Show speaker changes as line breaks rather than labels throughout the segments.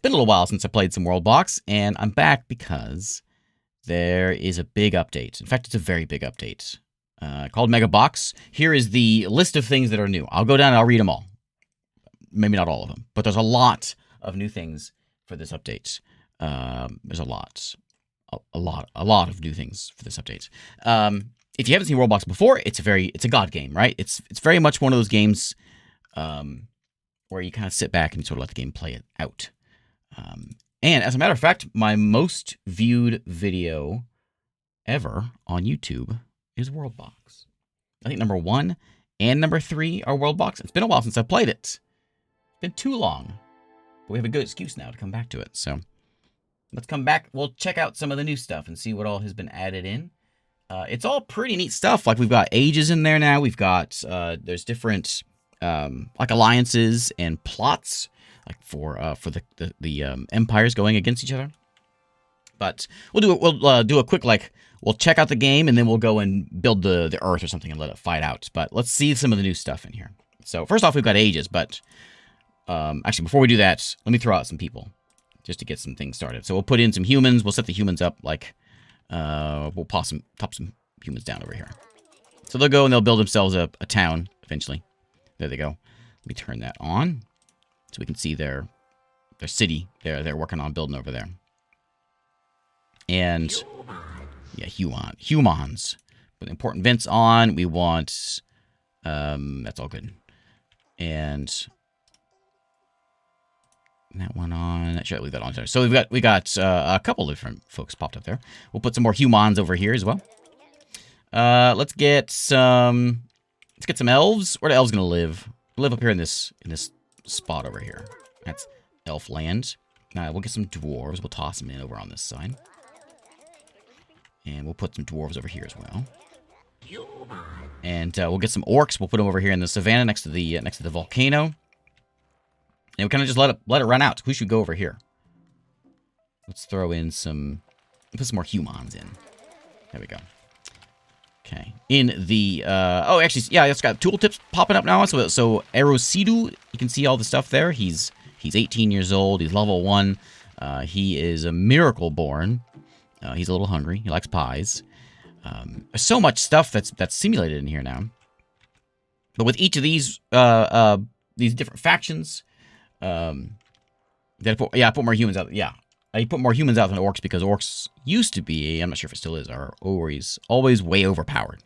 been a little while since I played some Worldbox, and I'm back because there is a big update. In fact, it's a very big update called Mega Box. Here is the list of things that are new. I'll go down and I'll read them all. Maybe not all of them, but there's a lot of new things for this update. There's a lot of new things for this update. If you haven't seen Worldbox before, it's a god game, right? It's very much one of those games where you kind of sit back and sort of let the game play it out. And as a matter of fact, my most viewed video ever on YouTube is Worldbox. I think number 1 and number 3 are Worldbox. It's been a while since I played it. It's been too long. But we have a good excuse now to come back to it. So let's come back. We'll check out some of the new stuff and see what all has been added in. It's all pretty neat stuff. Like we've got ages in there now. We've got there's different like alliances and plots, like for the empires going against each other. But we'll do a quick we'll check out the game and then we'll go and build the Earth or something and let it fight out. But let's see some of the new stuff in here. So first off, we've got ages, but actually before we do that, let me throw out some people just to get some things started. So we'll put in some humans. We'll set the humans up like we'll top some humans down over here. So they'll go and they'll build themselves a town eventually. There they go. Let me turn that on so we can see their city they're working on building over there. And yeah, humans. Put important vents on. We want that's all good. And that one on. Sure, leave that on there. So we got a couple different folks popped up there. We'll put some more humans over here as well. Let's get some elves. Where are the elves gonna live? Live up here in this spot over here. That's elf land. We'll get some dwarves. We'll toss them in over on this side. And we'll put some dwarves over here as well. And we'll get some orcs. We'll put them over here in the savannah next to the volcano. And we kind of just let it run out. Who should go over here? Let's throw in put some more humans in. There we go. Okay. In the actually, yeah, it's got tooltips popping up now. So Erosidu, you can see all the stuff there. He's 18 years old. He's level 1. He is a miracle born. He's a little hungry. He likes pies. There's so much stuff that's simulated in here now. But with each of these different factions, I put more humans out. Yeah, I put more humans out than orcs because orcs used to be, I'm not sure if it still is, are always way overpowered.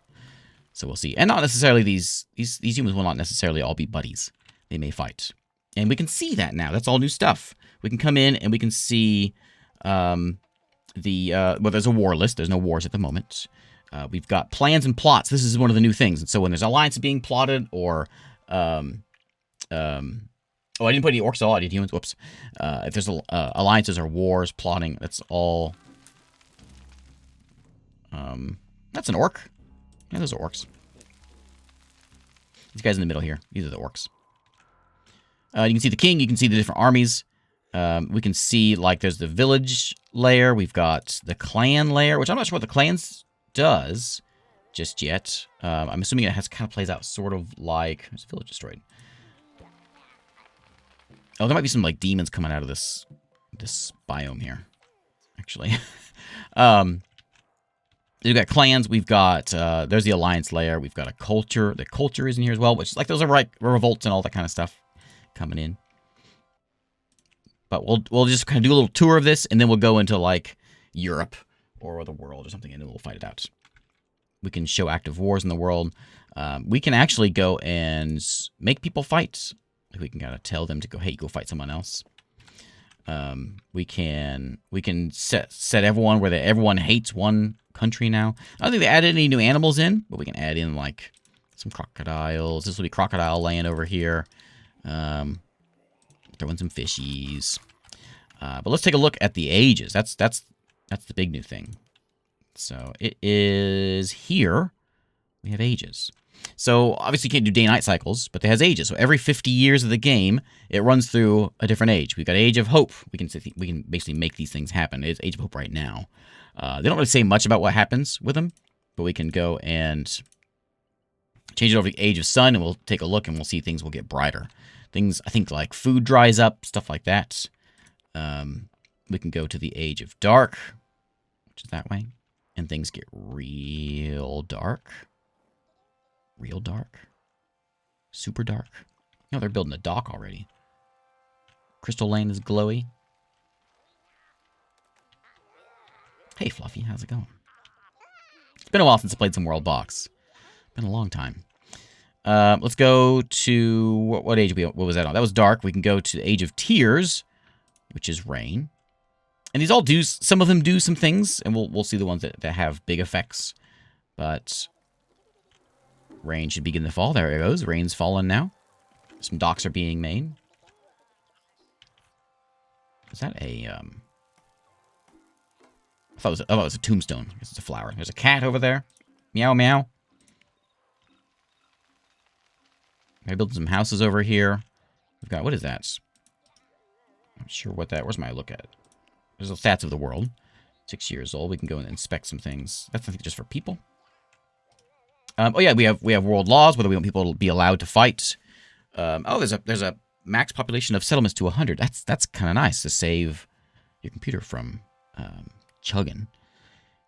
So we'll see. And not necessarily these humans will not necessarily all be buddies. They may fight. And we can see that now. That's all new stuff. We can come in and we can see there's a war list. There's no wars at the moment. We've got plans and plots. This is one of the new things. And so when there's alliance being plotted or I didn't put any orcs at all. I did humans. Whoops. If there's alliances or wars, plotting, that's all. That's an orc. Yeah, those are orcs. These guys in the middle here. These are the orcs. You can see the king. You can see the different armies. We can see, like, there's the village layer. We've got the clan layer, which I'm not sure what the clans does just yet. I'm assuming it kind of plays out sort of like... There's a village destroyed. Oh, there might be some, like, demons coming out of this biome here, actually. We've got clans. We've got, there's the alliance layer. We've got a culture. The culture is in here as well, which, like, those are, like, revolts and all that kind of stuff coming in. But we'll just kind of do a little tour of this, and then we'll go into, like, Europe or the world or something, and then we'll fight it out. We can show active wars in the world. We can actually go and make people fight. We can kind of tell them to go, hey, go fight someone else. We can set everyone where everyone hates one country now. I don't think they added any new animals in, but we can add in like some crocodiles. This will be crocodile land over here. Throw in some fishies. But let's take a look at the ages. That's the big new thing. So it is here. We have ages. So obviously you can't do day-night cycles, but it has ages. So every 50 years of the game, it runs through a different age. We've got Age of Hope. We can basically make these things happen. It's Age of Hope right now. They don't really say much about what happens with them, but we can go and change it over to Age of Sun, and we'll take a look, and we'll see things will get brighter. Things, I think, like food dries up, stuff like that. We can go to the Age of Dark, which is that way, and things get real dark. Real dark. Super dark. No, they're building a dock already. Crystal Lane is glowy. Hey, Fluffy, how's it going? It's been a while since I played some Worldbox. Been a long time. Let's go to... What age? What was that on? That was dark. We can go to the Age of Tears, which is rain. And these all do... Some of them do some things, and we'll see the ones that have big effects. But rain should begin to fall. There it goes. Rain's fallen now. Some docks are being made. Is that a... I thought it was a tombstone. I guess it's a flower. There's a cat over there. Meow, meow. They're building some houses over here. We've got... What is that? I'm not sure what that... Where's my look at it? There's the stats of the world. 6 years old. We can go and inspect some things. That's, I think, just for people. Oh, yeah. We have world laws, whether we want people to be allowed to fight. Oh, there's a max population of settlements to 100. That's kind of nice to save your computer from chugging.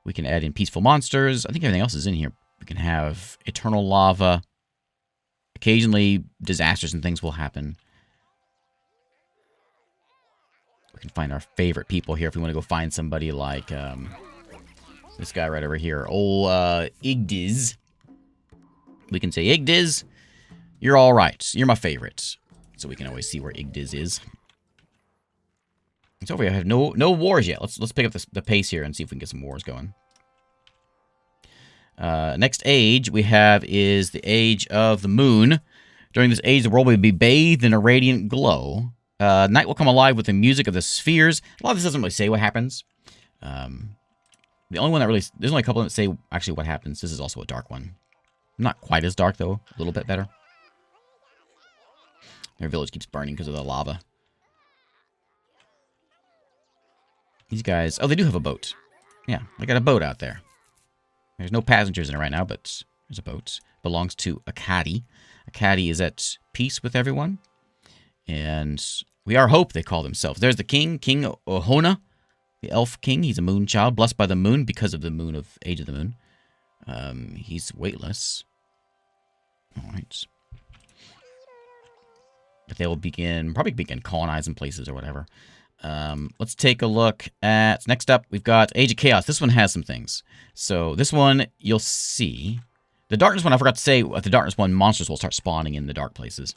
We can add in peaceful monsters. I think everything else is in here. We can have eternal lava. Occasionally, disasters and things will happen. We can find our favorite people here if we want to go find somebody like this guy right over here. Old Igdiz. We can say, Igdiz, you're all right. You're my favorite. So we can always see where Igdiz is. It's over here. I have no wars yet. Let's pick up the pace here and see if we can get some wars going. Next age we have is the Age of the Moon. During this age, the world will be bathed in a radiant glow. Night will come alive with the music of the spheres. A lot of this doesn't really say what happens. The only one that really... There's only a couple that say actually what happens. This is also a dark one. Not quite as dark, though. A little bit better. Their village keeps burning because of the lava. These guys... Oh, they do have a boat. Yeah, they got a boat out there. There's no passengers in it right now, but there's a boat. Belongs to Akadi. Akadi is at peace with everyone. And we are Hope, they call themselves. There's the king, King Ohona, the elf king. He's a moon child, blessed by the moon because of the moon of Age of the Moon. He's weightless. All right. But they will probably begin colonizing places or whatever. Let's take a look at... Next up, we've got Age of Chaos. This one has some things. So this one, you'll see... The darkness one, I forgot to say, at the darkness one, monsters will start spawning in the dark places.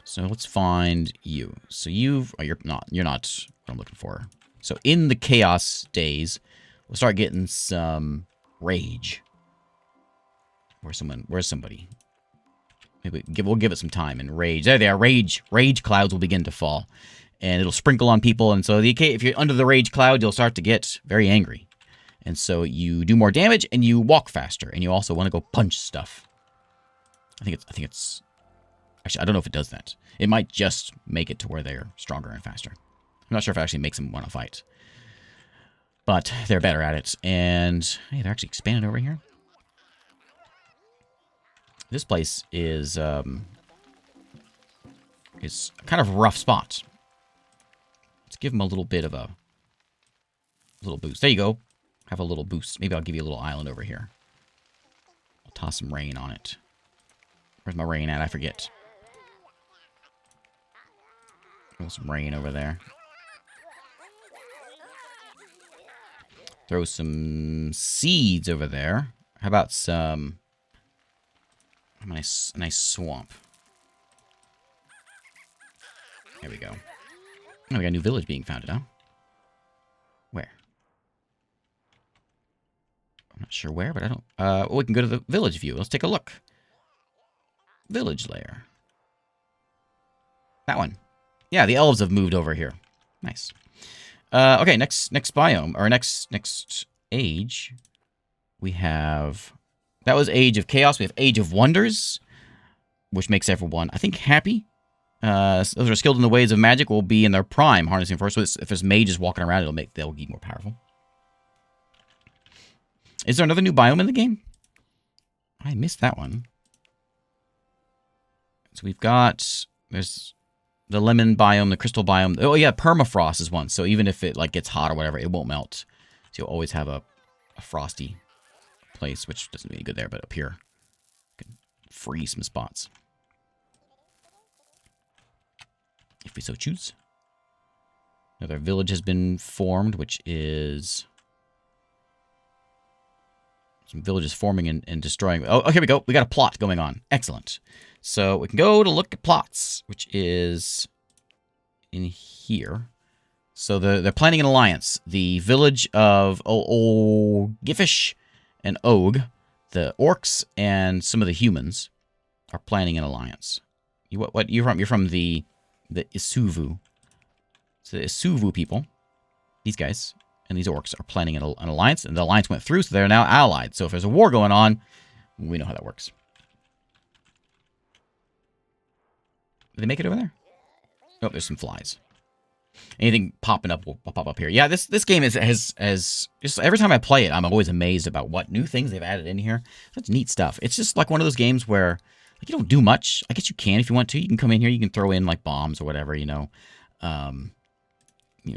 So let's find you. So you're not what I'm looking for. So in the chaos days, we'll start getting some rage. Where's somebody? Maybe we'll give it some time and rage. There they are. Rage clouds will begin to fall, and it'll sprinkle on people. And so if you're under the rage cloud, you'll start to get very angry, and so you do more damage and you walk faster, and you also want to go punch stuff. I think it's actually, I don't know if it does that. It might just make it to where they're stronger and faster. I'm not sure if it actually makes them want to fight, but they're better at it. And hey, they're actually expanding over here. This place is kind of a rough spot. Let's give them a little bit of a little boost. There you go. Have a little boost. Maybe I'll give you a little island over here. I'll toss some rain on it. Where's my rain at? I forget. Throw some rain over there. Throw some seeds over there. How about some... A nice swamp. There we go. Oh, we got a new village being founded, huh? Where? I'm not sure where, but I don't... well, we can go to the village view. Let's take a look. Village layer. That one. Yeah, the elves have moved over here. Nice. Okay, next biome, or next age, we have... That was Age of Chaos. We have Age of Wonders, which makes everyone, I think, happy. Those who are skilled in the ways of magic will be in their prime, harnessing force. So if there's mages walking around, they'll be more powerful. Is there another new biome in the game? I missed that one. So we've got... There's The lemon biome, the crystal biome. Oh yeah, permafrost is one. So even if it like gets hot or whatever, it won't melt. So you'll always have a frosty place, which doesn't do any good there, but up here, you can freeze some spots. If we so choose. Another village has been formed, which is some villages forming and destroying. Oh, here we go. We got a plot going on. Excellent. So we can go to look at plots, which is in here. So they're planning an alliance. The village of Gifish and Og, the orcs and some of the humans, are planning an alliance. What you're from? You're from the Isuvu. So the Isuvu people, these guys and these orcs are planning an alliance, and the alliance went through, so they're now allied. So if there's a war going on, we know how that works. Did they make it over there? Oh, there's some flies. Anything popping up will pop up here. Yeah, this game has just every time I play it, I'm always amazed about what new things they've added in here. Such neat stuff. It's just like one of those games where like, you don't do much. I guess you can if you want to. You can come in here, you can throw in like bombs or whatever, you know.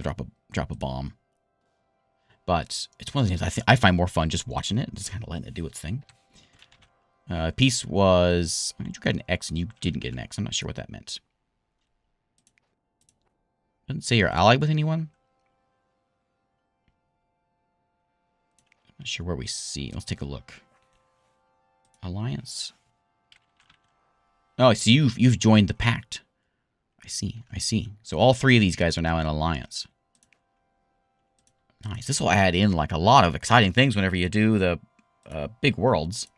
Drop a bomb. But it's one of the things I find more fun just watching it and just kind of letting it do its thing. Peace was... You got an X and you didn't get an X. I'm not sure what that meant. Doesn't say you're allied with anyone. I'm not sure where we see. Let's take a look. Alliance. Oh, so you've joined the pact. I see. So all three of these guys are now in alliance. Nice. This will add in like a lot of exciting things whenever you do the big worlds.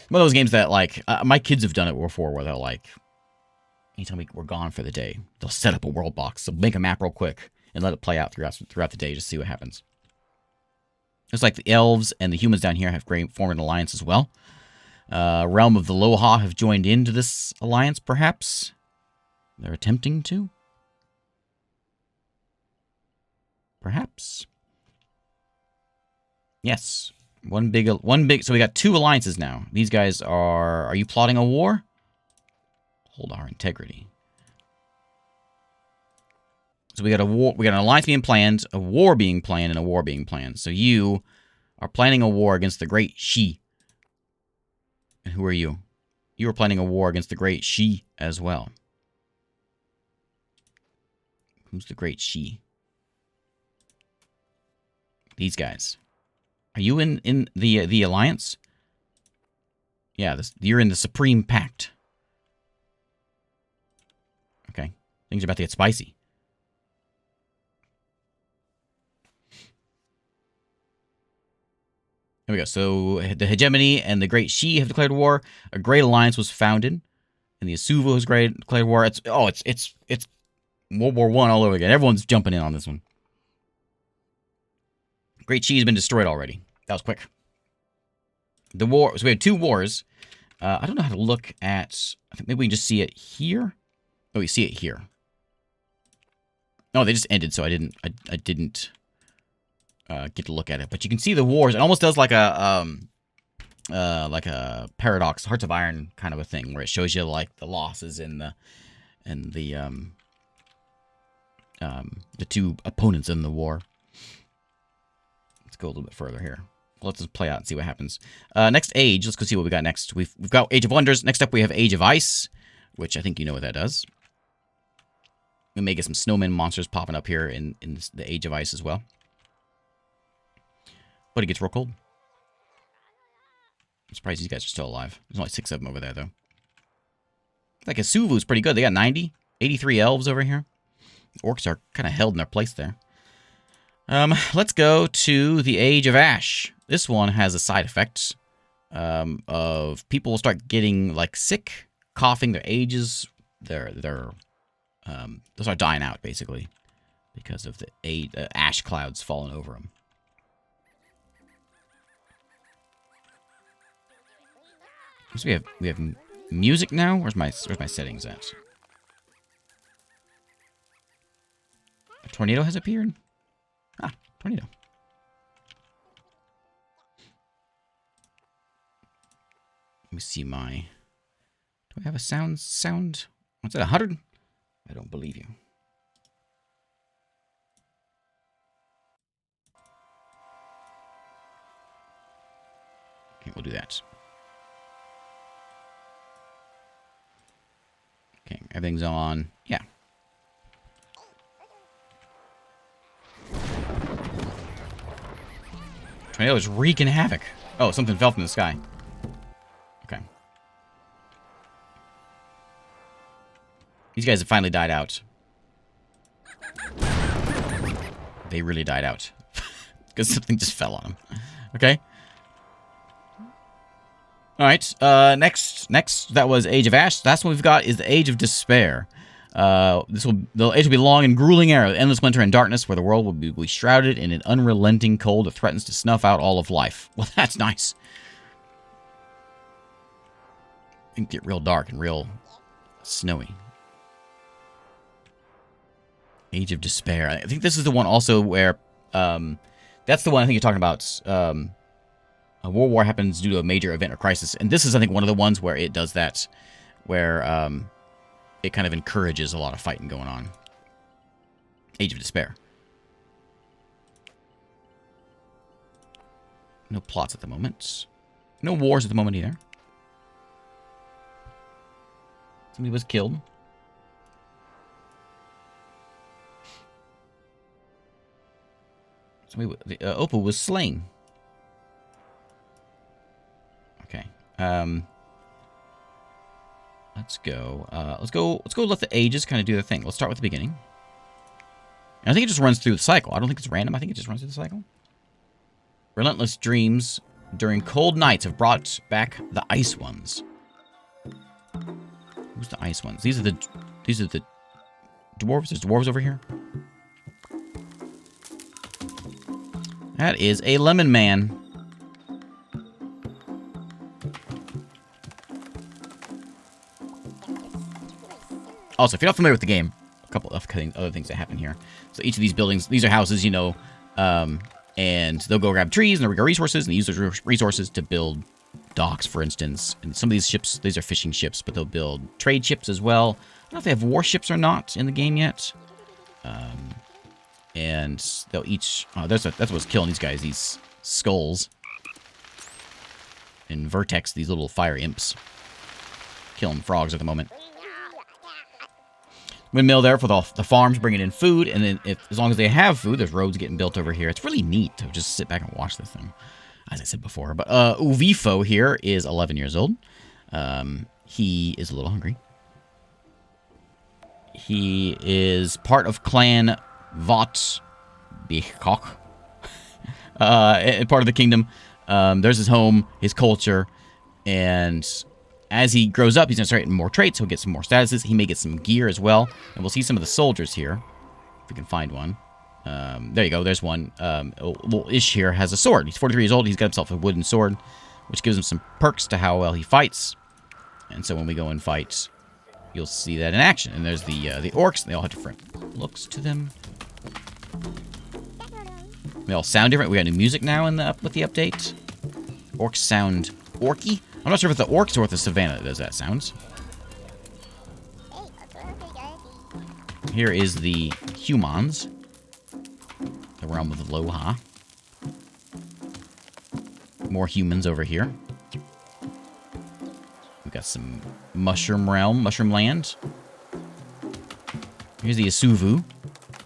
One of those games that like my kids have done it before, where they're like, anytime we're gone for the day, they'll set up a world box, so make a map real quick and let it play out throughout the day, just see what happens. It's like the elves and the humans down here have formed an alliance as well. Realm of the Loha have joined into this alliance, perhaps. They're attempting to. Perhaps. Yes. One big, so we got two alliances now. These guys are you plotting a war? Hold our integrity. So we got a war, we got an alliance being planned, a war being planned, and a war being planned. So you are planning a war against the Great Shi. And who are you? You are planning a war against the Great Shi as well. Who's the Great Shi? These guys. Are you in the alliance? Yeah, you're in the Supreme Pact. Okay, things are about to get spicy. Here we go. So the Hegemony and the Great Shi have declared war. A great alliance was founded, and the Isuvu has declared war. It's World War I all over again. Everyone's jumping in on this one. Great Shi has been destroyed already. That was quick. The war. So we have two wars. I don't know how to look at. I think maybe we can just see it here. Oh, we see it here. No, they just ended, so I didn't get to look at it. But you can see the wars. It almost does like a Paradox, Hearts of Iron kind of a thing, where it shows you like the losses and the two opponents in the war. Let's go a little bit further here. Let's just play out and see what happens. Next age. Let's go see what we got next. We've got Age of Wonders. Next up, we have Age of Ice, which I think you know what that does. We may get some snowman monsters popping up here in the Age of Ice as well. But it gets real cold. I'm surprised these guys are still alive. There's only 6 of them over there, though. Like Isuvu's pretty good. They got 90. 83 elves over here. Orcs are kind of held in their place there. Let's go to the Age of Ash. This one has a side effect of people will start getting like sick, coughing. Their ages, they'll start dying out basically because of the ash clouds falling over them. So we have music now. Where's my settings at? A tornado has appeared. Ah, tornado. Let me see my... Do I have a sound? What's that, 100? I don't believe you. Okay, we'll do that. Okay, everything's on. Yeah. Tornado is wreaking havoc. Oh, something fell from the sky. Okay. These guys have finally died out. They really died out. Because something just fell on them. Okay. Alright, next, that was Age of Ash. Last one we've got is the Age of Despair. The age will be long and grueling era, endless winter and darkness, where the world will be shrouded in an unrelenting cold that threatens to snuff out all of life. Well, that's nice. It can get real dark and real snowy. Age of Despair. I think this is the one also where, that's the one I think you're talking about. A world war happens due to a major event or crisis. And this is, I think, one of the ones where it does that. Where it kind of encourages a lot of fighting going on. Age of Despair. No plots at the moment. No wars at the moment either. Somebody was killed. Somebody, Opal was slain. Okay. Let's go. Let's go let the ages kind of do their thing. Let's start with the beginning. And I think it just runs through the cycle. I don't think it's random. I think it just runs through the cycle. Relentless dreams during cold nights have brought back the ice ones. Who's the ice ones? These are the dwarves. There's dwarves over here. That is a lemon man. Also, if you're not familiar with the game, a couple of other things that happen here. So each of these buildings, these are houses, you know, and they'll go grab trees and they'll grab resources, and they use those resources to build docks, for instance. And some of these ships, these are fishing ships, but they'll build trade ships as well. I don't know if they have warships or not in the game yet. And they'll each... Oh, that's what's killing these guys, these skulls. And Vertex, these little fire imps. Killing frogs at the moment. Windmill there for the farms bringing in food, and then as long as they have food, there's roads getting built over here. It's really neat to just sit back and watch this thing, as I said before. But Uvifo here is 11 years old. He is a little hungry. He is part of Clan Vot Bichkok, part of the kingdom. There's his home, his culture, and as he grows up, he's going to start getting more traits. He'll get some more statuses. He may get some gear as well. And we'll see some of the soldiers here, if we can find one. There you go. There's one. Well, Ish here has a sword. He's 43 years old. He's got himself a wooden sword, which gives him some perks to how well he fights. And so when we go and fight, you'll see that in action. And there's the orcs. They all have different looks to them. They all sound different. We got new music now with the update. Orcs sound orky. I'm not sure if it's the orcs or the savannah that does that sounds. Here is the humans. The realm of Aloha. More humans over here. We've got some mushroom realm, mushroom land. Here's the Isuvu.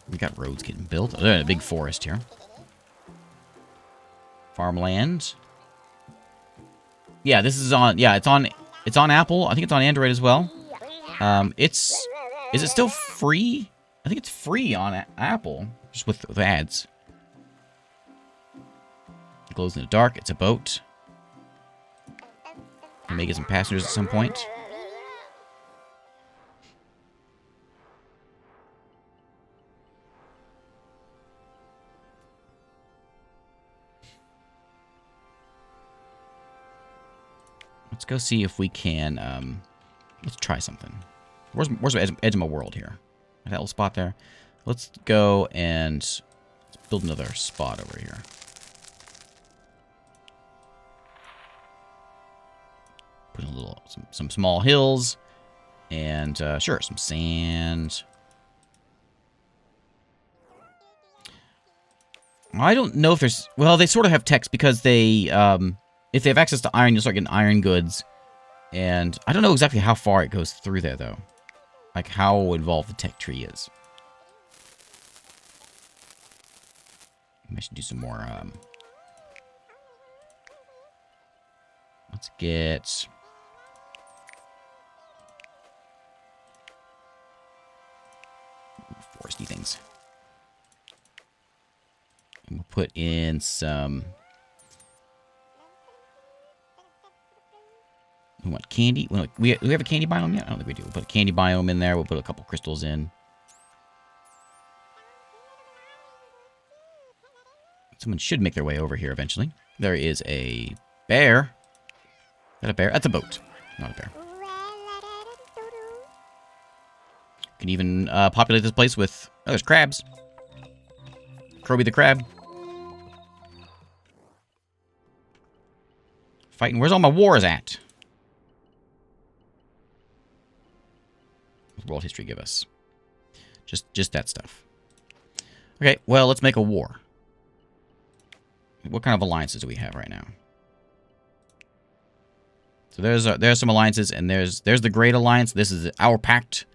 We got roads getting built. Oh, there's a big forest here. Farmland. Yeah, this is on. Yeah, it's on Apple. I think it's on Android as well. Is it still free? I think it's free on Apple, just with ads. It glows in the dark. It's a boat. We may get some passengers at some point. Let's go see if we can, let's try something. Where's the edge of my world here? That little spot there. Let's go and let's build another spot over here. Put in a little, some small hills. And, sure, some sand. I don't know if there's... Well, they sort of have text because they... if they have access to iron, you'll start getting iron goods. And I don't know exactly how far it goes through there, though. Like, how involved the tech tree is. I should do some more... Let's get... foresty things. And we'll put in some... We want candy. We have a candy biome yet? I don't think we do. We'll put a candy biome in there. We'll put a couple crystals in. Someone should make their way over here eventually. There is a bear. Is that a bear? That's a boat. Not a bear. Can even populate this place with... Oh, there's crabs. Croby the crab. Fighting. Where's all my wars at? What does world history give us? Just that stuff. Okay, well, let's make a war. What kind of alliances do we have right now? So there's some alliances, and there's the Great Alliance. This is our pact,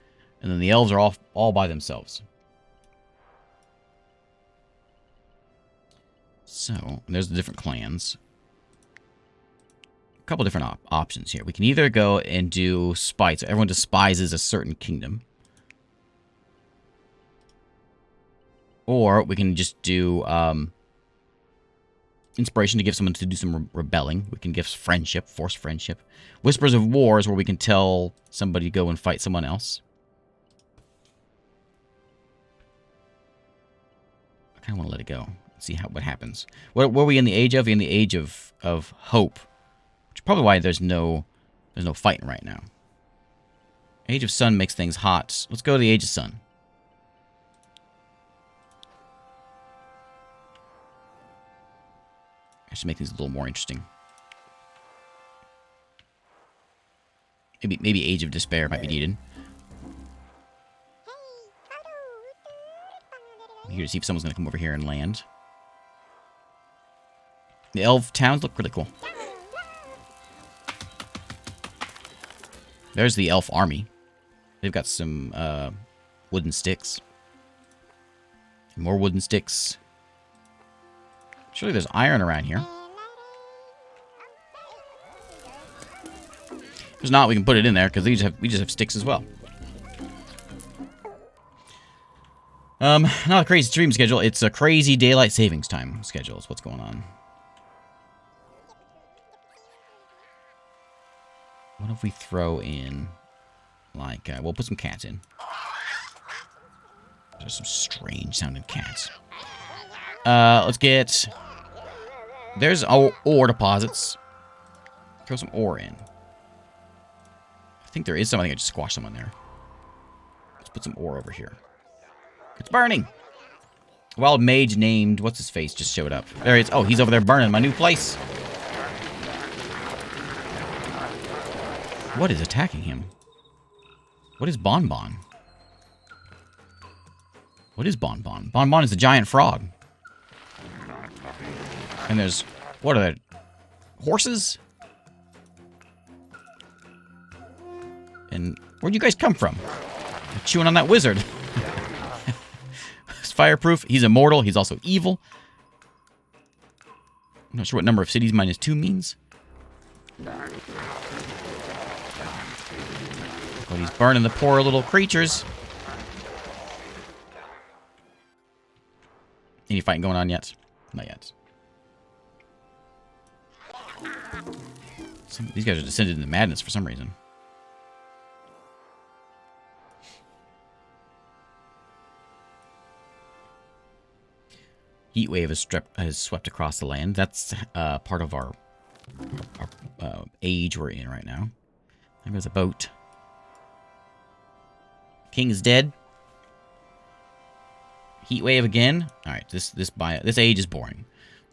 and then the elves are all by themselves. So there's the different clans. A couple different options here. We can either go and do spite, so everyone despises a certain kingdom, or we can just do inspiration to give someone to do some rebelling. We can give friendship, force friendship. Whispers of Wars, where we can tell somebody to go and fight someone else. I kind of want to let it go. See what happens. What were we in the age of? We're in the age of hope, which is probably why there's no fighting right now. Age of Sun makes things hot. Let's go to the Age of Sun. I should make things a little more interesting. Maybe Age of Despair might be needed. I'm here to see if someone's going to come over here and land. The elf towns look really cool. There's the elf army. They've got some wooden sticks. More wooden sticks. Surely there's iron around here. If there's not, we can put it in there, because we just have sticks as well. Not a crazy stream schedule. It's a crazy daylight savings time schedule is what's going on. What if we throw in, like, we'll put some cats in. There's some strange sounding cats. Let's get... There's ore deposits. Throw some ore in. I think there is something. I just squashed someone there. Let's put some ore over here. It's burning! Wild mage named... What's his face? Just showed up. There he is. Oh, he's over there burning my new place. What is attacking him? What is Bonbon? What is Bonbon? Bonbon is a giant frog. And there's... What are there? Horses? And where'd you guys come from? You're chewing on that wizard. He's fireproof. He's immortal. He's also evil. I'm not sure what number of cities minus 2 means. But he's burning the poor little creatures. Any fighting going on yet? Not yet. These guys are descended into madness for some reason. Heat wave has swept across the land. That's part of our age we're in right now. There goes a boat. King is dead. Heat wave again. All right, this age is boring.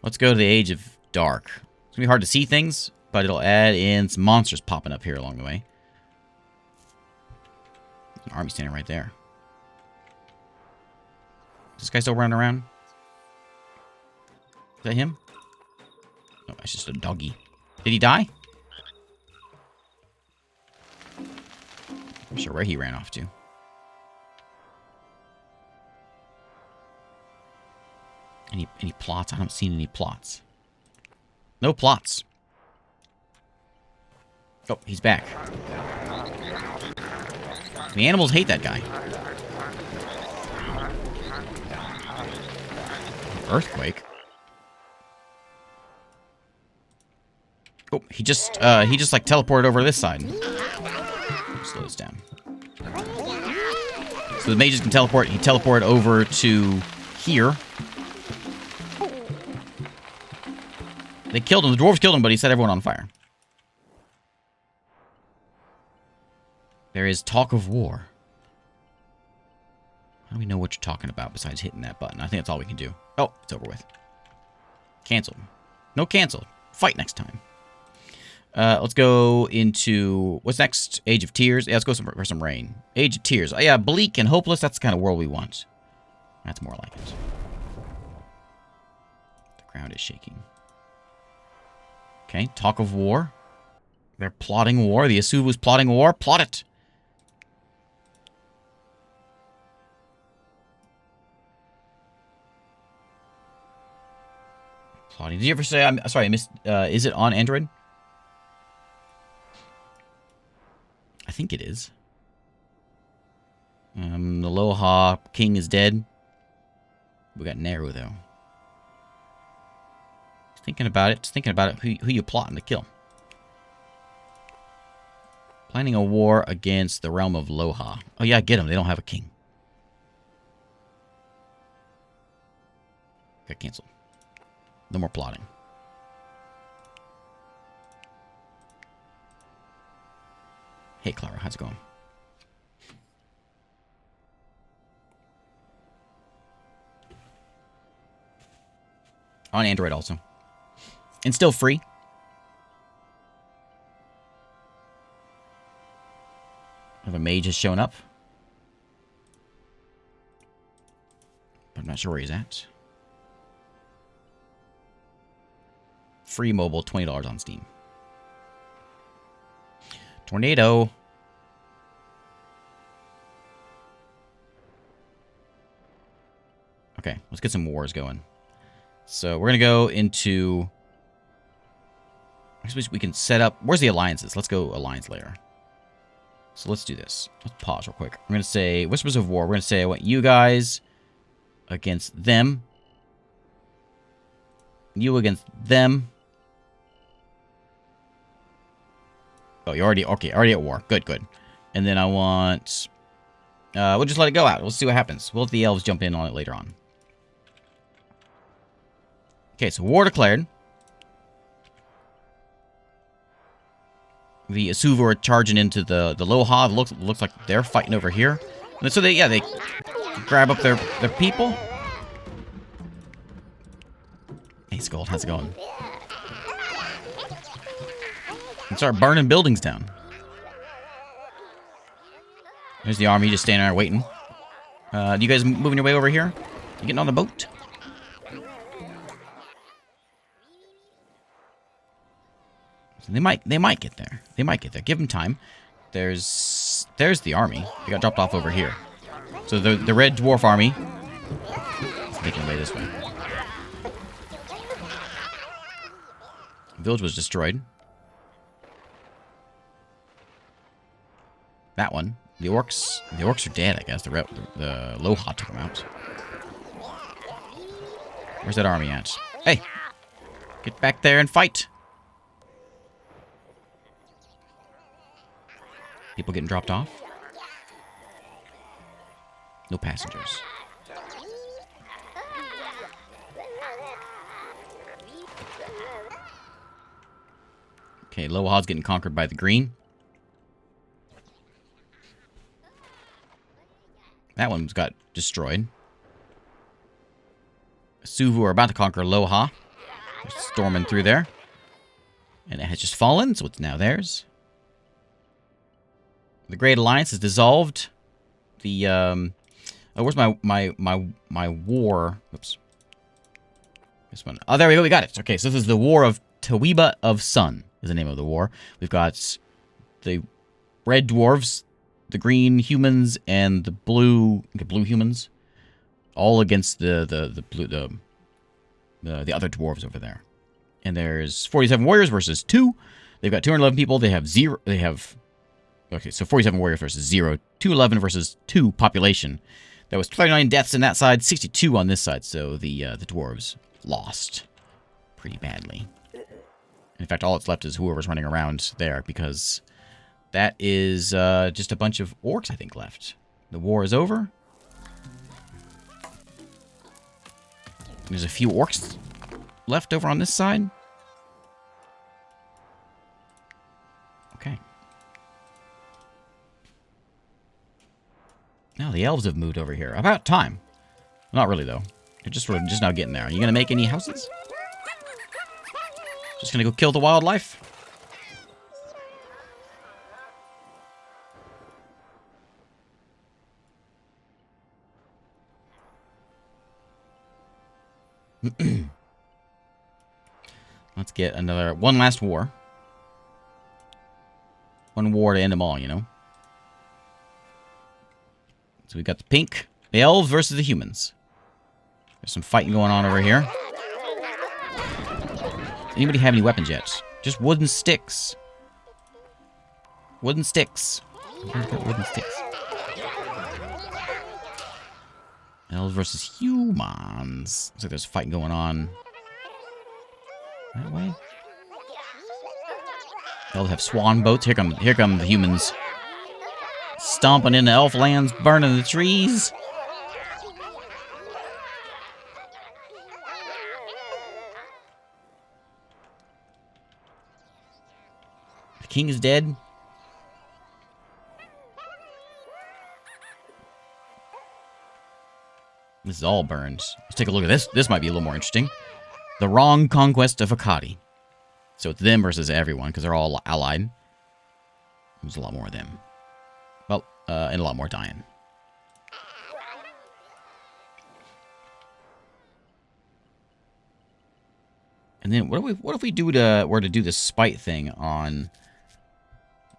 Let's go to the age of dark. It's gonna be hard to see things, but it'll add in some monsters popping up here along the way. There's an army standing right there. Is this guy still running around? that him? No, that's just a doggy. Did he die? I'm sure where he ran off to. Any plots? I don't see any plots. No plots. Oh, he's back. The animals hate that guy. Earthquake. Oh, he just like teleported over to this side. Slow this down. So the mages can teleport. He teleported over to here. They killed him. The dwarves killed him, but he set everyone on fire. There is talk of war. How do we know what you're talking about besides hitting that button? I think that's all we can do. Oh, it's over with. Canceled. No cancel. Fight next time. Let's go into... What's next? Age of Tears. Yeah, let's go for some rain. Age of Tears. Oh, yeah, bleak and hopeless. That's the kind of world we want. That's more like it. The ground is shaking. Okay, talk of war. They're plotting war. The Asuvu's plotting war. Plot it. Plotting. Did you ever say... I'm sorry, I missed... is it on Android? I think it is. The Loha king is dead. We got Neru, though. Just thinking about it. Just thinking about it. Who you plotting to kill? Planning a war against the realm of Loha. Oh, yeah, get them. They don't have a king. Got canceled. No more plotting. Hey, Clara, how's it going? On Android also. And still free. Another mage has shown up. But I'm not sure where he's at. Free mobile, $20 on Steam. Tornado. Okay, let's get some wars going. So we're going to go into... I suppose we can set up... Where's the alliances? Let's go alliance layer. So let's do this. Let's pause real quick. I'm going to say Whispers of War. We're going to say I want you guys against them. You against them. Oh, you're already... Okay, already at war. Good, good. And then I want... we'll just let it go out. We'll see what happens. We'll let the elves jump in on it later on. Okay, so war declared. The Asuvu are charging into the Loha. Looks like they're fighting over here. And so they grab up their people. Hey, Scold, how's it going? And start burning buildings down. There's the army just standing there waiting. You guys moving your way over here? You getting on the boat? So they might get there. They might get there. Give them time. There's the army. They got dropped off over here. So the red dwarf army is making their way this way. The village was destroyed. That one. The orcs are dead, I guess. The Loha took them out. Where's that army at? Hey! Get back there and fight! People getting dropped off? No passengers. Okay, Loha's getting conquered by the green. That one got destroyed. Suvu are about to conquer Loha. They're storming through there. And it has just fallen, so it's now theirs. The Great Alliance is dissolved. The oh, where's my war? Oops. This one. Oh, there we go. We got it. Okay, so this is the War of Tawiba of Sun is the name of the war. We've got the red dwarves, the green humans, and the blue humans, all against the other dwarves over there. And there's 47 warriors versus 2. They've got 211 people. They have 0. They have okay, so 47 warriors versus 0. 211 versus 2 population. That was 39 deaths on that side, 62 on this side. So the dwarves lost pretty badly. In fact, all that's left is whoever's running around there, because that is just a bunch of orcs, I think, left. The war is over. There's a few orcs left over on this side. Okay. Now the elves have moved over here. About time. Not really, though. They're just now getting there. Are you going to make any houses? Just going to go kill the wildlife? Let's get one last war. One war to end them all, you know? So we got the pink, the elves versus the humans. There's some fighting going on over here. Anybody have any weapons yet? Just wooden sticks. Wooden sticks. Wooden sticks. Elves versus humans. Looks like there's fighting going on that way. Elves have swan boats. Here come the humans. Stomping into elf lands, burning the trees. The king is dead. This is all burned. Let's take a look at this. This might be a little more interesting. The wrong conquest of Akkadi. So it's them versus everyone, because they're all allied. There's a lot more of them. Well, and a lot more dying. And then what if we were to do the spite thing on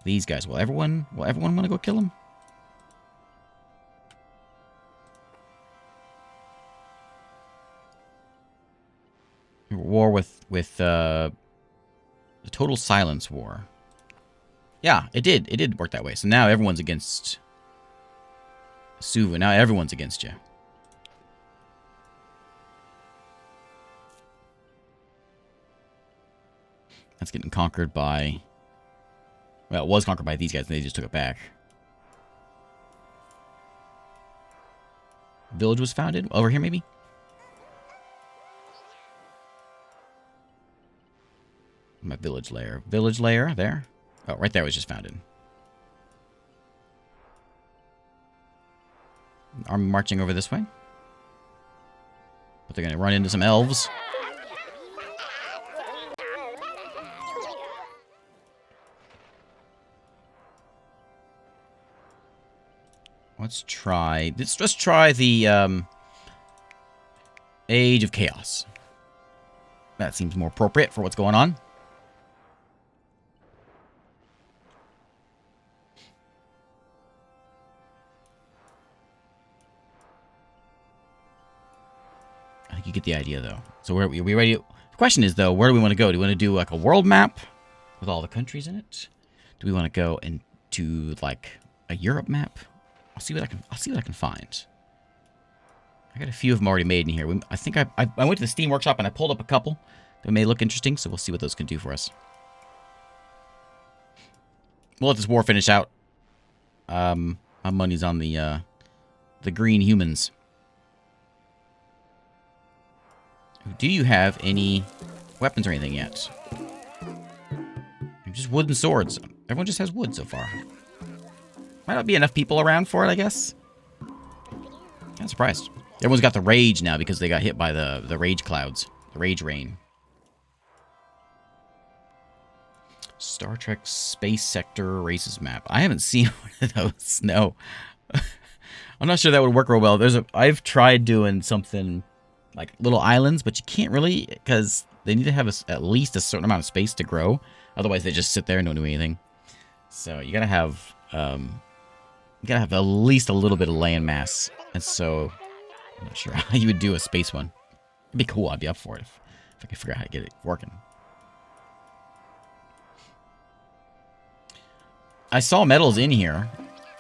these guys? Will everyone want to go kill them? War with the total silence war. Yeah, it did work that way. So now everyone's against Suva. Now everyone's against you. That's getting conquered by... Well, it was conquered by these guys, and they just took it back. Village was founded? Over here, maybe? My village layer. Village layer, there. Oh, right there was just founded. Army marching over this way. But they're going to run into some elves. Let's try the Age of Chaos. That seems more appropriate for what's going on. I think you get the idea, though. So are we ready? The question is, though, where do we want to go? Do we want to do like a world map with all the countries in it? Do we want to go into like a Europe map? I'll see what I can find. I got a few of them already made in here. I think I went to the Steam Workshop and I pulled up a couple that may look interesting. So we'll see what those can do for us. We'll let this war finish out. My money's on the green humans. Do you have any weapons or anything yet? Just wooden swords. Everyone just has wood so far. Might not be enough people around for it, I guess. I'm surprised. Everyone's got the rage now because they got hit by the rage clouds. The rage rain. Star Trek Space Sector Races map. I haven't seen one of those. No. I'm not sure that would work real well. I've tried doing something like little islands, but you can't really because they need to have at least a certain amount of space to grow. Otherwise, they just sit there and don't do anything. So you gotta have at least a little bit of land mass. And so I'm not sure how you would do a space one. It'd be cool. I'd be up for it if I could figure out how to get it working. I saw metals in here.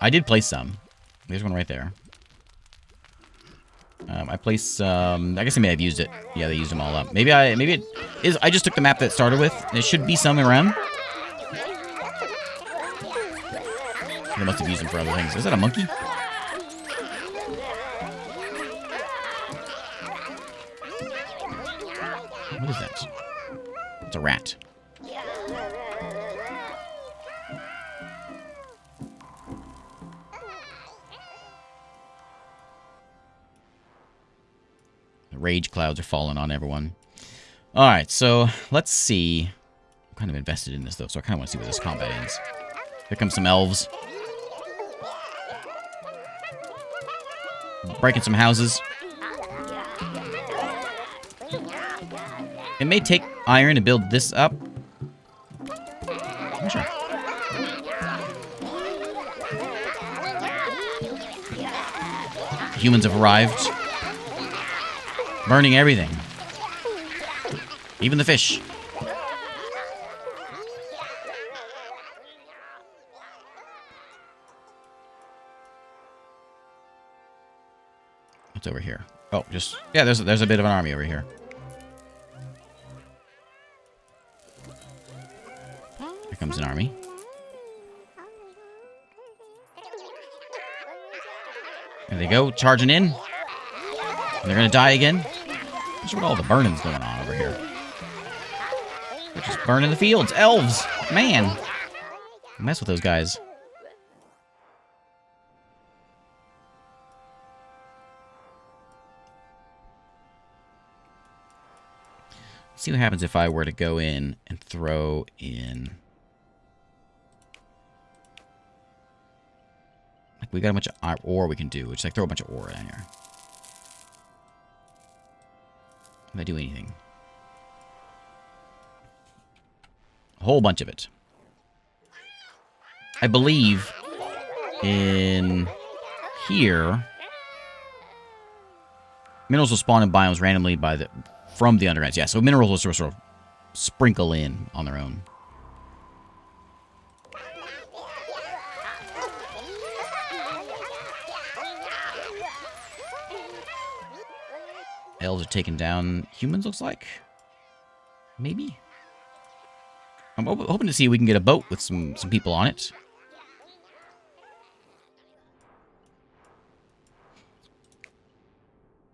I did place some. There's one right there. I placed I guess they may have used it. Yeah, they used them all up. Maybe it is. I just took the map that it started with. There should be some around. They must have used them for other things. Is that a monkey? What is that? It's a rat. The rage clouds are falling on everyone. Alright, so let's see. I'm kind of invested in this, though, so I kind of want to see where this combat ends. Here come some elves. Breaking some houses. It may take iron to build this up. I'm sure. Humans have arrived. Burning everything. Even the fish. What's over here? Oh, just... yeah, there's a bit of an army over here. Here comes an army. There they go, charging in. And they're gonna die again. What's with all the burning's going on over here? They're just burning the fields. Elves! Man! Mess with those guys. Let's see what happens if I were to go in and throw in... like, we got a bunch of ore we can do. Which, like, throw a bunch of ore in here. If I do anything. A whole bunch of it. I believe in here, minerals will spawn in biomes randomly from the undergrounds. Yeah, so minerals will sort of sprinkle in on their own. Elves are taking down humans, looks like. Maybe. I'm hoping to see if we can get a boat with some people on it.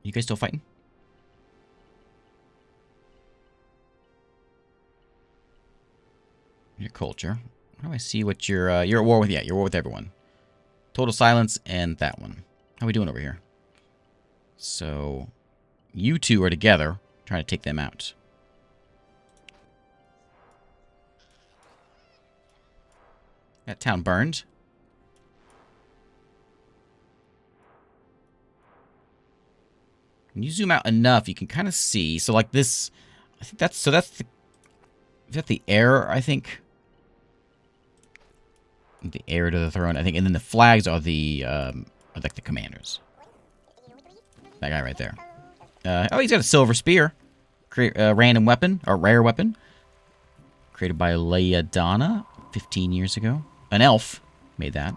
You guys still fighting? Your culture. How do I see what you're at war with? Yeah, you're at war with everyone. Total silence and that one. How are we doing over here? So, you two are together, trying to take them out. That town burned. When you zoom out enough, you can kind of see. So, like this, I think that's the heir, I think. The heir to the throne, I think, and then the flags are like the commanders. That guy right there. Oh, he's got a silver spear. Random weapon, or rare weapon. Created by Leodana 15 years ago. An elf made that.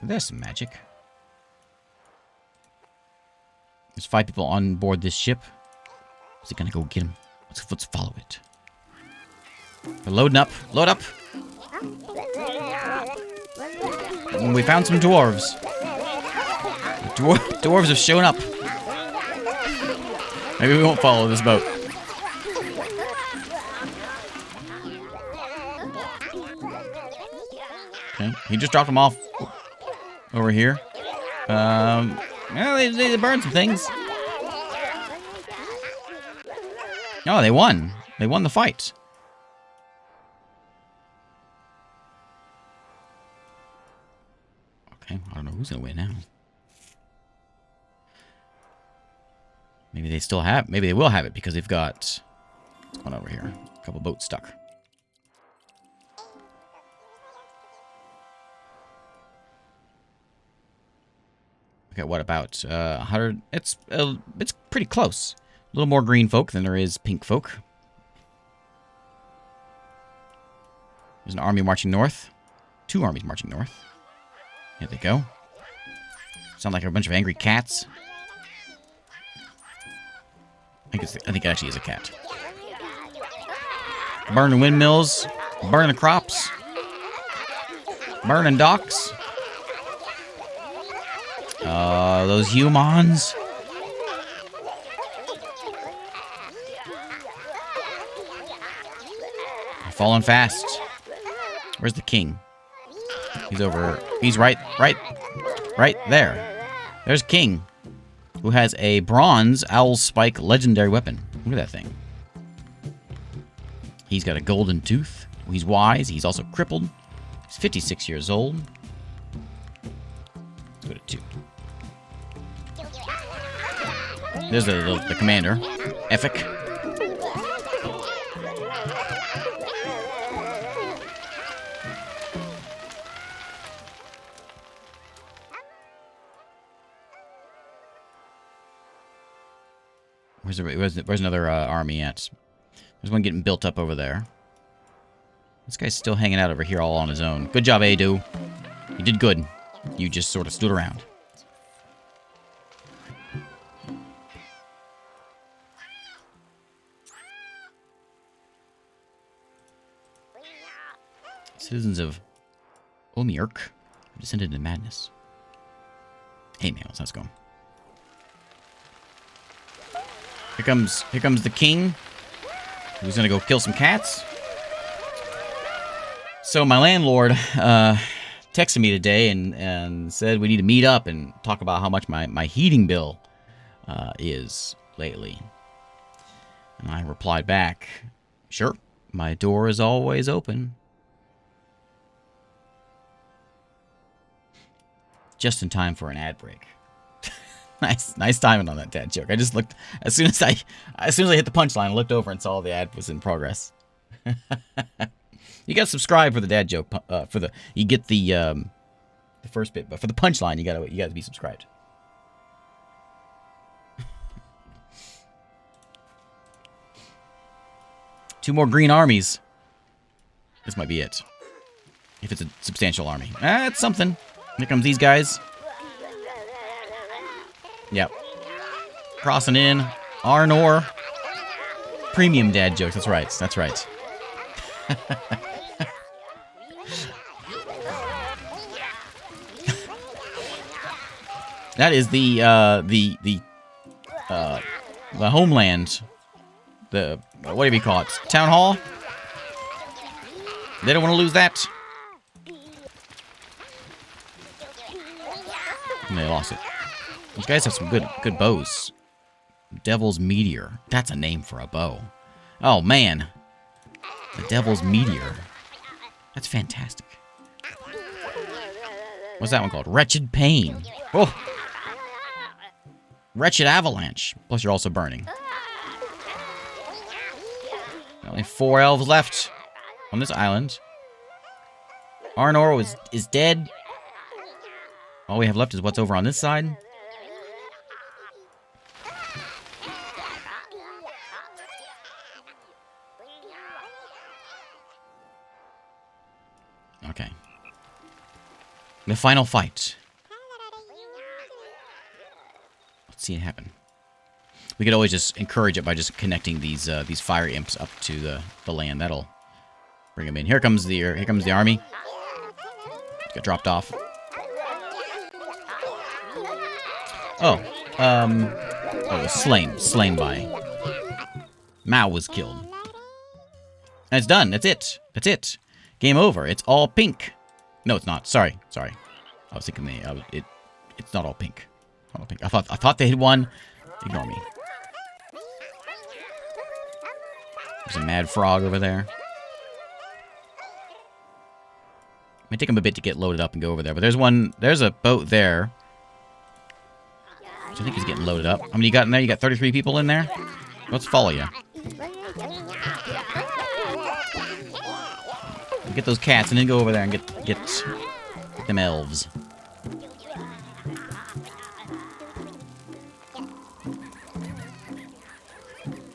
So there's some magic. There's 5 people on board this ship. Is it gonna go get him? Let's follow it. We're loading up. Load up! And we found some dwarves. Dwarves have shown up. Maybe we won't follow this boat. Okay, he just dropped them off over here. Well, they burned some things. Oh, they won. They won the fight. Okay, I don't know who's gonna win now. Maybe they still have. Maybe they will have it because they've got. What's going on over here? A couple boats stuck. Okay, what about 100? It's pretty close. A little more green folk than there is pink folk. There's an army marching north. 2 armies marching north. Here they go. Sound like a bunch of angry cats. I think it actually is a cat. Burning windmills, burning crops, burning docks. Those humans. They're falling fast. Where's the king? He's over. He's right there. There's King, who has a bronze owl spike legendary weapon. Look at that thing. He's got a golden tooth. He's wise. He's also crippled. He's 56 years old. Let's go to 2. There's the commander. Effic. Where's another army at? There's one getting built up over there. This guy's still hanging out over here all on his own. Good job, Adu. You did good. You just sort of stood around. Citizens of Omirk have descended into madness. Hey, males, let's go. Here comes the king, who's gonna go kill some cats. So my landlord texted me today and said we need to meet up and talk about how much my heating bill is lately. And I replied back, sure, my door is always open. Just in time for an ad break. Nice timing on that dad joke. I just looked as soon as I hit the punchline, I looked over and saw the ad was in progress. You gotta subscribe for the dad joke. You get the first bit, but for the punchline, you gotta be subscribed. Two more green armies. This might be it. If it's a substantial army. It's something. Here comes these guys. Yep. Crossing in. Arnor. Premium dad jokes. That's right. That's right. That is the homeland. The whatever you call it. Town hall. They don't want to lose that. And they lost it. These guys have some good bows. Devil's Meteor. That's a name for a bow. Oh, man. The Devil's Meteor. That's fantastic. What's that one called? Wretched Pain. Oh. Wretched Avalanche. Plus, you're also burning. Only 4 elves left on this island. Arnor is dead. All we have left is what's over on this side. Okay. The final fight. Let's see it happen. We could always just encourage it by just connecting these fire imps up to the land. That'll bring them in. Here comes the army. Got dropped off. Oh, slain by. Mao was killed. And it's done. That's it. That's it. Game over. It's all pink. No, it's not. Sorry. I was thinking it's not all pink. Not all pink. I thought they had won. Ignore me. There's a mad frog over there. Might take them a bit to get loaded up and go over there. But there's a boat there. Which I think is getting loaded up. How many you got in there? You got 33 people in there? Let's follow you. Get those cats and then go over there and get them elves.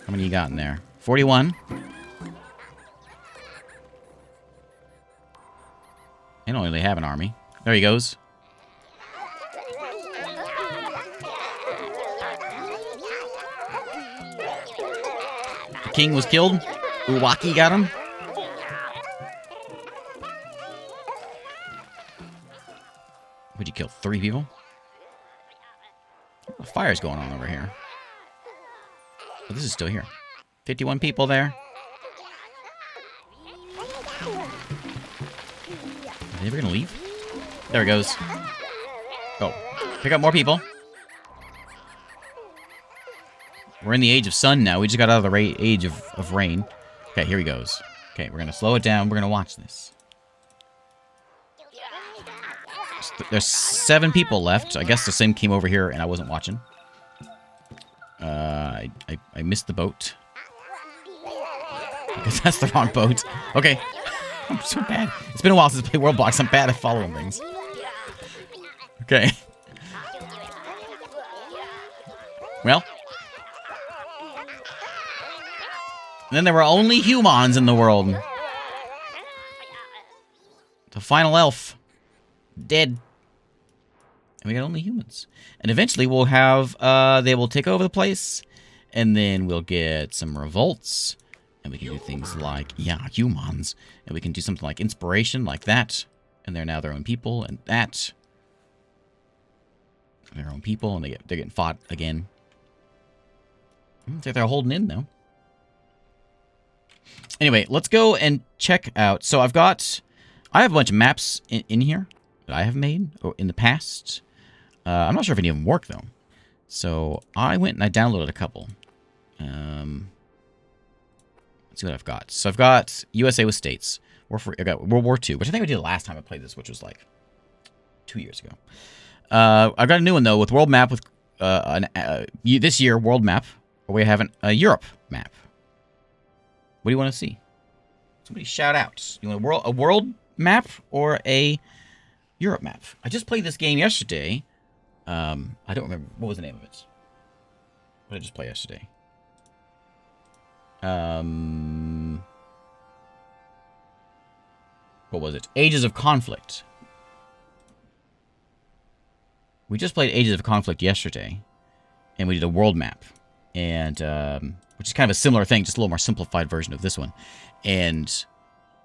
How many you got in there? 41. They don't really have an army. There he goes. The king was killed. Uwaki got him. Would you kill 3 people? A fire's going on over here. Oh, this is still here. 51 people there. Are they ever gonna leave? There it goes. Oh, pick up more people. We're in the age of sun now. We just got out of the age of rain. Okay, here he goes. Okay, we're gonna slow it down. We're gonna watch this. There's 7 people left. I guess the same came over here and I wasn't watching. I missed the boat. Because that's the wrong boat. Okay. I'm so bad. It's been a while since I played Worldbox. I'm bad at following things. Okay. Well. And then there were only humans in the world. The final elf. Dead. And we got only humans. And eventually we'll have, they will take over the place. And then we'll get some revolts. And we can do things like, yeah, humans. And we can do something like inspiration, like that. And they're now their own people, and that. Their own people, and they're getting fought again. I don't think they're holding in, though. Anyway, let's go and check out. So I have a bunch of maps in here that I have made or in the past. I'm not sure if any of them work, though. So I went and I downloaded a couple. Let's see what I've got. So I've got USA with states. I got World War II, which I think we did the last time I played this, which was like 2 years ago. I've got a new one, though, with world map with this year, world map. We have a Europe map. What do you want to see? Somebody shout out. You want a world map or a Europe map? I just played this game yesterday. I don't remember. What was the name of it? What did I just play yesterday? What was it? Ages of Conflict. We just played Ages of Conflict yesterday. And we did a world map. And, which is kind of a similar thing, just a little more simplified version of this one. And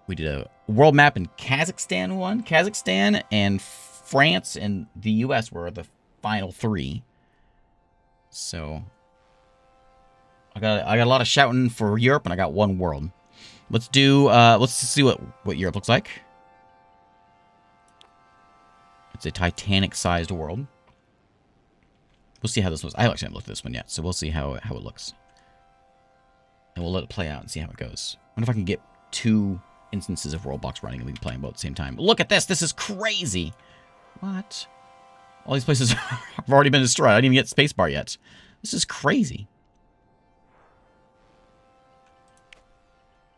we did a world map in Kazakhstan one. Kazakhstan and France and the US were the final 3. So I got a lot of shouting for Europe, and I got 1 world. Let's do let's see what Europe looks like. It's a Titanic-sized world. We'll see how this looks. I actually haven't looked at this one yet, so we'll see how it looks. And we'll let it play out and see how it goes. I wonder if I can get 2 instances of Worldbox running and we can play them both at the same time. Look at this! This is crazy! What? All these places have already been destroyed. I didn't even get spacebar yet. This is crazy.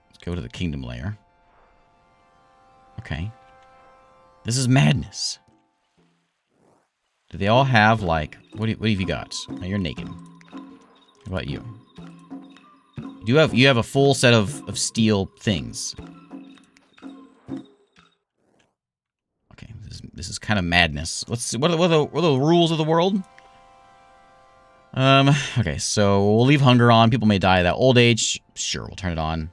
Let's go to the kingdom layer. Okay. This is madness. Do they all have, like... What have you got? Oh, you're naked. What about you? You have a full set of steel things. Okay, this is kind of madness. Let's see. What are the rules of the world? Okay, so we'll leave hunger on. People may die of that. Old age, sure, we'll turn it on.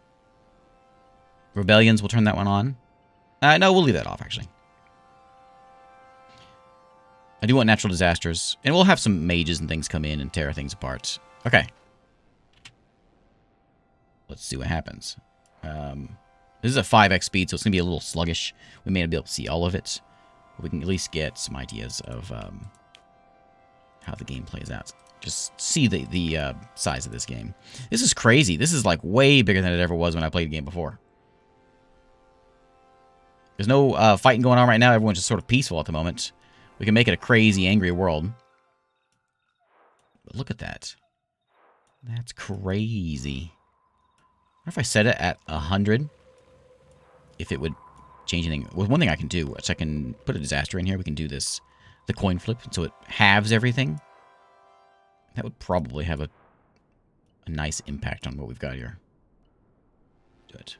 Rebellions, we'll turn that one on. No, we'll leave that off, actually. I do want natural disasters. And we'll have some mages and things come in and tear things apart. Okay. Let's see what happens. This is a 5x speed, so it's going to be a little sluggish. We may not be able to see all of it. But we can at least get some ideas of how the game plays out. Just see the size of this game. This is crazy. This is like way bigger than it ever was when I played the game before. There's no fighting going on right now. Everyone's just sort of peaceful at the moment. We can make it a crazy, angry world. But look at that. That's crazy. I wonder if I set it at 100, if it would change anything. Well, one thing I can do is I can put a disaster in here. We can do this, the coin flip, so it halves everything. That would probably have a nice impact on what we've got here. Do it.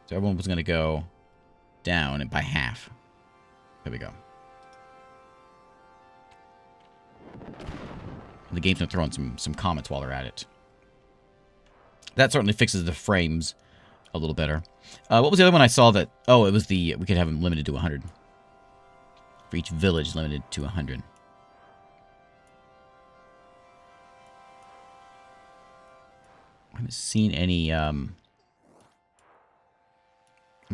So everyone was going to go down by half. There we go. The game's going to throw in some comments while they're at it. That certainly fixes the frames a little better. What was the other one I saw that... Oh, it was the... We could have them limited to 100. For each village, limited to 100. I haven't seen any... I'm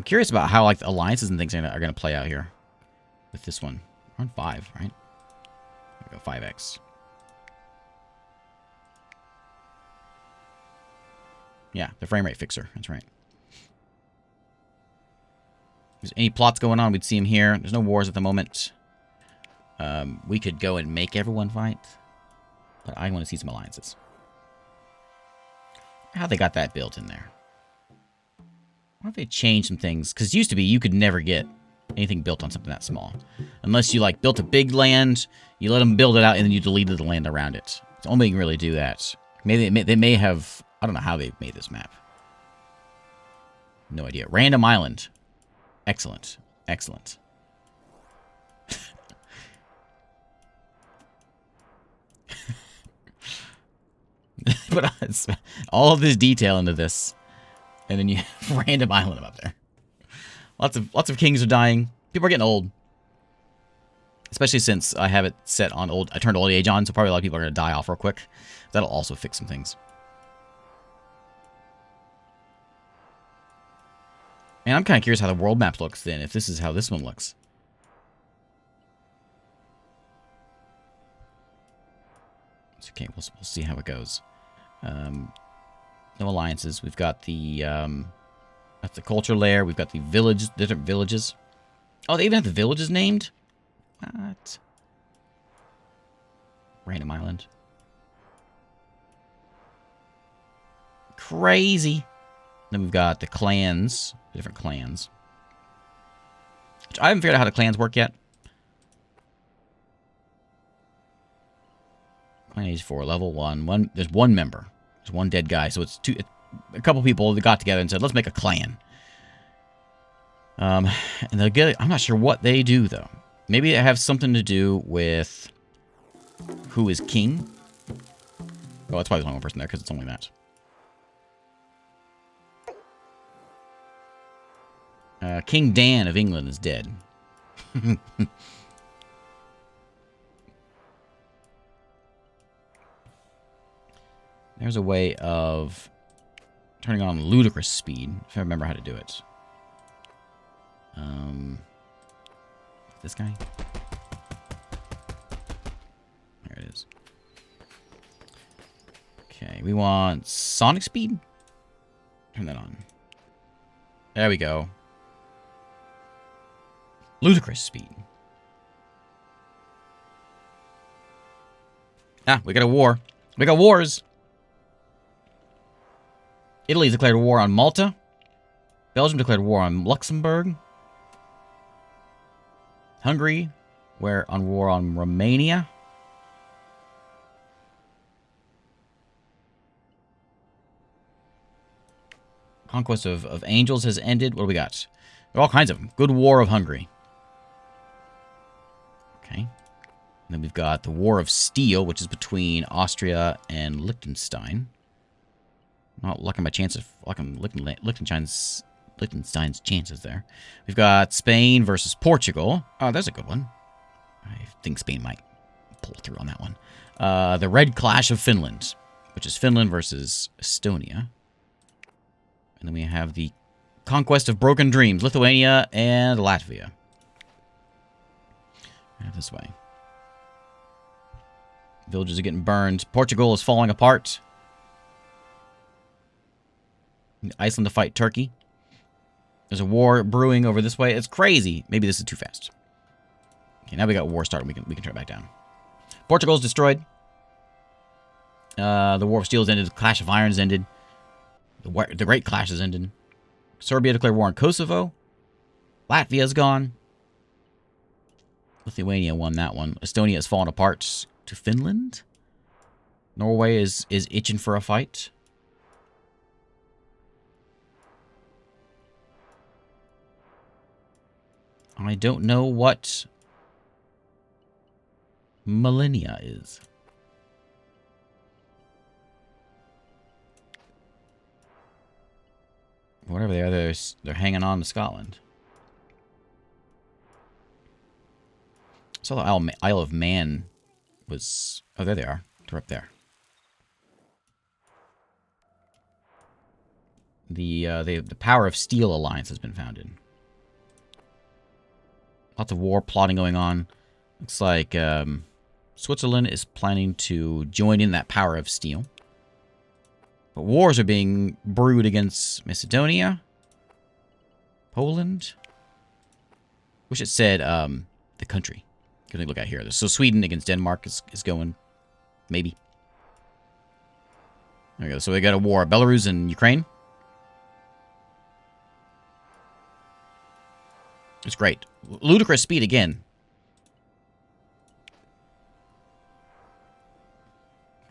curious about how like alliances and things are going to play out here with this one. We're on 5, right? There we go, 5x. Yeah, the frame rate fixer. That's right. If there's any plots going on, we'd see them here. There's no wars at the moment. We could go and make everyone fight. But I want to see some alliances. How they got that built in there. Why don't they change some things? Because it used to be you could never get anything built on something that small. Unless you like built a big land, you let them build it out, and then you deleted the land around it. It's the only way you can really do that. Maybe they may have... I don't know how they made this map. No idea. Random island. Excellent. Excellent. But all of this detail into this. And then you have random island up there. Lots of kings are dying. People are getting old. Especially since I have it set on old... I turned old age on, so probably a lot of people are going to die off real quick. That'll also fix some things. And I'm kind of curious how the world map looks then, if this is how this one looks. It's okay, we'll see how it goes. No alliances. We've got the that's the culture layer. We've got the village, different villages. Oh, they even have the villages named? What? Random island. Crazy. Then we've got the clans, the different clans. Which I haven't figured out how the clans work yet. Clan age 4, level 1. There's one member. There's one dead guy, so it's a couple people that got together and said, let's make a clan. And they'll get... I'm not sure what they do, though. Maybe it has something to do with who is king. Oh, that's probably the only one person there, because it's only that. King Dan of England is dead. There's a way of turning on ludicrous speed, if I remember how to do it. This guy? There it is. Okay, we want sonic speed? Turn that on. There we go. Ludicrous speed. Ah, we got a war. We got wars. Italy declared war on Malta. Belgium declared war on Luxembourg. Hungary, on war on Romania. Conquest of Angels has ended. What do we got? There are all kinds of them. Good War of Hungary. Okay. And then we've got the War of Steel, which is between Austria and Liechtenstein. Not looking my chances. Looking Liechtenstein's chances there. We've got Spain versus Portugal. Oh, there's a good one. I think Spain might pull through on that one. The Red Clash of Finland, which is Finland versus Estonia. And then we have the Conquest of Broken Dreams, Lithuania and Latvia. This way. Villages are getting burned. Portugal is falling apart. Iceland to fight Turkey. There's a war brewing over this way. It's crazy. Maybe this is too fast. Okay, now we got war started. We can turn it back down. Portugal's destroyed. The War of Steel has ended. The Clash of Irons ended. The Great Clash has ended. Serbia declared war on Kosovo. Latvia's gone. Lithuania won that one. Estonia has fallen apart to Finland. Norway is itching for a fight. I don't know what millennia is. Whatever they are, they're hanging on to Scotland. I saw the Isle of Man was... Oh, there they are. They're up there. The Power of Steel Alliance has been founded. Lots of war plotting going on. Looks like Switzerland is planning to join in that Power of Steel. But wars are being brewed against Macedonia. Poland. Wish it said the country. Can we look at here? So Sweden against Denmark is going. Maybe. There we go. So we got a war. Belarus and Ukraine. It's great. Ludicrous speed again.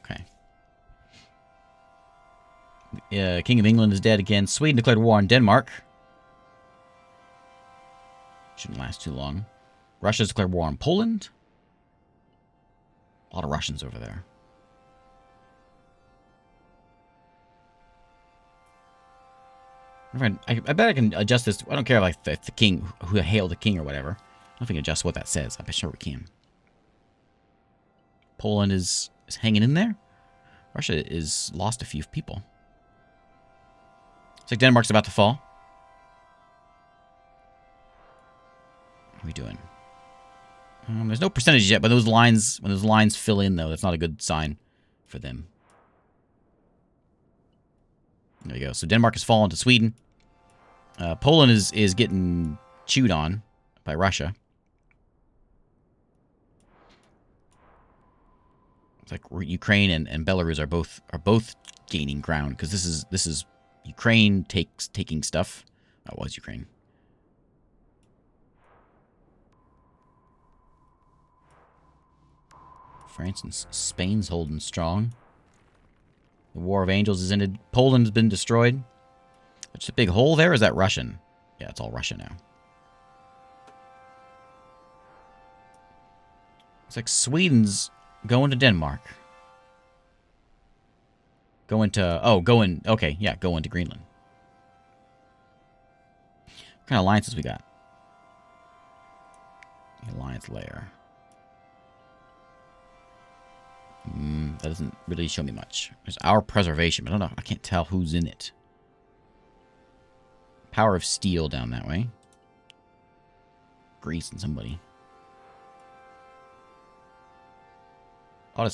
Okay. King of England is dead again. Sweden declared war on Denmark. Shouldn't last too long. Russia's declared war on Poland. A lot of Russians over there. I bet I can adjust this. I don't care if the king, who hailed the king or whatever. I don't know if I can adjust what that says. I'm sure we can. Poland is hanging in there. Russia is lost a few people. Looks like Denmark's about to fall. What are we doing? There's no percentage yet, but those lines, when those lines fill in, though, that's not a good sign for them. There you go. So Denmark has fallen to Sweden. Poland is getting chewed on by Russia. It's like Ukraine and Belarus are both gaining ground because this is Ukraine taking stuff. That was Ukraine. France and Spain's holding strong. The War of Angels has ended. Poland's been destroyed. There's a big hole there. Is that Russian? Yeah, it's all Russia now. It's like Sweden's going to Denmark. Okay, yeah, going to Greenland. What kind of alliances we got? The alliance layer. That doesn't really show me much. There's our preservation, but I don't know. I can't tell who's in it. Power of Steel down that way. Greece and somebody. A lot of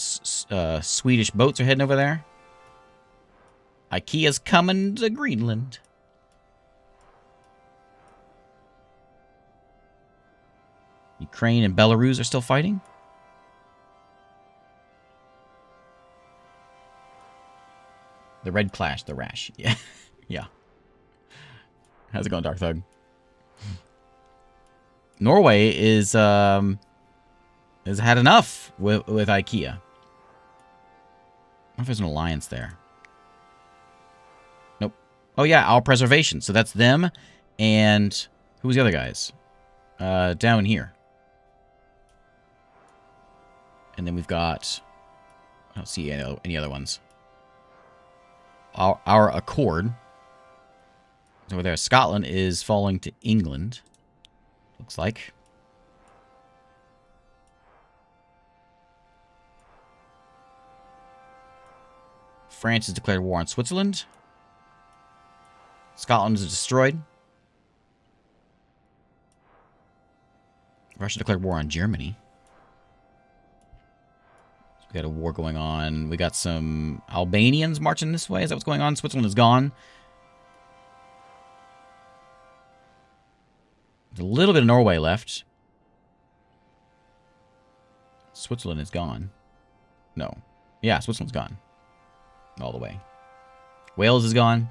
Swedish boats are heading over there. IKEA's coming to Greenland. Ukraine and Belarus are still fighting. The Red Clash, the Rash. Yeah. Yeah. How's it going, Dark Thug? Norway has had enough with IKEA. I wonder if there's an alliance there. Nope. Oh yeah, our preservation. So that's them and who's the other guys? Down here. And then we've got I don't see any other ones. Our Accord. Over there. Scotland is falling to England. Looks like. France has declared war on Switzerland. Scotland is destroyed. Russia declared war on Germany. So we got a war going on. We got some Albanians marching this way. Is that what's going on? Switzerland is gone. There's a little bit of Norway left. Switzerland is gone. No. Yeah, Switzerland's gone. All the way. Wales is gone.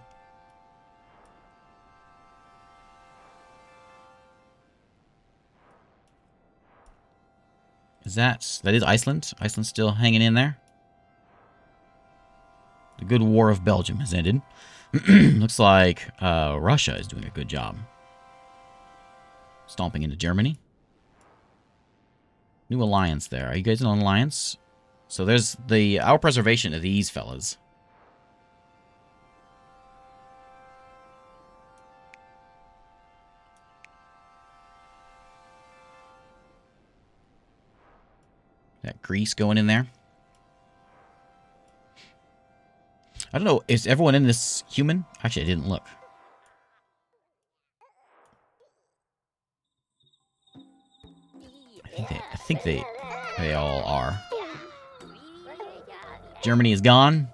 That is Iceland. Iceland's still hanging in there. The good war of Belgium has ended. Looks like Russia is doing a good job. Stomping into Germany. New alliance there. Are you guys in an alliance? So there's our preservation of these fellas. That Greece going in there. I don't know. Is everyone in this human? Actually, I didn't look. I think they all are. Germany is gone.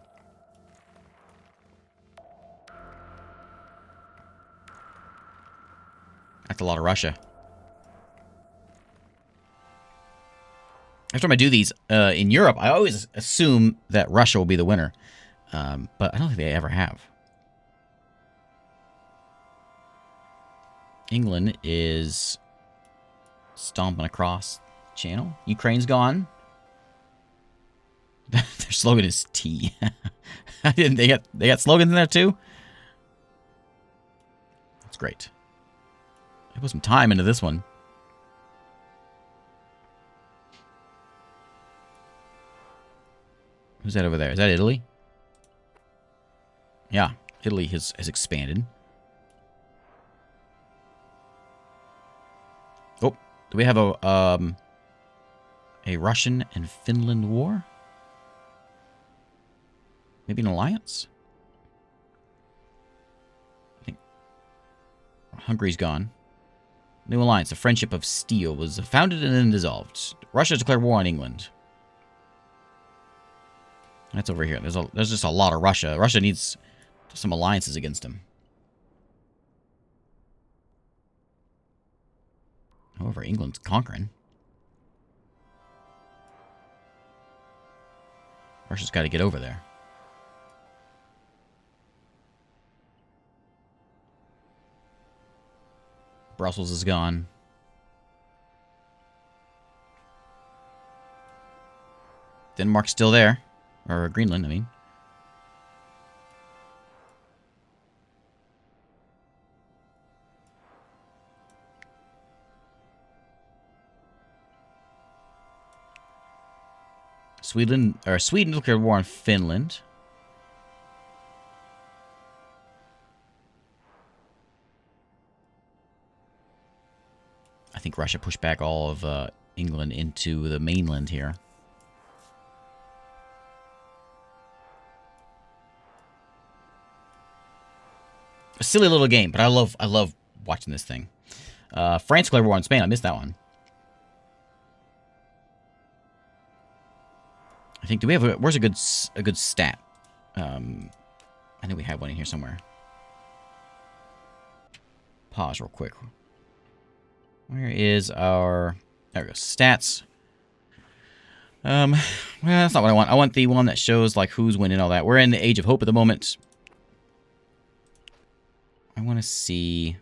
That's a lot of Russia. Every time I do these in Europe, I always assume that Russia will be the winner. But I don't think they ever have. England is stomping across the channel. Ukraine's gone. Their slogan is tea. They got slogans in there too? That's great. I put some time into this one. Who's that over there? Is that Italy? Yeah, Italy has expanded. Oh, do we have a Russian and Finland war? Maybe an alliance? I think Hungary's gone. New alliance, the Friendship of Steel, was founded and then dissolved. Russia declared war on England. That's over here. There's just a lot of Russia. Russia needs some alliances against him. However, England's conquering. Russia's got to get over there. Brussels is gone. Denmark's still there. Or Greenland, I mean. Sweden declared war on Finland. I think Russia pushed back all of England into the mainland here. A silly little game, but I love watching this thing. France declared war on Spain. I missed that one. I think, do we have where's a good stat? I think we have one in here somewhere. Pause real quick. Where is our... There we go. Stats. Well, that's not what I want. I want the one that shows, like, who's winning all that. We're in the Age of Hope at the moment. I want to see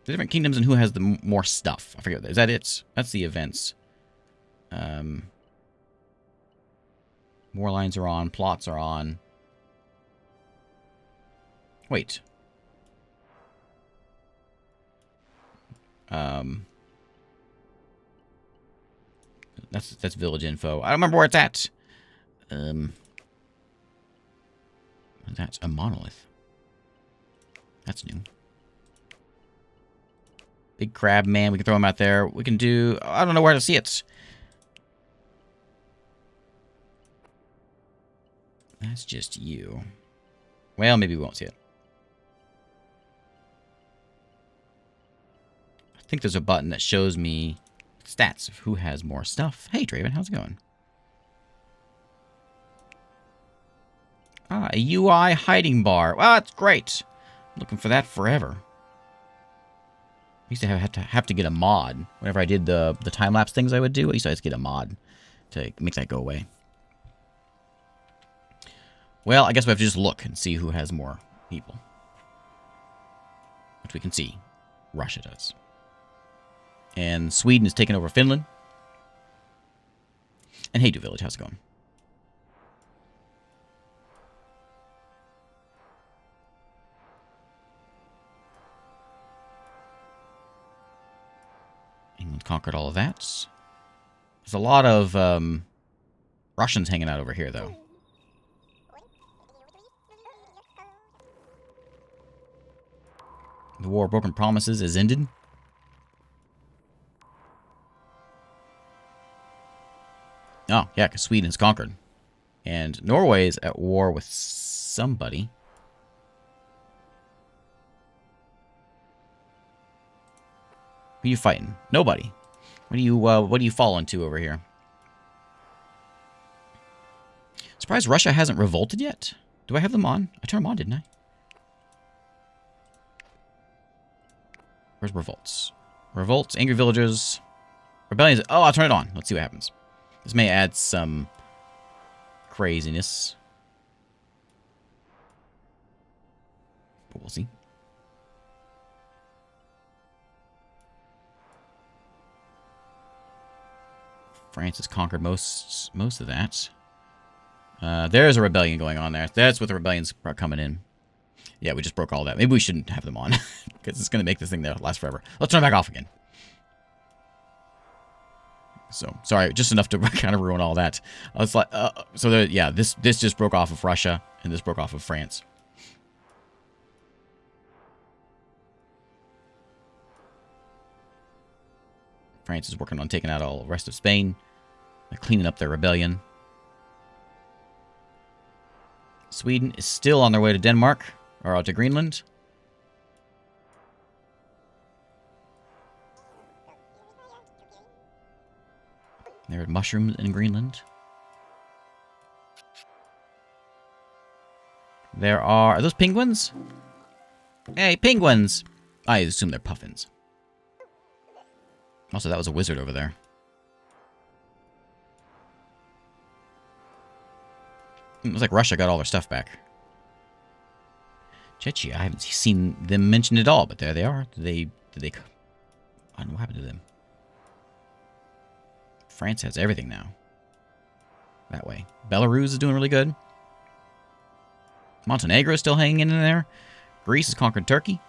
the different kingdoms and who has the more stuff. I forget. Is that it? That's the events. War lines are on. Plots are on. Wait. That's village info. I don't remember where it's at. That's a monolith. That's new. Big crab man. We can throw him out there. We can do... I don't know where to see it. That's just you. Well, maybe we won't see it. I think there's a button that shows me stats of who has more stuff. Hey, Draven, how's it going? Ah, a UI hiding bar. Well, that's great. Looking for that forever. I used to have to get a mod. Whenever I did the time-lapse things I would do, I used to have to get a mod to make that go away. Well, I guess we have to just look and see who has more people. Which we can see. Russia does. And Sweden is taking over Finland. And hey, Village, how's it going? England conquered all of that. There's a lot of Russians hanging out over here, though. The War of Broken Promises is ended. Oh, yeah, because Sweden is conquered. And Norway is at war with somebody. Who are you fighting? Nobody. What do you fall into over here? Surprised Russia hasn't revolted yet. Do I have them on? I turned them on, didn't I? Where's revolts? Revolts, angry villagers, rebellions. Oh, I'll turn it on. Let's see what happens. This may add some craziness. But we'll see. France has conquered most of that. There's a rebellion going on there. That's what the rebellions are coming in. Yeah, we just broke all that. Maybe we shouldn't have them on. Because it's going to make this thing there last forever. Let's turn it back off again. So, sorry, just enough to kind of ruin all that. It's like, yeah, this just broke off of Russia, and this broke off of France. France is working on taking out all the rest of Spain. They're cleaning up their rebellion. Sweden is still on their way to Denmark, or to Greenland. There are mushrooms in Greenland. Are those penguins? Hey, penguins! I assume they're puffins. Also, that was a wizard over there. It was like Russia got all their stuff back. Chechnya, I haven't seen them mentioned at all, but there they are. Did they? I don't know what happened to them. France has everything now. That way. Belarus is doing really good. Montenegro is still hanging in there. Greece has conquered Turkey.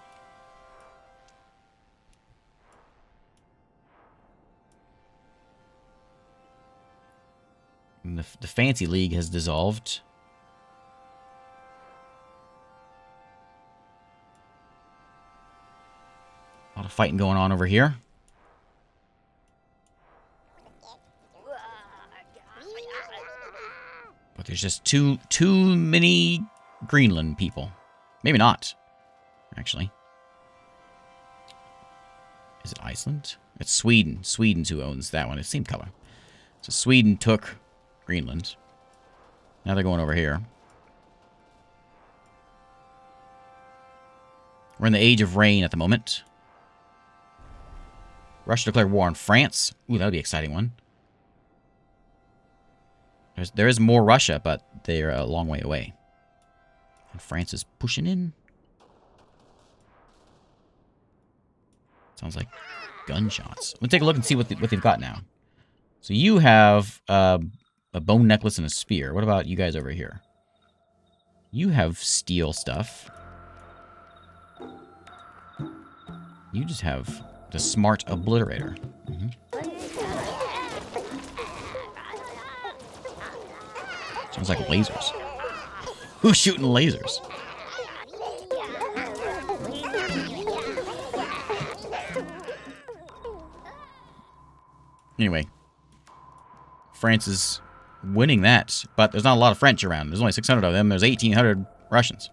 And the Fancy League has dissolved. A lot of fighting going on over here. But there's just too many Greenland people. Maybe not, actually. Is it Iceland? It's Sweden. Sweden's who owns that one. It's the same color. So Sweden took Greenland. Now they're going over here. We're in the age of rain at the moment. Russia declared war on France. Ooh, that would be an exciting one. There is more Russia, but they're a long way away. And France is pushing in. Sounds like gunshots. Let's take a look and see what they've got now. So you have a bone necklace and a spear. What about you guys over here? You have steel stuff. You just have the smart obliterator. Mm-hmm. Sounds like lasers. Who's shooting lasers? Anyway, France is winning that, but there's not a lot of French around. There's only 600 of them. There's 1,800 Russians.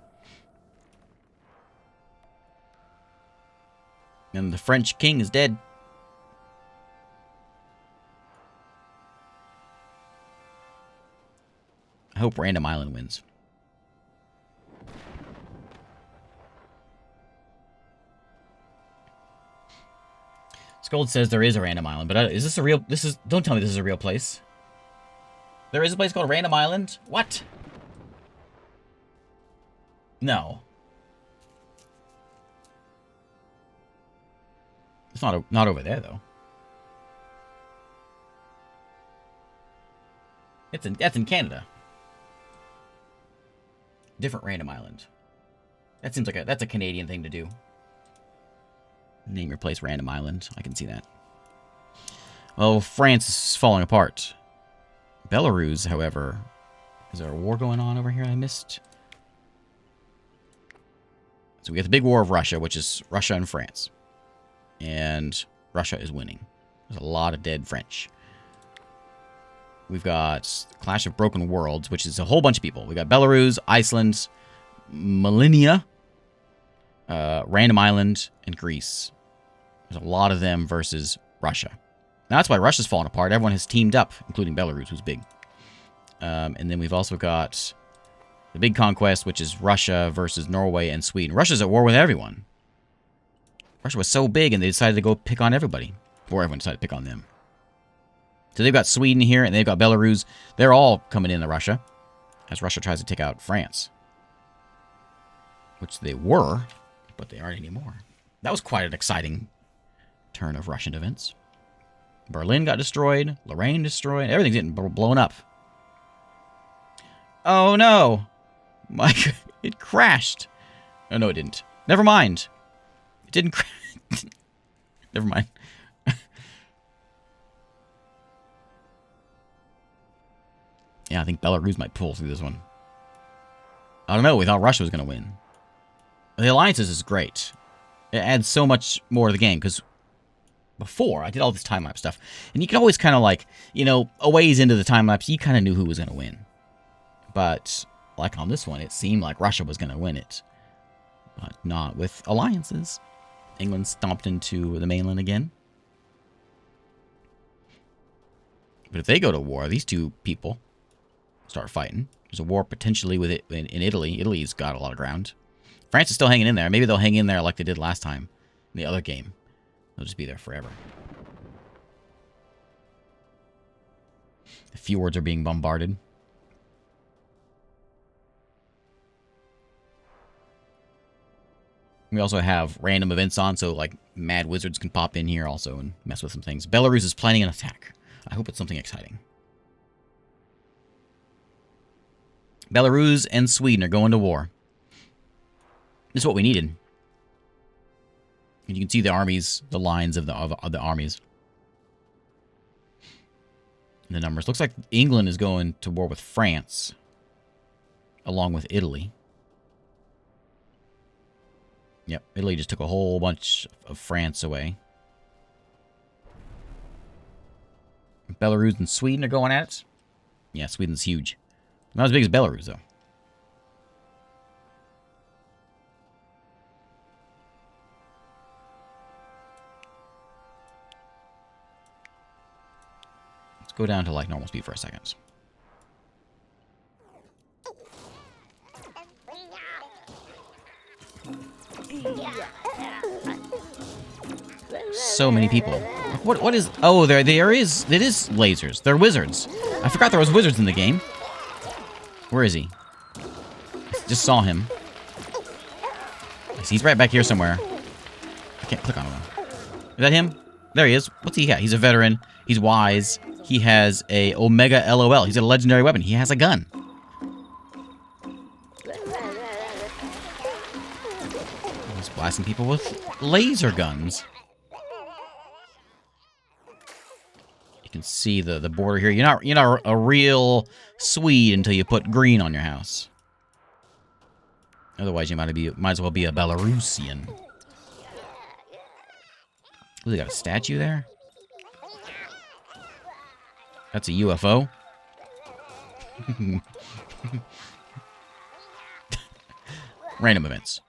And the French king is dead. I hope Random Island wins. Gold says there is a random island, but is this a real... Don't tell me this is a real place. There is a place called Random Island? What? No. It's not over there, though. That's in Canada. Different Random Island. That seems like that's a Canadian thing to do. Name your place Random Island. I can see that. Well, France is falling apart. Belarus, however... Is there a war going on over here I missed? So we got the big war of Russia, which is Russia and France. And Russia is winning. There's a lot of dead French. We've got Clash of Broken Worlds, which is a whole bunch of people. We got Belarus, Iceland, Millennia, Random Island, and Greece. There's a lot of them versus Russia. Now, that's why Russia's falling apart. Everyone has teamed up, including Belarus, who's big. And then we've also got the big conquest, which is Russia versus Norway and Sweden. Russia's at war with everyone. Russia was so big, and they decided to go pick on everybody. Or everyone decided to pick on them. So they've got Sweden here, and they've got Belarus. They're all coming into Russia, as Russia tries to take out France. Which they were, but they aren't anymore. That was quite an exciting turn of Russian events. Berlin got destroyed. Lorraine destroyed. Everything's getting blown up. Oh, no. It crashed. Oh, no, it didn't. Never mind. It didn't crash. Never mind. Yeah, I think Belarus might pull through this one. I don't know. We thought Russia was going to win. The alliances is great. It adds so much more to the game, because before, I did all this time-lapse stuff, and you could always kind of like, you know, a ways into the time-lapse, you kind of knew who was going to win. But, like on this one, it seemed like Russia was going to win it. But not with alliances. England stomped into the mainland again. But if they go to war, these two people start fighting. There's a war potentially with it in Italy. Italy's got a lot of ground. France is still hanging in there. Maybe they'll hang in there like they did last time in the other game. They'll just be there forever. The fjords are being bombarded. We also have random events on, so like mad wizards can pop in here also and mess with some things. Belarus is planning an attack. I hope it's something exciting. Belarus and Sweden are going to war. This is what we needed. And you can see the armies, the lines of the armies. And the numbers. Looks like England is going to war with France, along with Italy. Yep, Italy just took a whole bunch of France away. Belarus and Sweden are going at it. Yeah, Sweden's huge. Not as big as Belarus, though. Let's go down to like normal speed for a second. So many people. What is... Oh, there is... It is lasers. They're wizards. I forgot there was wizards in the game. Where is he? Just saw him. He's right back here somewhere. I can't click on him. Is that him? There he is. What's he got? He's a veteran. He's wise. He has a Omega LOL. He's got a legendary weapon. He has a gun. He's blasting people with laser guns. You can see the border here. You're not a real Swede until you put green on your house. Otherwise, you might as well be a Belarusian. Ooh, they got a statue there. That's a UFO. Random events.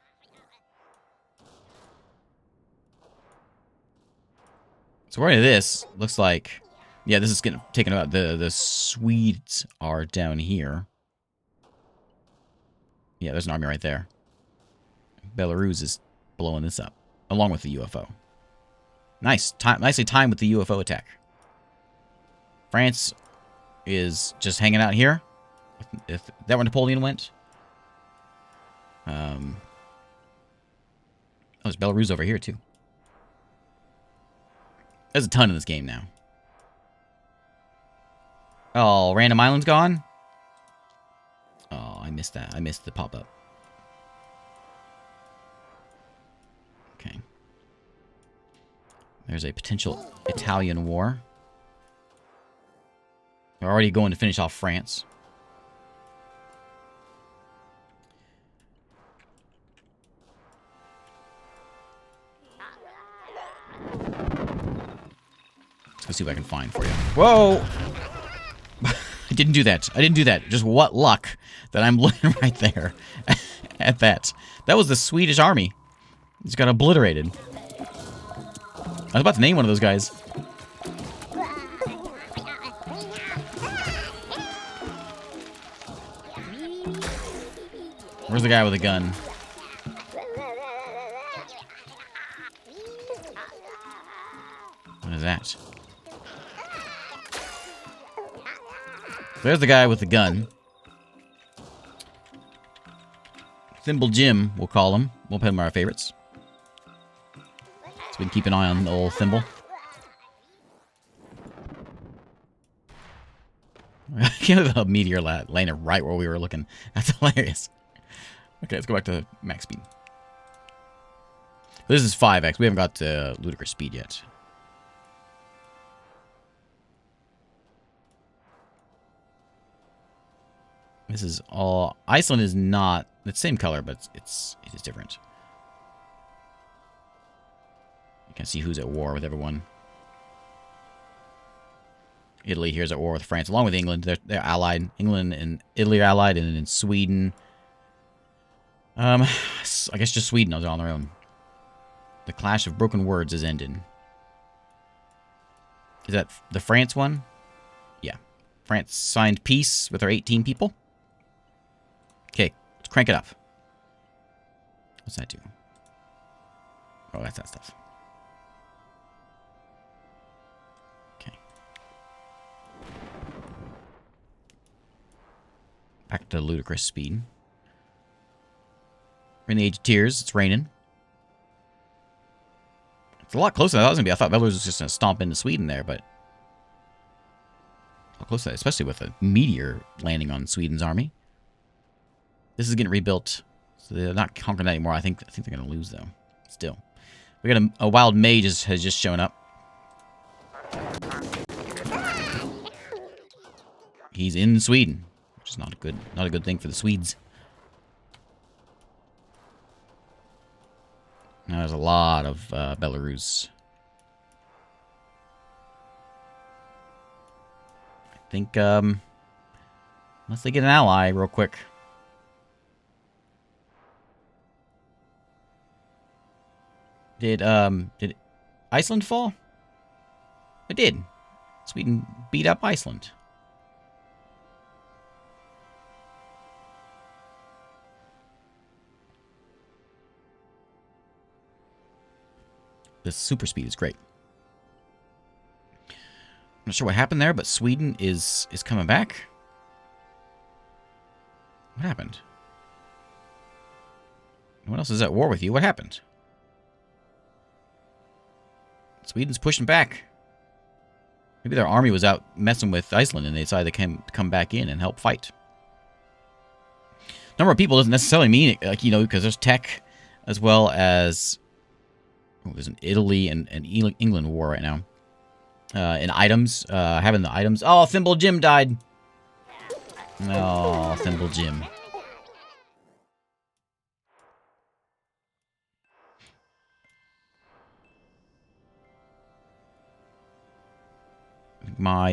So we're into this. Looks like, yeah, this is getting taken out. The Swedes are down here. Yeah, there's an army right there. Belarus is blowing this up, along with the UFO. Nice. Nicely timed with the UFO attack. France is just hanging out here. If that where Napoleon went. Oh, there's Belarus over here, too. There's a ton in this game now. Oh, random island's gone? Oh, I missed that. I missed the pop-up. Okay. There's a potential Italian war. We're already going to finish off France. Let's see what I can find for you. Whoa! I didn't do that. I didn't do that. Just what luck that I'm looking right there at that. That was the Swedish army. Just got obliterated. I was about to name one of those guys. Where's the guy with a gun? What is that? There's the guy with the gun. Thimble Jim, we'll call him. We'll put him in our favorites. So we can keep an eye on the old Thimble. A meteor landed right where we were looking. That's hilarious. Okay, let's go back to max speed. This is 5x. We haven't got to ludicrous speed yet. This is all... Iceland is not the same color, but it is different. You can see who's at war with everyone. Italy here's at war with France, along with England. They're allied. England and Italy are allied, and then Sweden. I guess just Sweden is on their own. The clash of broken words is ended. Is that the France one? Yeah. France signed peace with our 18 people. Okay, let's crank it up. What's that do? Oh, that's that stuff. Okay. Back to ludicrous speed. We're in the Age of Tears. It's raining. It's a lot closer than I thought it was going to be. I thought Belarus was just going to stomp into Sweden there, but... a lot closer, especially with a meteor landing on Sweden's army. This is getting rebuilt, so they're not conquering that anymore. I think they're going to lose, though. Still. We got a wild mage has just shown up. He's in Sweden, which is not a good thing for the Swedes. Now there's a lot of Belarus. I think unless they get an ally real quick. Did Iceland fall? It did. Sweden beat up Iceland. This super speed is great. I'm not sure what happened there, but Sweden is coming back. What happened? No one else is at war with you. What happened? Sweden's pushing back. Maybe their army was out messing with Iceland and they decided to come back in and help fight. Number of people doesn't necessarily mean, like, you know, because there's tech as well as... oh, there's an Italy and England war right now. And items. Having the items. Oh, Thimble Jim died. Oh, Thimble Jim. My,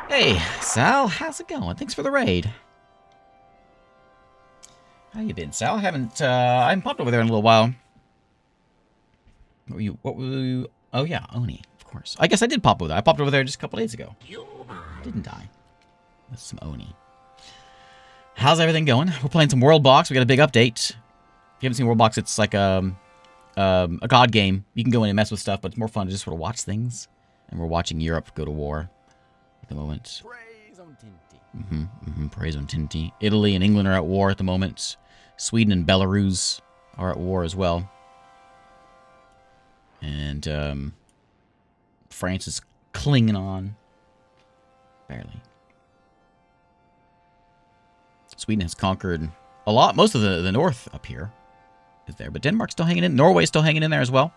Hey, Sal. How's it going? Thanks for the raid. How you been, Sal? I haven't popped over there in a little while. What were you? Oh, yeah, Oni, of course. I guess I did pop over there. I popped over there just a couple days ago. Didn't I? With some Oni. How's everything going? We're playing some Worldbox. We got a big update. If you haven't seen Worldbox, it's like, a COD game. You can go in and mess with stuff, but it's more fun to just sort of watch things. And we're watching Europe go to war at the moment. Praise on Tinti. Italy and England are at war at the moment. Sweden and Belarus are at war as well. And France is clinging on. Barely. Sweden has conquered a lot. Most of the north up here is there. But Denmark's still hanging in. Norway's still hanging in there as well.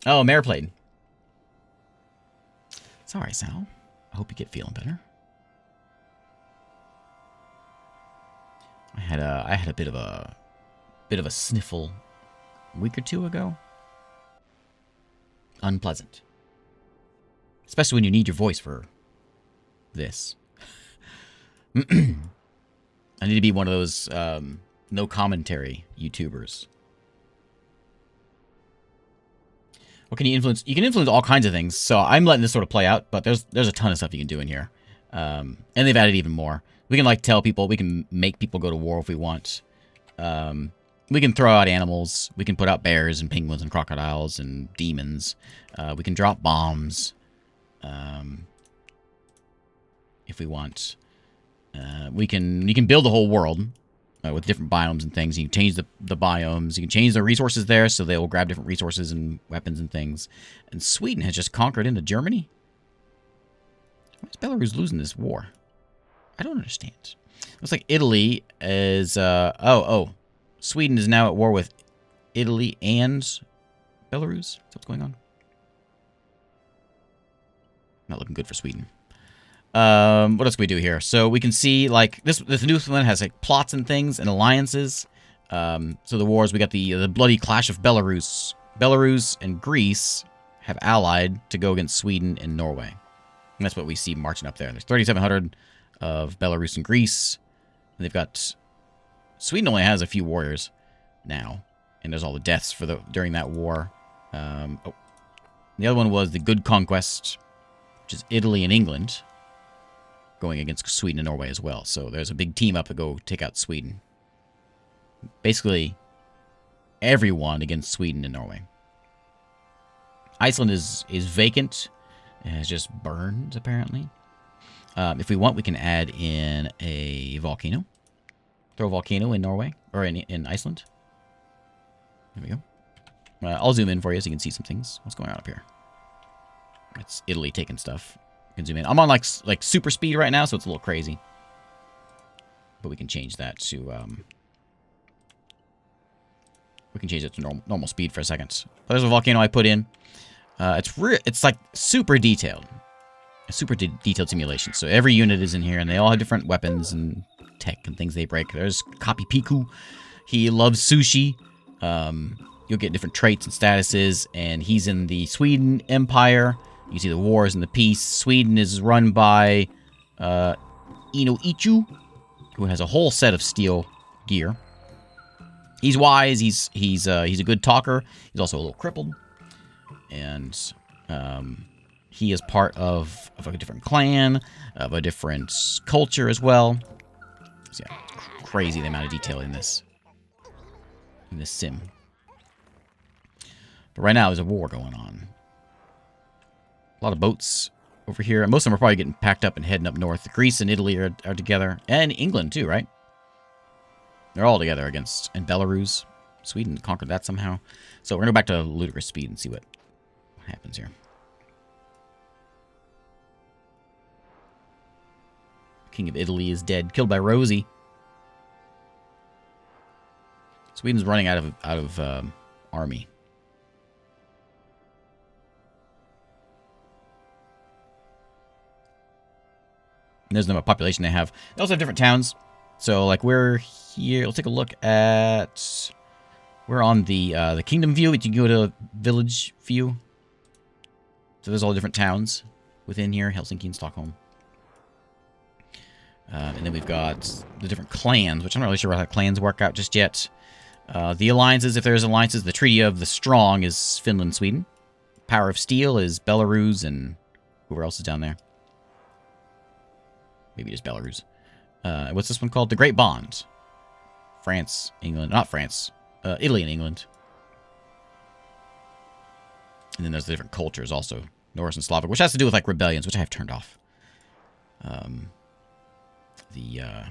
Oh, Mare played. Sorry, Sal. I hope you get feeling better. I had a bit of a sniffle a week or two ago. Unpleasant. Especially when you need your voice for this. I need to be one of those no commentary YouTubers. What can you influence? You can influence all kinds of things. So I'm letting this sort of play out, but there's a ton of stuff you can do in here. And they've added even more. We can like tell people, we can make people go to war if we want. We can throw out animals. We can put out bears and penguins and crocodiles and demons. We can drop bombs. If we want. You can build the whole world with different biomes and things. You can change the biomes. You can change the resources there so they will grab different resources and weapons and things. And Sweden has just conquered into Germany. Why is Belarus losing this war? I don't understand. Looks like Italy is... Sweden is now at war with Italy and Belarus. Is that what's going on? Not looking good for Sweden. What else can we do here? So we can see, like, this new one has, like, plots and things and alliances. So the wars, we got the bloody clash of Belarus. Belarus and Greece have allied to go against Sweden and Norway. And that's what we see marching up there. There's 3,700 of Belarus and Greece. And they've got... Sweden only has a few warriors now. And there's all the deaths during that war. The other one was the Good Conquest, which is Italy and England, going against Sweden and Norway as well. So there's a big team up to go take out Sweden. Basically, everyone against Sweden and Norway. Iceland is vacant. It has just burned, apparently. If we want, we can add in a volcano. Throw a volcano in Norway, or in Iceland. There we go. I'll zoom in for you so you can see some things. What's going on up here? It's Italy taking stuff. You can zoom in. I'm on like super speed right now, so it's a little crazy. But we can change that to normal speed for a second. There's a volcano I put in. It's like super detailed. A super detailed simulation. So every unit is in here, and they all have different weapons and tech and things they break. There's Kapi Piku. He loves sushi. You'll get different traits and statuses, and he's in the Sweden Empire. You see the wars and the peace. Sweden is run by Ino Ichu, who has a whole set of steel gear. He's wise. He's a good talker. He's also a little crippled, and he is part of a different clan, of a different culture as well. So yeah, crazy the amount of detail in this sim. But right now there's a war going on. A lot of boats over here. Most of them are probably getting packed up and heading up north. Greece and Italy are together. And England too, right? They're all together against... And Belarus. Sweden conquered that somehow. So we're going to go back to ludicrous speed and see what happens here. King of Italy is dead. Killed by Rosie. Sweden's running out of army. There's the population they have. They also have different towns. So, like, we're here. Let's take a look at... We're on the kingdom view. You can go to village view. So there's all the different towns within here. Helsinki and Stockholm. And then we've got the different clans, which I'm not really sure how clans work out just yet. The alliances, if there's alliances, the Treaty of the Strong is Finland, Sweden. Power of Steel is Belarus and whoever else is down there. Maybe just Belarus. What's this one called? The Great Bond. France, England, not France. Italy and England. And then there's the different cultures also. Norse and Slavic, which has to do with like rebellions, which I have turned off. The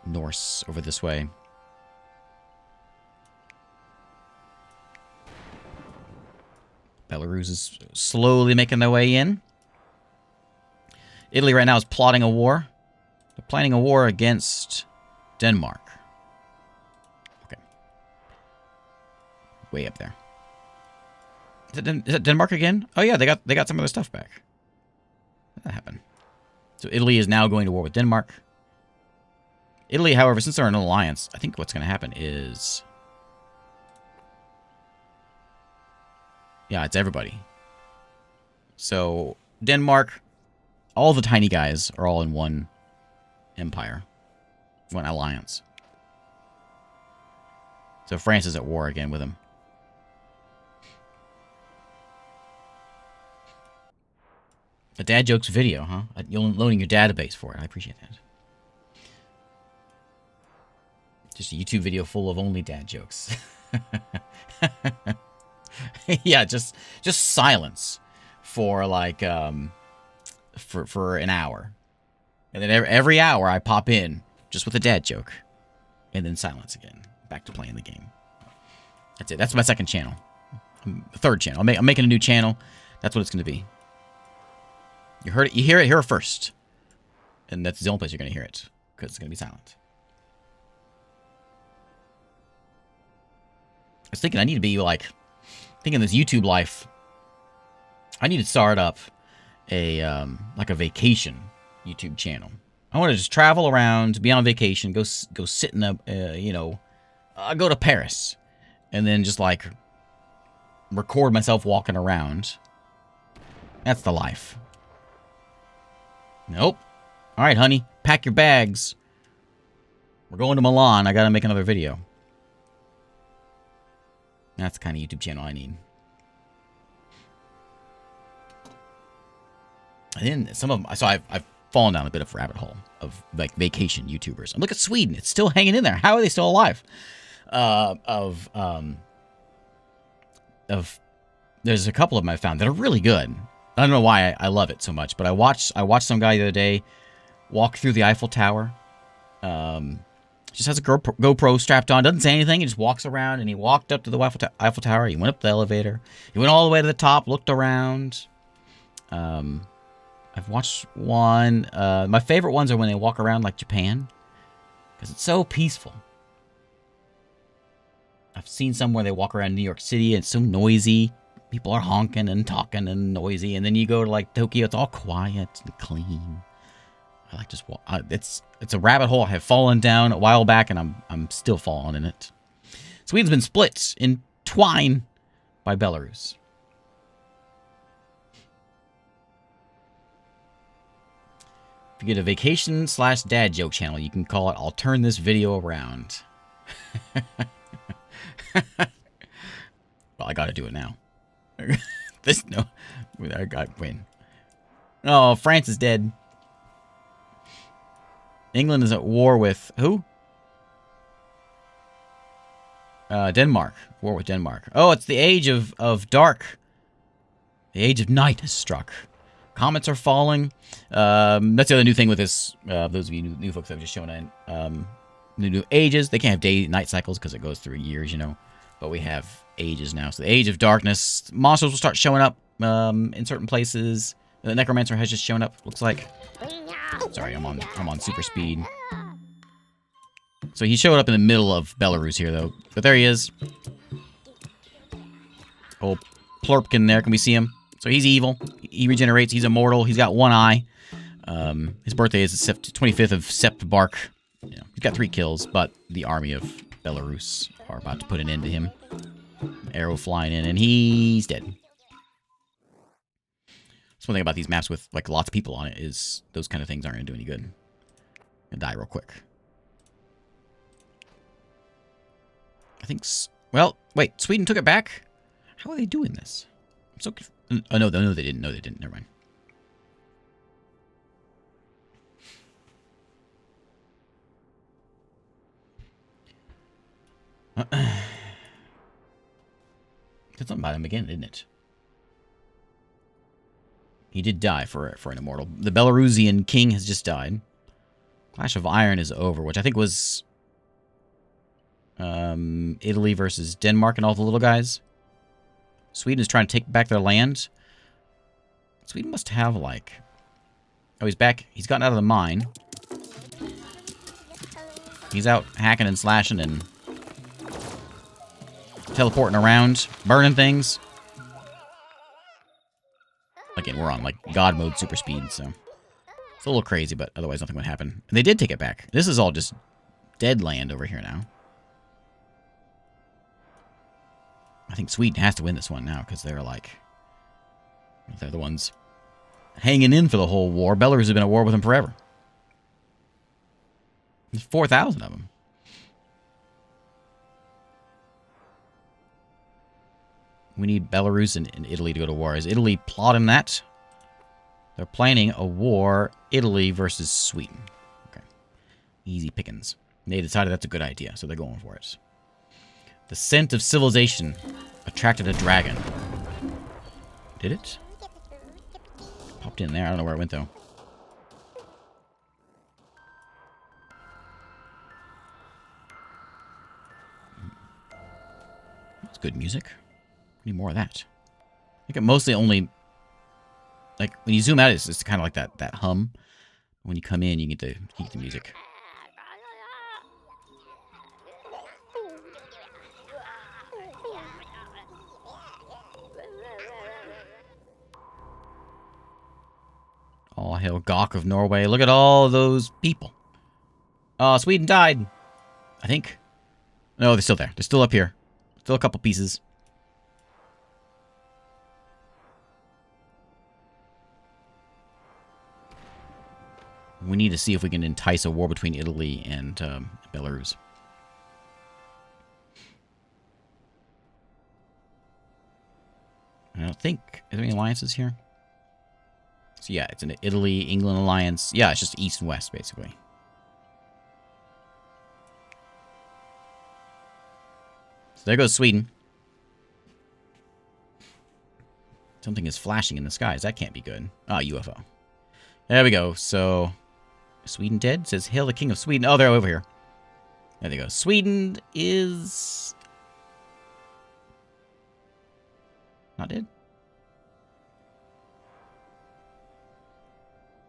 Norse over this way. Belarus is slowly making their way in. Italy right now is plotting a war. They're planning a war against Denmark. Okay. Way up there. Is it Denmark again? Oh yeah, they got some of their stuff back. How did that happen? So Italy is now going to war with Denmark. Italy, however, since they're in an alliance, I think what's going to happen is... Yeah, it's everybody. So, Denmark, all the tiny guys are all in one empire. One alliance. So France is at war again with them. A dad jokes video, huh? You're loading your database for it. I appreciate that. Just a YouTube video full of only dad jokes. Yeah, just silence for like for an hour, and then every hour I pop in just with a dad joke, and then silence again. Back to playing the game. That's it. That's my second channel, third channel. I'm making a new channel. That's what it's going to be. You heard it. You hear it here first, and that's the only place you're going to hear it because it's going to be silent. I was thinking I need to be like. Thinking this YouTube life, I need to start up a like a vacation YouTube channel. I want to just travel around, be on vacation, go sit in a you know, go to Paris, and then just like record myself walking around. That's the life. Nope. All right, honey, pack your bags. We're going to Milan. I gotta make another video. That's the kind of YouTube channel I need. And then some of them, so I've fallen down a bit of a rabbit hole of like vacation YouTubers. And look at Sweden; it's still hanging in there. How are they still alive? There's a couple of them I found that are really good. I don't know why I love it so much, but I watched some guy the other day walk through the Eiffel Tower. Just has a GoPro strapped on, doesn't say anything. He just walks around, and he walked up to the Eiffel Tower. He went up the elevator. He went all the way to the top, looked around. I've watched one. My favorite ones are when they walk around like Japan, because it's so peaceful. I've seen some where they walk around New York City, and it's so noisy. People are honking and talking and noisy. And then you go to like Tokyo, it's all quiet and clean. I like just walk. It's a rabbit hole I have fallen down a while back, and I'm still falling in it. Sweden's been split in twine by Belarus. If you get a vacation/dad joke channel, you can call it "I'll turn this video around." Well, I gotta do it now. I got win. Oh, France is dead. England is at war with who? Denmark. War with Denmark. Oh, it's the age of dark. The age of night has struck. Comets are falling. That's the other new thing with this. Those of you new folks that I've just shown in. New ages. They can't have day-night cycles because it goes through years, you know. But we have ages now. So the age of darkness. Monsters will start showing up in certain places. The necromancer has just shown up, looks like. Sorry, I'm on super speed. So he showed up in the middle of Belarus here, though. But there he is. Old Plurpkin there. Can we see him? So he's evil. He regenerates. He's immortal. He's got one eye. His birthday is the 25th of September. You know, he's got 3 kills, but the army of Belarus are about to put an end to him. Arrow flying in, and he's dead. That's one thing about these maps with like lots of people on it is those kind of things aren't going to do any good. And die real quick. I think. Well, wait. Sweden took it back. How are they doing this? I'm so. Oh no, they didn't. No, they didn't. Never mind. something about him again, didn't it? He did die for an immortal. The Belarusian king has just died. Clash of Iron is over, which I think was Italy versus Denmark and all the little guys. Sweden is trying to take back their land. Sweden must have, like... Oh, he's back. He's gotten out of the mine. He's out hacking and slashing and teleporting around, burning things. Again, we're on, like, God mode super speed, so... It's a little crazy, but otherwise nothing would happen. And they did take it back. This is all just dead land over here now. I think Sweden has to win this one now, because they're, like... They're the ones hanging in for the whole war. Belarus has been at war with them forever. There's 4,000 of them. We need Belarus and Italy to go to war. Is Italy plotting that? They're planning a war, Italy versus Sweden. Okay. Easy pickings. They decided that's a good idea, so they're going for it. The scent of civilization attracted a dragon. Did it? Popped in there. I don't know where it went, though. That's good music. Need more of that. I think it mostly only... Like, when you zoom out, it's kind of like that hum. When you come in, you get the music. All hail Gawk of Norway. Look at all those people. Sweden died. I think. No, they're still there. They're still up here. Still a couple pieces. We need to see if we can entice a war between Italy and Belarus. I don't think... Are there any alliances here? So yeah, it's an Italy-England alliance. Yeah, it's just east and west, basically. So there goes Sweden. Something is flashing in the skies. That can't be good. Ah, UFO. There we go. So... Sweden dead? It says, hail the king of Sweden. Oh, they're over here. There they go. Sweden is... Not dead?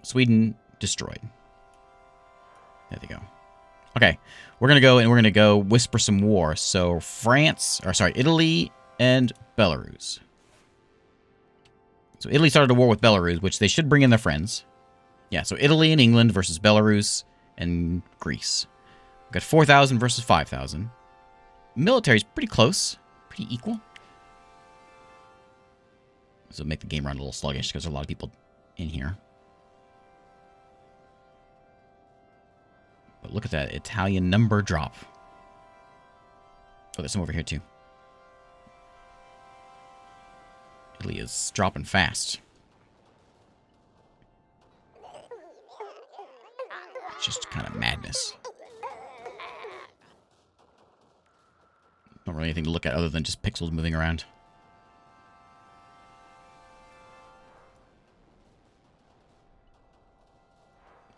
Sweden destroyed. There they go. Okay. We're going to go and we're going to go whisper some war. So France, or sorry, Italy and Belarus. So Italy started a war with Belarus, which they should bring in their friends. Yeah, so Italy and England versus Belarus and Greece. We've got 4,000 versus 5,000. Military's pretty close. Pretty equal. This will make the game run a little sluggish because there's a lot of people in here. But look at that Italian number drop. Oh, there's some over here too. Italy is dropping fast. Just kind of madness. Not really anything to look at other than just pixels moving around.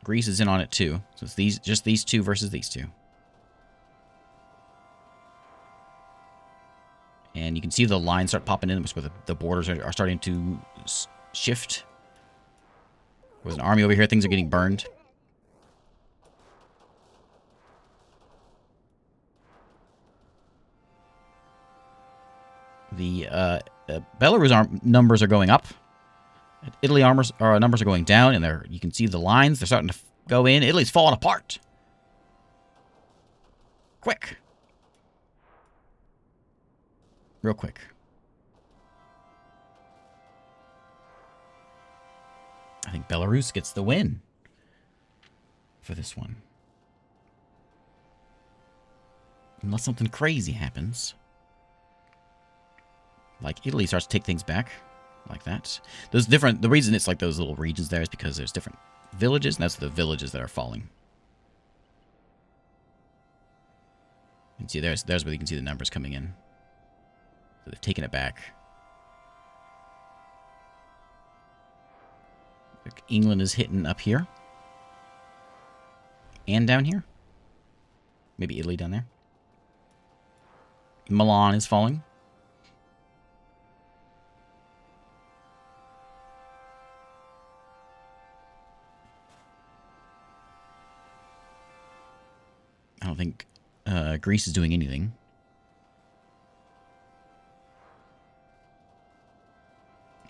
Greece is in on it too. So it's just these two versus these two. And you can see the lines start popping in, where the borders are starting to shift. There's an army over here. Things are getting burned. The Belarus numbers are going up. Italy numbers are going down, and you can see the lines. They're starting to go in. Italy's falling apart. Quick. Real quick. I think Belarus gets the win for this one. Unless something crazy happens. Like Italy starts to take things back. Like that. There's different... The reason it's like those little regions there is because there's different villages, and that's the villages that are falling. You can see there's where you can see the numbers coming in. So they've taken it back. England is hitting up here. And down here. Maybe Italy down there. Milan is falling. I don't think Greece is doing anything.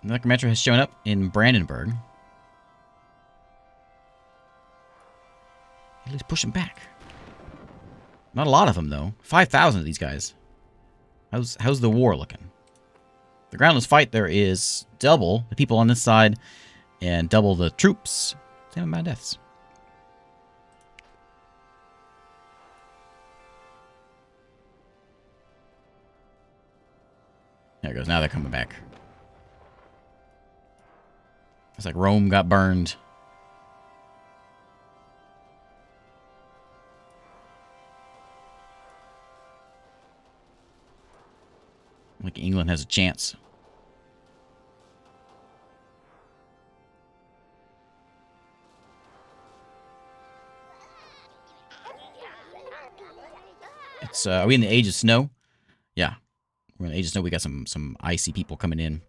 Nookrium has shown up in Brandenburg. Italy's pushing back. Not a lot of them, though. 5,000 of these guys. How's the war looking? The groundless fight, there is double the people on this side and double the troops. Same amount of deaths. There it goes. Now they're coming back. It's like Rome got burned. Like England has a chance. It's are we in the age of snow? Yeah. We're in the age of snow. We got some icy people coming in.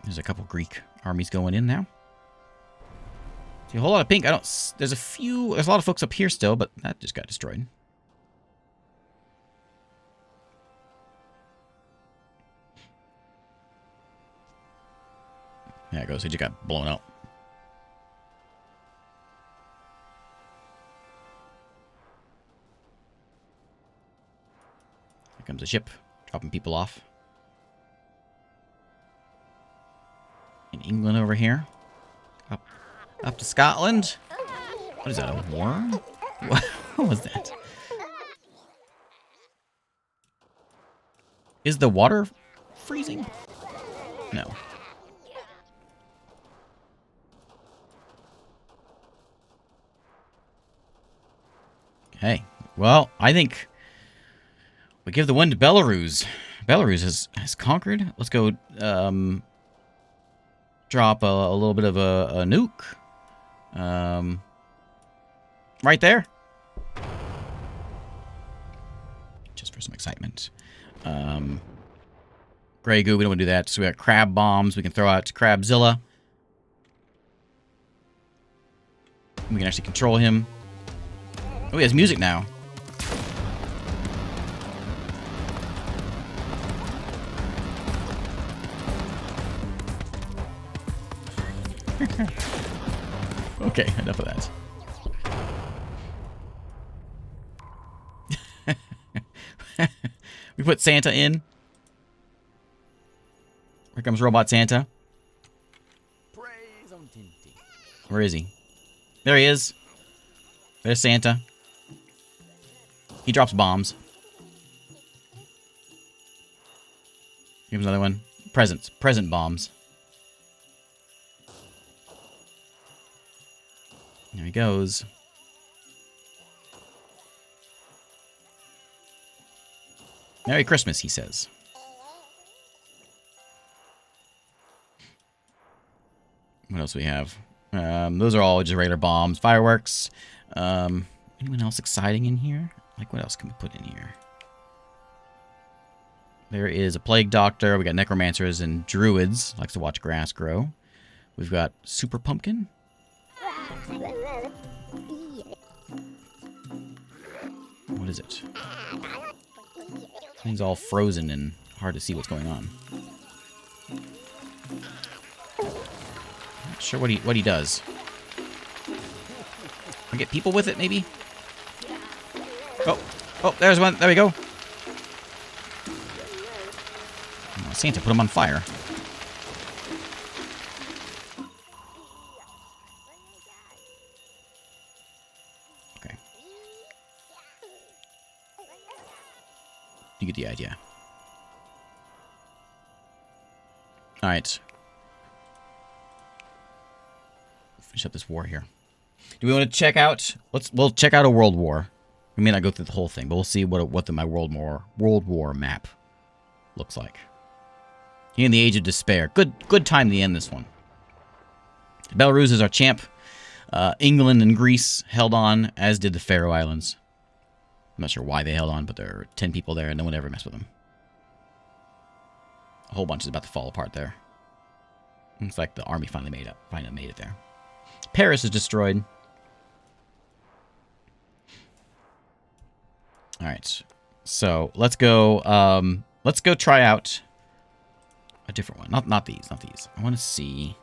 There's a couple Greek armies going in now. See, a whole lot of pink. There's a lot of folks up here still, but that just got destroyed. There it goes. It just got blown out. Here comes a ship, dropping people off. In England over here. Up to Scotland. What is that, a worm? What was that? Is the water freezing? No. Okay. Well, I think we give the win to Belarus. Belarus has conquered. Let's go drop a little bit of a nuke. Right there. Just for some excitement. Grey goo, we don't want to do that. So we got crab bombs we can throw out to Crabzilla. We can actually control him. Oh, he has music now. Okay, enough of that. We put Santa in. Here comes Robot Santa. Where is he? There he is. There's Santa. He drops bombs. Here's another one. Presents. Present bombs. There he goes. Merry Christmas, he says. What else do we have? Those are all just regular bombs. Fireworks. Anyone else exciting in here? Like, what else can we put in here? There is a plague doctor. We got necromancers and druids. Likes to watch grass grow. We've got super pumpkin. What is it? Things all frozen and hard to see what's going on. Not sure what he does. I get people with it, maybe? Oh, there's one. There we go. Oh, Santa put him on fire. Okay. You get the idea. Alright. finish up this war here. Do we want to check out? We'll check out a world war. We may not go through the whole thing, but we'll see what my world war map looks like. In the Age of Despair. Good time to end this one. Belarus is our champ. England and Greece held on, as did the Faroe Islands. I'm not sure why they held on, but there are 10 people there and no one ever messed with them. A whole bunch is about to fall apart there. Looks like the army finally made it there. Paris is destroyed. Alright. So let's go try out a different one. Not these. I want to see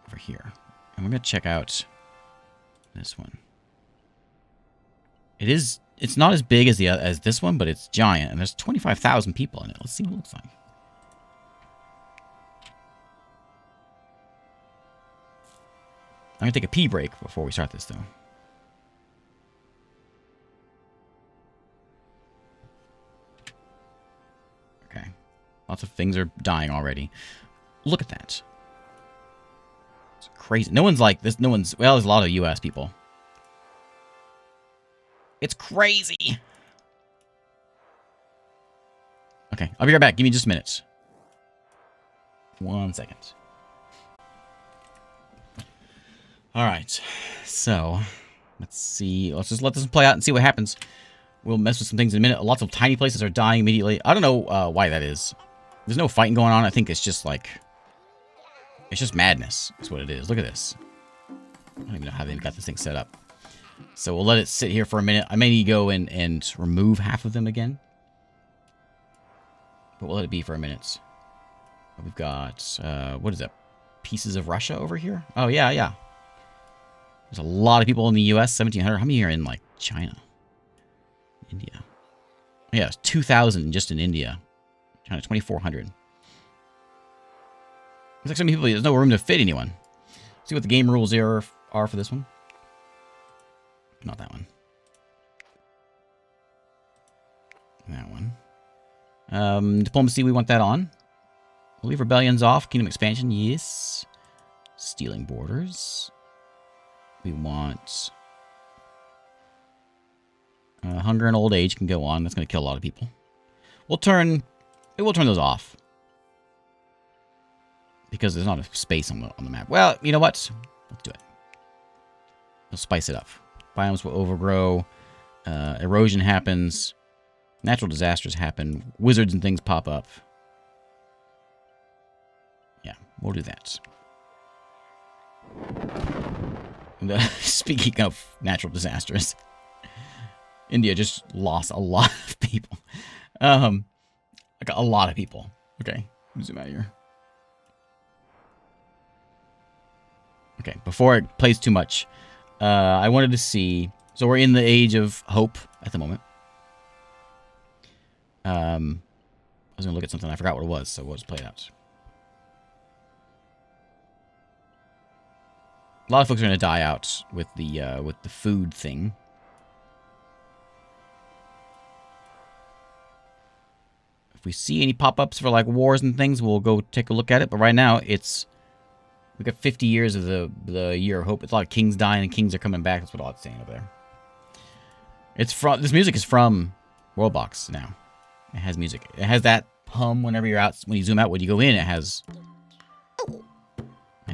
over here. And we're gonna check out this one. It's not as big as this one, but it's giant, and there's 25,000 people in it. Let's see what it looks like. I'm gonna take a pee break before we start this, though. Okay. Lots of things are dying already. Look at that. It's crazy. No one's like this. Well, there's a lot of US people. It's crazy. Okay, I'll be right back. Give me just a minute. 1 second. All right, so let's see. Let's just let this play out and see what happens. We'll mess with some things in a minute. Lots of tiny places are dying immediately. I don't know why that is. There's no fighting going on. I think it's just like... It's just madness. That's what it is. Look at this. I don't even know how they've got this thing set up. So we'll let it sit here for a minute. I may need to go and remove half of them again. But we'll let it be for a minute. We've got... what is that? Pieces of Russia over here? Oh, yeah. There's a lot of people in the US. 1,700. How many are in, like, China? India. Yeah, it's 2,000 just in India. China, 2,400. Looks like so many people, there's no room to fit anyone. Let's see what the game rules are for this one. Not that one. That one. Diplomacy, we want that on. We'll leave rebellions off. Kingdom expansion, yes. Stealing borders. We want... hunger and old age can go on. That's going to kill a lot of people. We'll turn those off. Because there's not a space on the map. Well, you know what? Let's do it. We'll spice it up. Biomes will overgrow. Erosion happens. Natural disasters happen. Wizards and things pop up. Yeah, we'll do that. And, speaking of natural disasters, India just lost a lot of people. Like a lot of people. Okay, zoom out here. Okay, before it plays too much, I wanted to see... So we're in the age of hope at the moment. I was going to look at something. I forgot what it was, so we'll just play it out. A lot of folks are going to die out with the food thing. If we see any pop-ups for like wars and things, we'll go take a look at it. But right now, it's... We've got 50 years of the year of hope. It's a lot of kings dying and kings are coming back. That's what all it's saying over there. It's from... This music is from Worldbox now. It has music. It has that hum whenever you're out. When you zoom out, when you go in, it has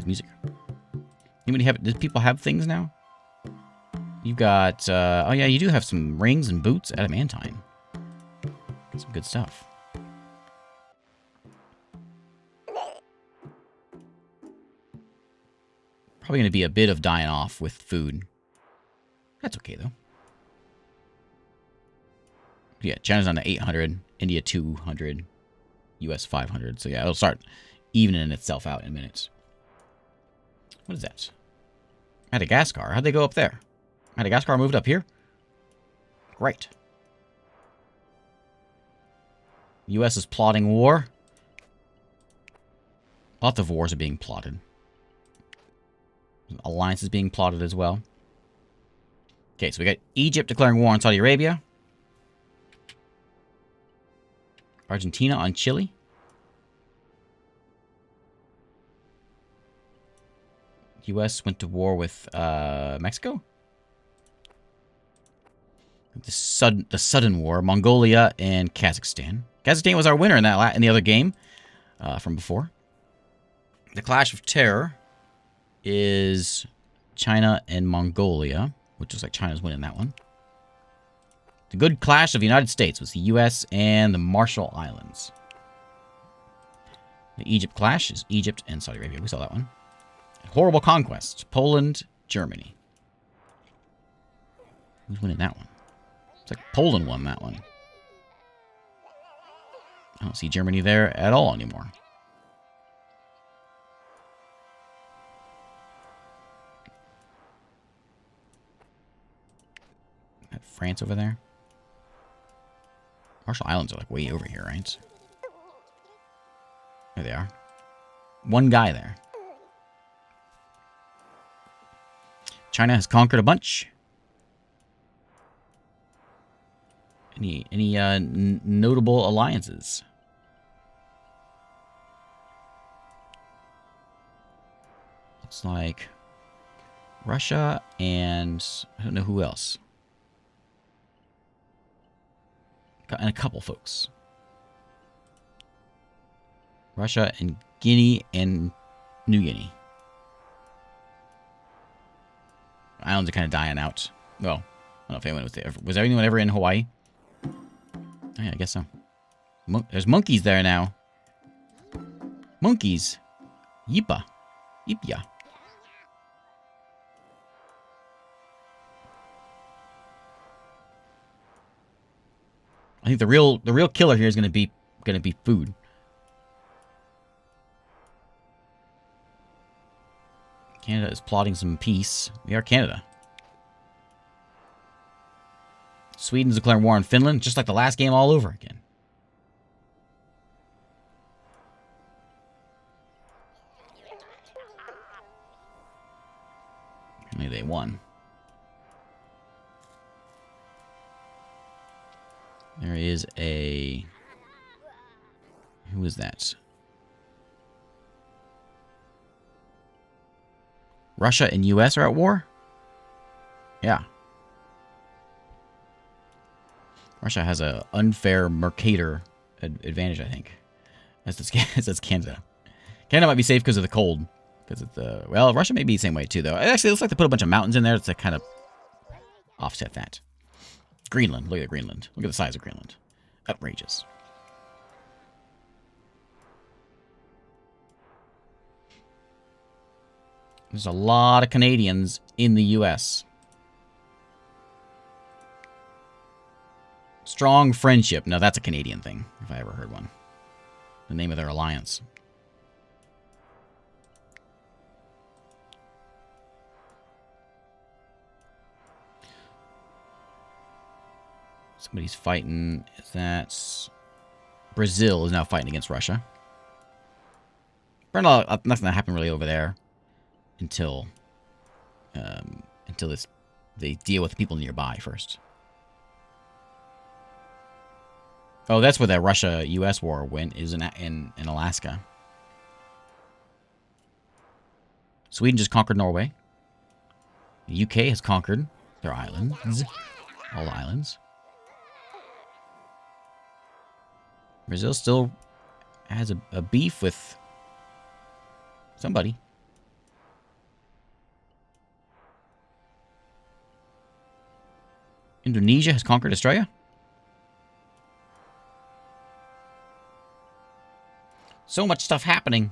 music. Does people have things now? You've got... oh yeah, you do have some rings and boots. Adamantine. Some good stuff. Probably going to be a bit of dying off with food. That's okay, though. Yeah, China's on to 800. India 200. US 500. So yeah, it'll start evening itself out in a minute. What is that? Madagascar. How'd they go up there? Madagascar moved up here? Great. US is plotting war. Lots of wars are being plotted. Alliance is being plotted as well. Okay, so we got Egypt declaring war on Saudi Arabia. Argentina on Chile. U.S. went to war with Mexico. The sudden war, Mongolia and Kazakhstan. Kazakhstan was our winner in that in the other game from before. The Clash of Terror is China and Mongolia, which looks like China's winning that one. The Good Clash of the United States was the U.S. and the Marshall Islands. The Egypt Clash is Egypt and Saudi Arabia. We saw that one. Horrible Conquest, Poland, Germany. Who's winning that one? It's like Poland won that one. I don't see Germany there at all anymore. Got France over there. Marshall Islands are like way over here, right? There they are. One guy there. China has conquered a bunch. Any notable alliances? Looks like Russia and I don't know who else. And a couple folks. Russia and Guinea and New Guinea. Islands are kind of dying out. Well, I don't know if anyone was there. Was anyone ever in Hawaii? Oh, yeah, I guess so. There's monkeys there now. Monkeys. Yipa. Yipya. I think the real killer here is gonna be food. Canada is plotting some peace. We are Canada. Sweden's declaring war on Finland, just like the last game all over again. Apparently they won. There is a... Who is that? Russia and U.S. are at war? Yeah. Russia has an unfair Mercator advantage, I think. That's Canada. Canada might be safe because of the cold. Because of the... Well, Russia may be the same way, too, though. Actually, it looks like they put a bunch of mountains in there to kind of offset that. Greenland. Look at Greenland. Look at the size of Greenland. Outrageous. There's a lot of Canadians in the U.S. Strong friendship. Now, that's a Canadian thing, if I ever heard one. The name of their alliance. Somebody's fighting. That's Brazil is now fighting against Russia. Nothing that happened really over there until they deal with the people nearby first. Oh, that's where that Russia-U.S. war went, is in Alaska. Sweden just conquered Norway. The UK has conquered their islands. All the islands. Brazil still has a beef with somebody. Indonesia has conquered Australia. So much stuff happening.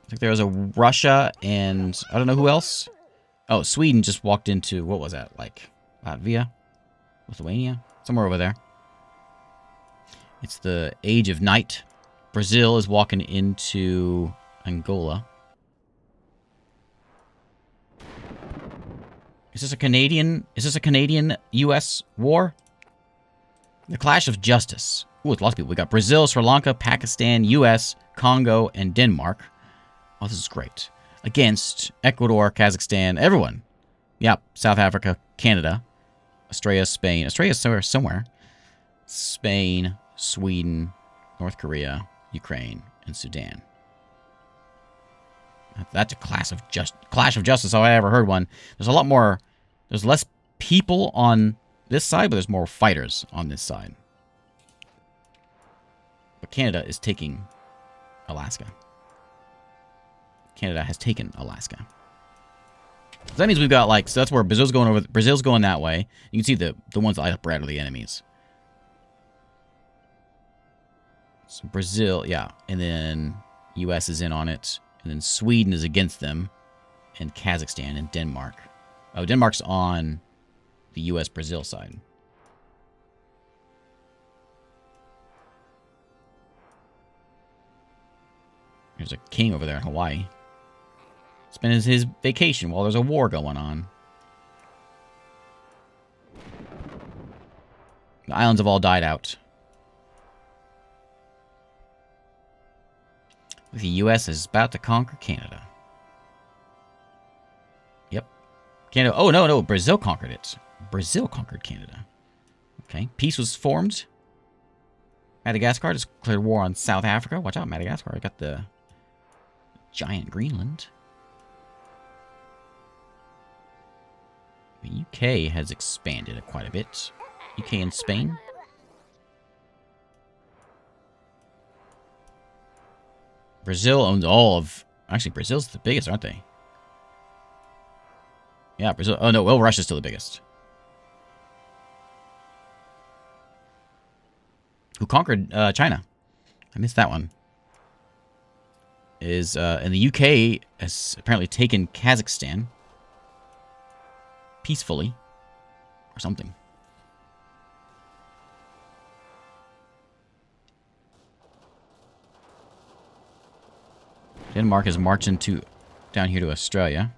I think there was a Russia and I don't know who else. Oh, Sweden just walked into, what was that? Like Latvia? Lithuania? Somewhere over there. It's the Age of Night. Brazil is walking into Angola. Is this a Canadian U.S. war? The Clash of Justice. Ooh, it's lots of people. We got Brazil, Sri Lanka, Pakistan, U.S., Congo, and Denmark. Oh, this is great. Against Ecuador, Kazakhstan, everyone. Yep, South Africa, Canada, Australia, Spain. Australia's somewhere. Spain, Sweden, North Korea, Ukraine, and Sudan. That's a clash of justice. How I ever heard one. There's a lot more. There's less people on this side, but there's more fighters on this side. But Canada is taking Alaska. Canada has taken Alaska. So that means we've got like, so that's where Brazil's going over. Brazil's going that way. You can see the ones that light up red are the enemies. So Brazil, yeah, and then U.S. is in on it, and then Sweden is against them, and Kazakhstan and Denmark. Oh, Denmark's on the U.S.-Brazil side. There's a king over there in Hawaii. Spending his vacation while there's a war going on. The islands have all died out. The U.S. is about to conquer Canada. Yep. Canada. Oh, no, no. Brazil conquered it. Brazil conquered Canada. Okay. Peace was formed. Madagascar just declared war on South Africa. Watch out, Madagascar. I got the giant Greenland. The UK has expanded quite a bit. UK and Spain. Brazil owns all of... Actually, Brazil's the biggest, aren't they? Yeah, Brazil... Oh, no. Well, Russia's still the biggest. Who conquered China? I missed that one. And the UK has apparently taken Kazakhstan. Peacefully. Or something. Denmark is marching down here to Australia.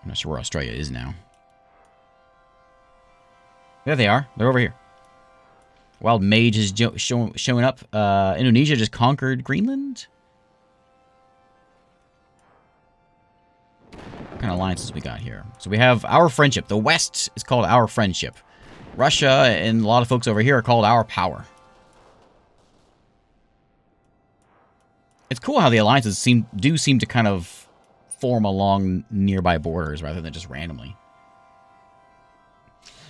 I'm not sure where Australia is now. There they are. They're over here. Wild Mage is showing up. Indonesia just conquered Greenland? What kind of alliances we got here? So we have Our Friendship. The West is called Our Friendship. Russia and a lot of folks over here are called Our Power. It's cool how the alliances do seem to kind of form along nearby borders rather than just randomly.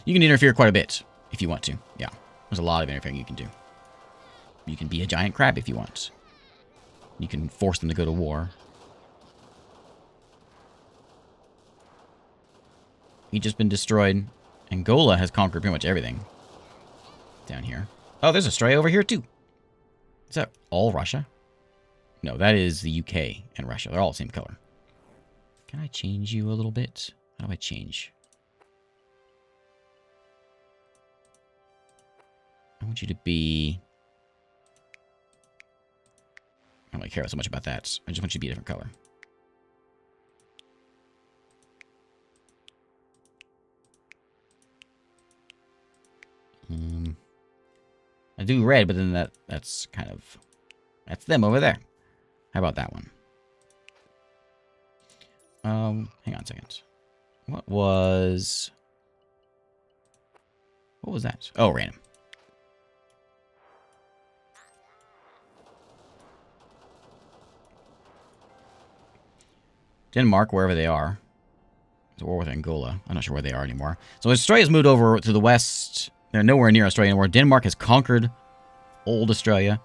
You can interfere quite a bit if you want to. Yeah, there's a lot of interfering you can do. You can be a giant crab if you want. You can force them to go to war. Egypt's been destroyed. Angola has conquered pretty much everything down here. Oh, there's Australia over here too. Is that all Russia? No, that is the UK and Russia. They're all the same color. Can I change you a little bit? How do I change? I want you to be... I don't really care so much about that. I just want you to be a different color. I do red, but then that's kind of... That's them over there. How about that one? Hang on a second. What was that? Oh, random. Denmark, wherever they are. There's a war with Angola. I'm not sure where they are anymore. So Australia's moved over to the west. They're nowhere near Australia anymore. Denmark has conquered old Australia.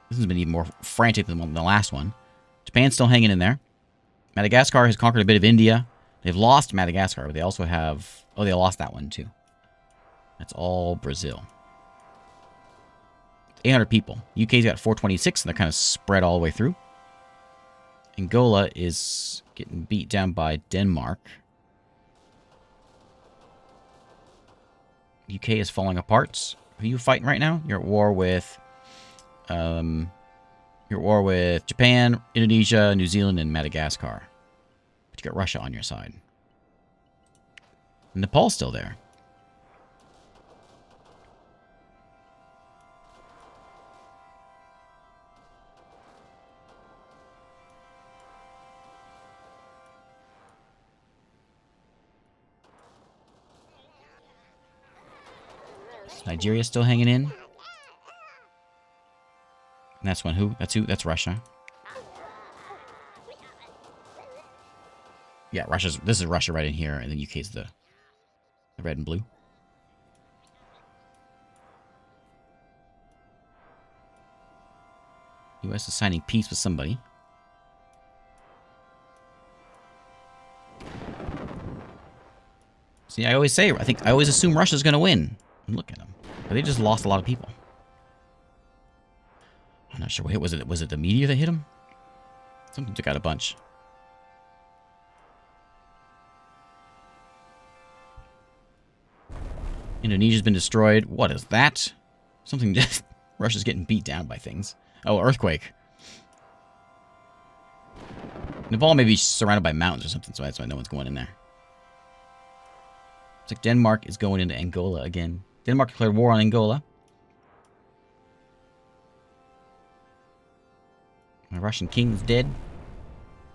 This has been even more frantic than the last one. Japan's still hanging in there. Madagascar has conquered a bit of India. They've lost Madagascar, but they also have... Oh, they lost that one, too. That's all Brazil. 800 people. UK's got 426, and they're kind of spread all the way through. Angola is getting beat down by Denmark. UK is falling apart. Who are you fighting right now? You're at war with... You're at war with Japan, Indonesia, New Zealand, and Madagascar. But you got Russia on your side. And Nepal's still there. Is Nigeria still hanging in? And that's one who? That's who? That's Russia. Yeah, this is Russia right in here, and then UK's the red and blue. US is signing peace with somebody. See, I always assume Russia's going to win. Look at them. But they just lost a lot of people. I'm not sure what hit. Was it the meteor that hit them? Something took out a bunch. Indonesia's been destroyed. What is that? Something just... Russia's getting beat down by things. Oh, earthquake. Nepal may be surrounded by mountains or something, so that's why no one's going in there. Looks like Denmark is going into Angola again. Denmark declared war on Angola. The Russian king's dead.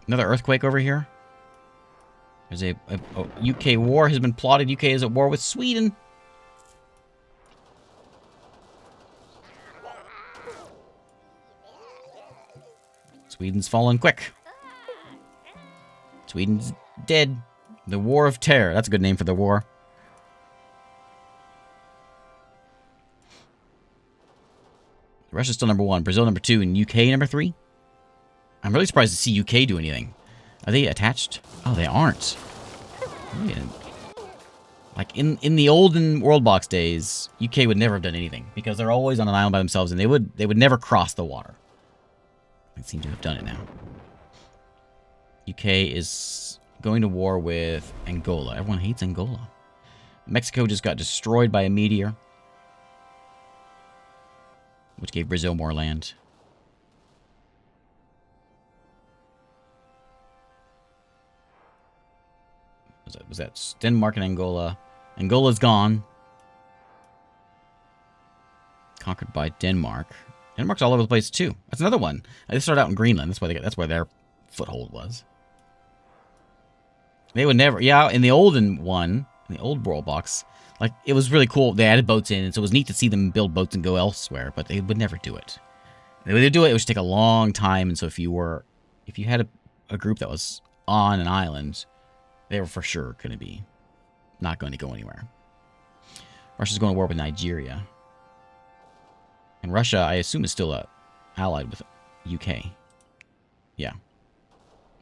Another earthquake over here. There's a UK war has been plotted. UK is at war with Sweden. Sweden's fallen quick. Sweden's dead. The War of Terror. That's a good name for the war. Russia's still number 1. Brazil number 2. And UK number 3. I'm really surprised to see UK do anything. Are they attached? Oh, they aren't. Like, in the olden Worldbox days, UK would never have done anything. Because they're always on an island by themselves, and they would never cross the water. They seem to have done it now. UK is going to war with Angola. Everyone hates Angola. Mexico just got destroyed by a meteor, which gave Brazil more land. Was that Denmark and Angola? Angola's gone. Conquered by Denmark. Denmark's all over the place too. That's another one. They started out in Greenland. That's where their foothold was. They would never. Yeah, in the olden one, in the old Worldbox, like it was really cool. They added boats in, and so it was neat to see them build boats and go elsewhere. But they would never do it. The way they do it, it would take a long time. And so if you had a group that was on an island, they were for sure going to be not going to go anywhere. Russia's going to war with Nigeria. And Russia, I assume, is still allied with UK. Yeah.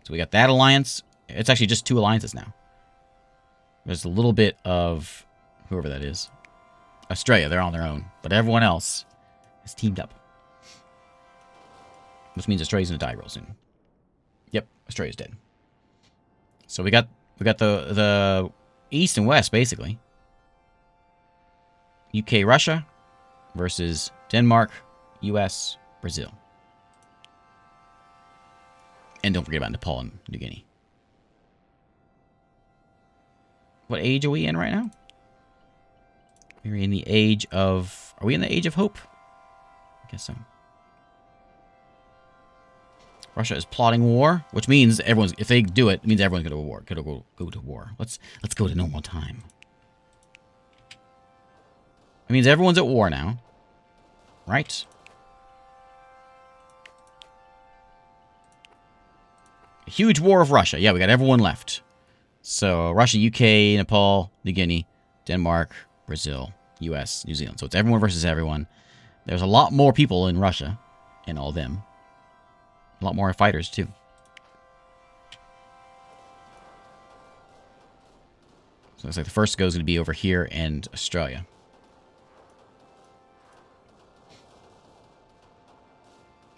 So we got that alliance. It's actually just 2 alliances now. There's a little bit of whoever that is. Australia, they're on their own. But everyone else is teamed up. Which means Australia's going to die real soon. Yep, Australia's dead. So we got the East and West, basically. UK, Russia versus Denmark, US, Brazil. And don't forget about Nepal and New Guinea. What age are we in right now? We're in the age of... Are we in the age of hope? I guess so. Russia is plotting war, which means everyone's... If they do it, it means everyone's going to war. Go to war. Let's go to normal time. It means everyone's at war now. Right? A huge war of Russia. Yeah, we got everyone left. So, Russia, UK, Nepal, New Guinea, Denmark, Brazil, US, New Zealand. So, it's everyone versus everyone. There's a lot more people in Russia and all them. A lot more fighters, too. So, looks like the first go is going to be over here and Australia.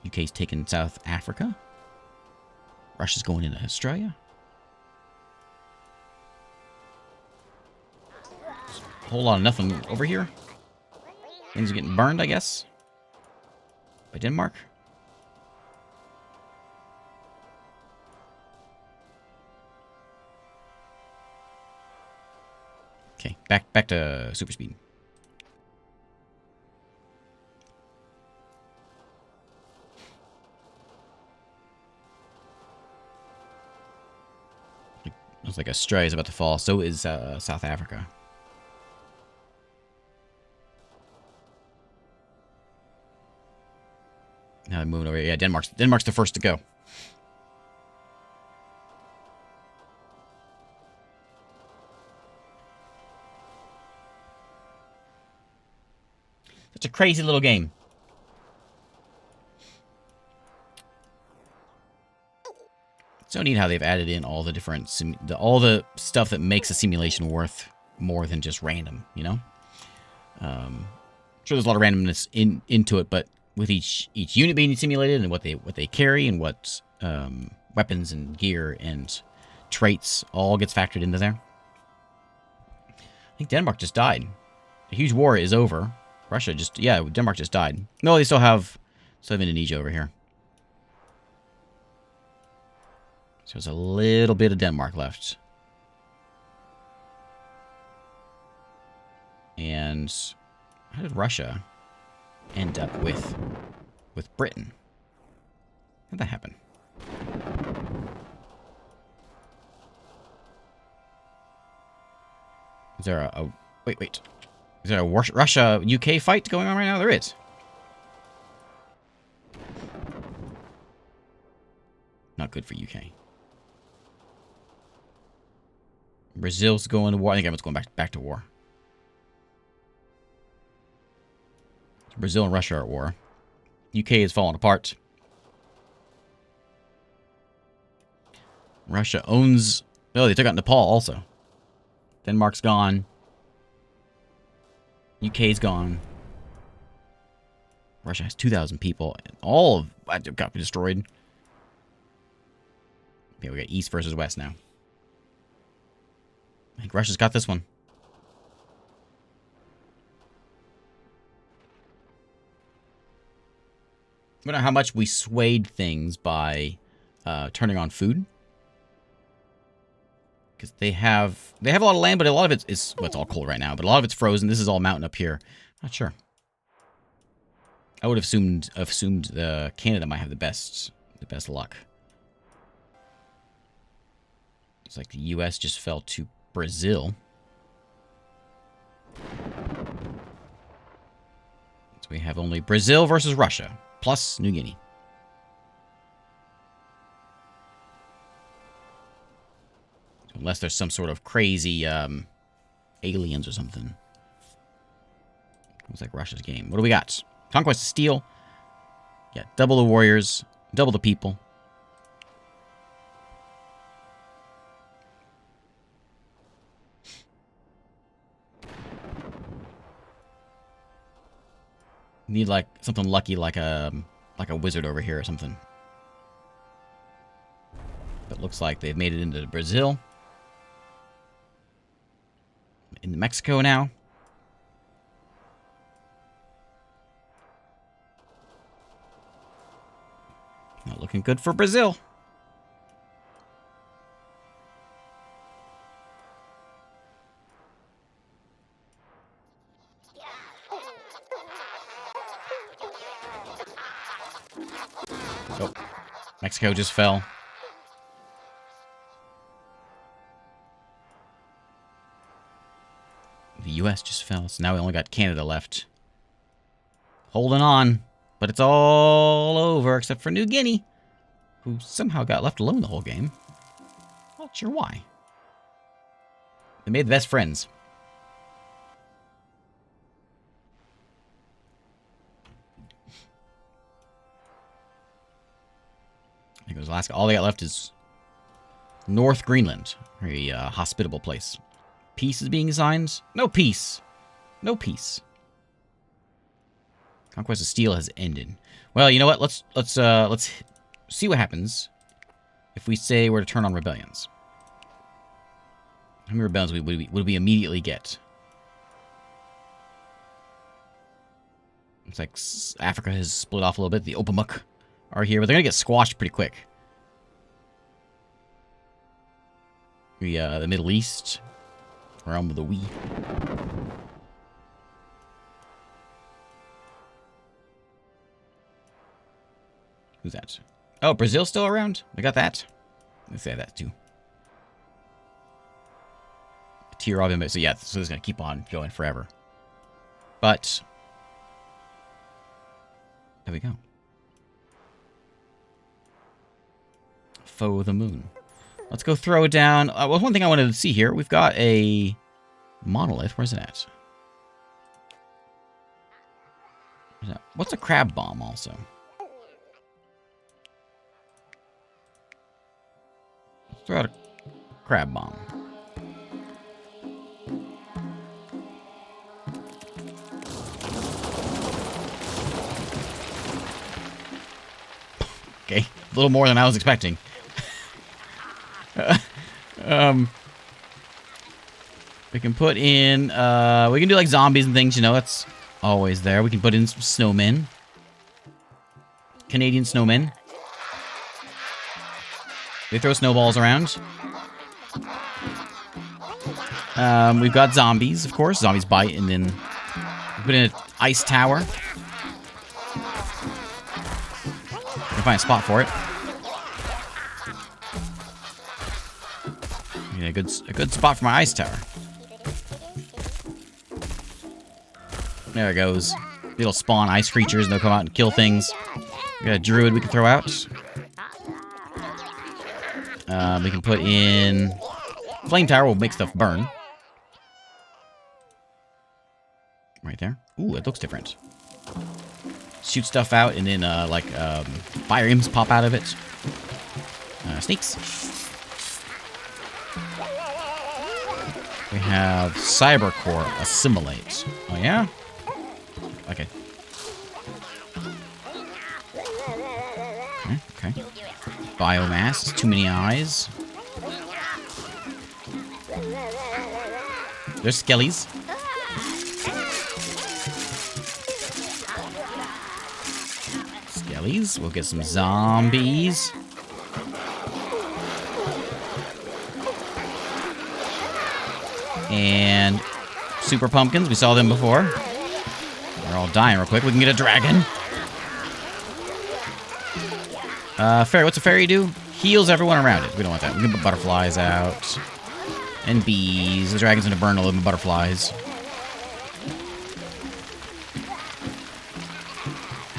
UK's taken South Africa. Russia's going into Australia. A whole lot of nothing over here. Things are getting burned, I guess. By Denmark. Okay, back to super speed. Looks like Australia is about to fall. So is South Africa. Now Moving over. Yeah, Denmark's the first to go. Such a crazy little game. So neat how they've added in all the different all the stuff that makes a simulation worth more than just random, you know? Sure, there's a lot of randomness into it, but with each unit being simulated and what they carry and what weapons and gear and traits all gets factored into there. I think Denmark just died. The huge war is over. Russia just Denmark just died. No, they still have Indonesia over here. So there's a little bit of Denmark left. And how did Russia end up with Britain? How'd that happen? Is there a wait. Is there a Russia-UK fight going on right now? There is. Not good for UK. Brazil's going to war. I think everyone's going back to war. Brazil and Russia are at war. UK is falling apart. Russia owns... Oh, they took out Nepal also. Denmark's gone. UK's gone. Russia has 2,000 people. And all of that got destroyed. Okay, we got East versus West now. I think Russia's got this one. I wonder how much we swayed things by turning on food. Because they have a lot of land, but a lot of it is, well, it's all cold right now, but a lot of it's frozen. This is all mountain up here. Not sure. I would have assumed Canada might have the best luck. It's like the U.S. just fell to Brazil. So we have only Brazil versus Russia, plus New Guinea. Unless there's some sort of crazy aliens or something. Looks like Russia's game. What do we got? Conquest of Steel. Yeah, double the warriors, double the people. Need like something lucky, like a wizard over here or something. But looks like they've made it into Brazil. In Mexico now. Not looking good for Brazil. Oh, Mexico just fell. The U.S. just fell, so now we only got Canada left. Holding on, but it's all over except for New Guinea, who somehow got left alone the whole game. Not sure why. They made the best friends. I think it was Alaska. All they got left is North Greenland, very hospitable place. Peace is being signed. No peace. No peace. Conquest of Steel has ended. Well, you know what? Let's see what happens if we say we're to turn on rebellions. How many rebellions would we immediately get? It's like Africa has split off a little bit. The Opamuk are here, but they're gonna get squashed pretty quick. The Middle East. Realm of the Wii. Who's that? Oh, Brazil's still around? We got that? Let's say that too. Tier of him. So yeah, so it's gonna keep on going forever. But there we go. foe of the moon. Let's go throw down... well, one thing I wanted to see here. We've got a monolith. Where's it at? What's a crab bomb also? Let's throw out a crab bomb. Okay, a little more than I was expecting. We can put in, we can do like zombies and things, you know, that's always there. We can put in some snowmen. Canadian snowmen. They throw snowballs around. We've got zombies, of course. Zombies bite, and then we put in an ice tower. We can find a spot for it. Yeah, a good spot for my ice tower. There it goes. It'll spawn ice creatures, and they'll come out and kill things. We got a druid we can throw out. We can put in... Flame tower will make stuff burn. Right there. Ooh, it looks different. Shoot stuff out, and then, fire imps pop out of it. Sneaks. We have Cybercore Assimilate. Oh, yeah? Okay. Okay. Biomass. Too many eyes. There's skellies. Skellies. We'll get some zombies. And super pumpkins. We saw them before. They're all dying real quick. We can get a dragon. Fairy. What's a fairy do? Heals everyone around it. We don't want that. We can put butterflies out. And bees. The dragon's gonna burn all of the butterflies.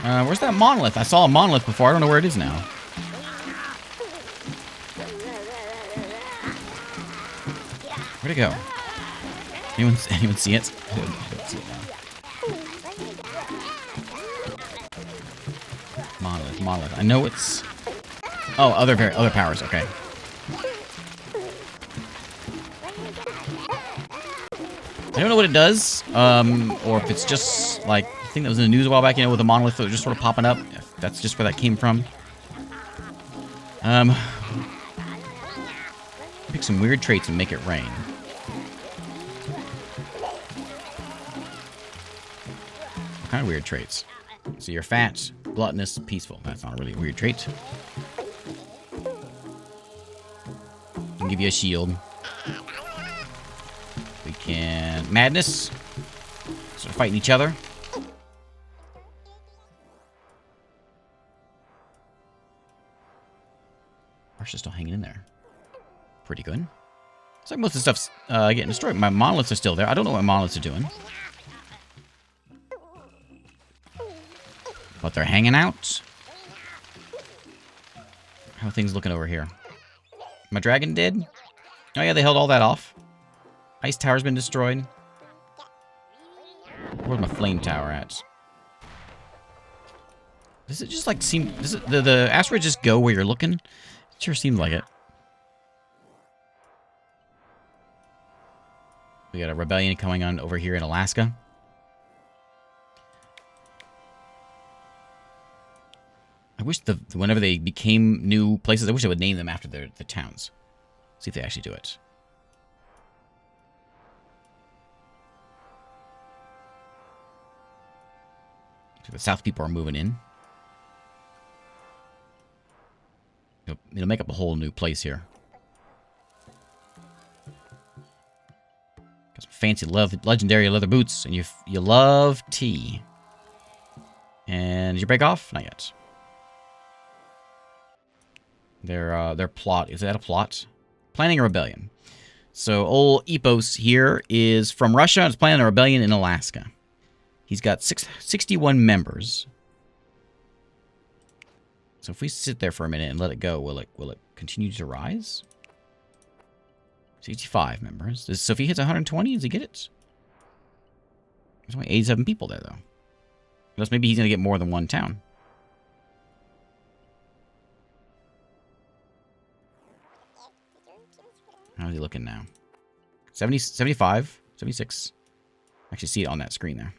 Where's that monolith? I saw a monolith before. I don't know where it is now. Where'd it go? Anyone see it? I don't see it now. Monolith. I know it's... Oh, other powers. Okay. I don't know what it does, or if it's just like the thing that was in the news a while back, you know, with the monolith that was just sort of popping up. If that's just where that came from. Pick some weird traits and make it rain. What kind of weird traits? So you're fat, gluttonous, peaceful. That's not a really weird trait. Can give you a shield. We can... Madness. Sort of fighting each other. Marsha's still hanging in there. Pretty good. Looks like most of the stuff's getting destroyed. My monoliths are still there. I don't know what my monoliths are doing. But they're hanging out. How are things looking over here? My dragon dead? Oh yeah, they held all that off. Ice tower's been destroyed. Where's my flame tower at? Does it just like seem... Does it, the asteroid just go where you're looking? It sure seems like it. We got a rebellion going on over here in Alaska. I wish whenever they became new places, I wish I would name them after the towns. See if they actually do it. So the South people are moving in. It'll make up a whole new place here. Got some fancy legendary leather boots, and you love tea. And did you break off? Not yet. Their plot, is that a plot? Planning a rebellion. So old Epos here is from Russia and is planning a rebellion in Alaska. He's got 61 members. So if we sit there for a minute and let it go, will it continue to rise? 65 members. So if he hits 120, does he get it? There's only 87 people there, though. Unless maybe he's going to get more than one town. How's he looking now? 70, 75, 76. Actually see it on that screen there.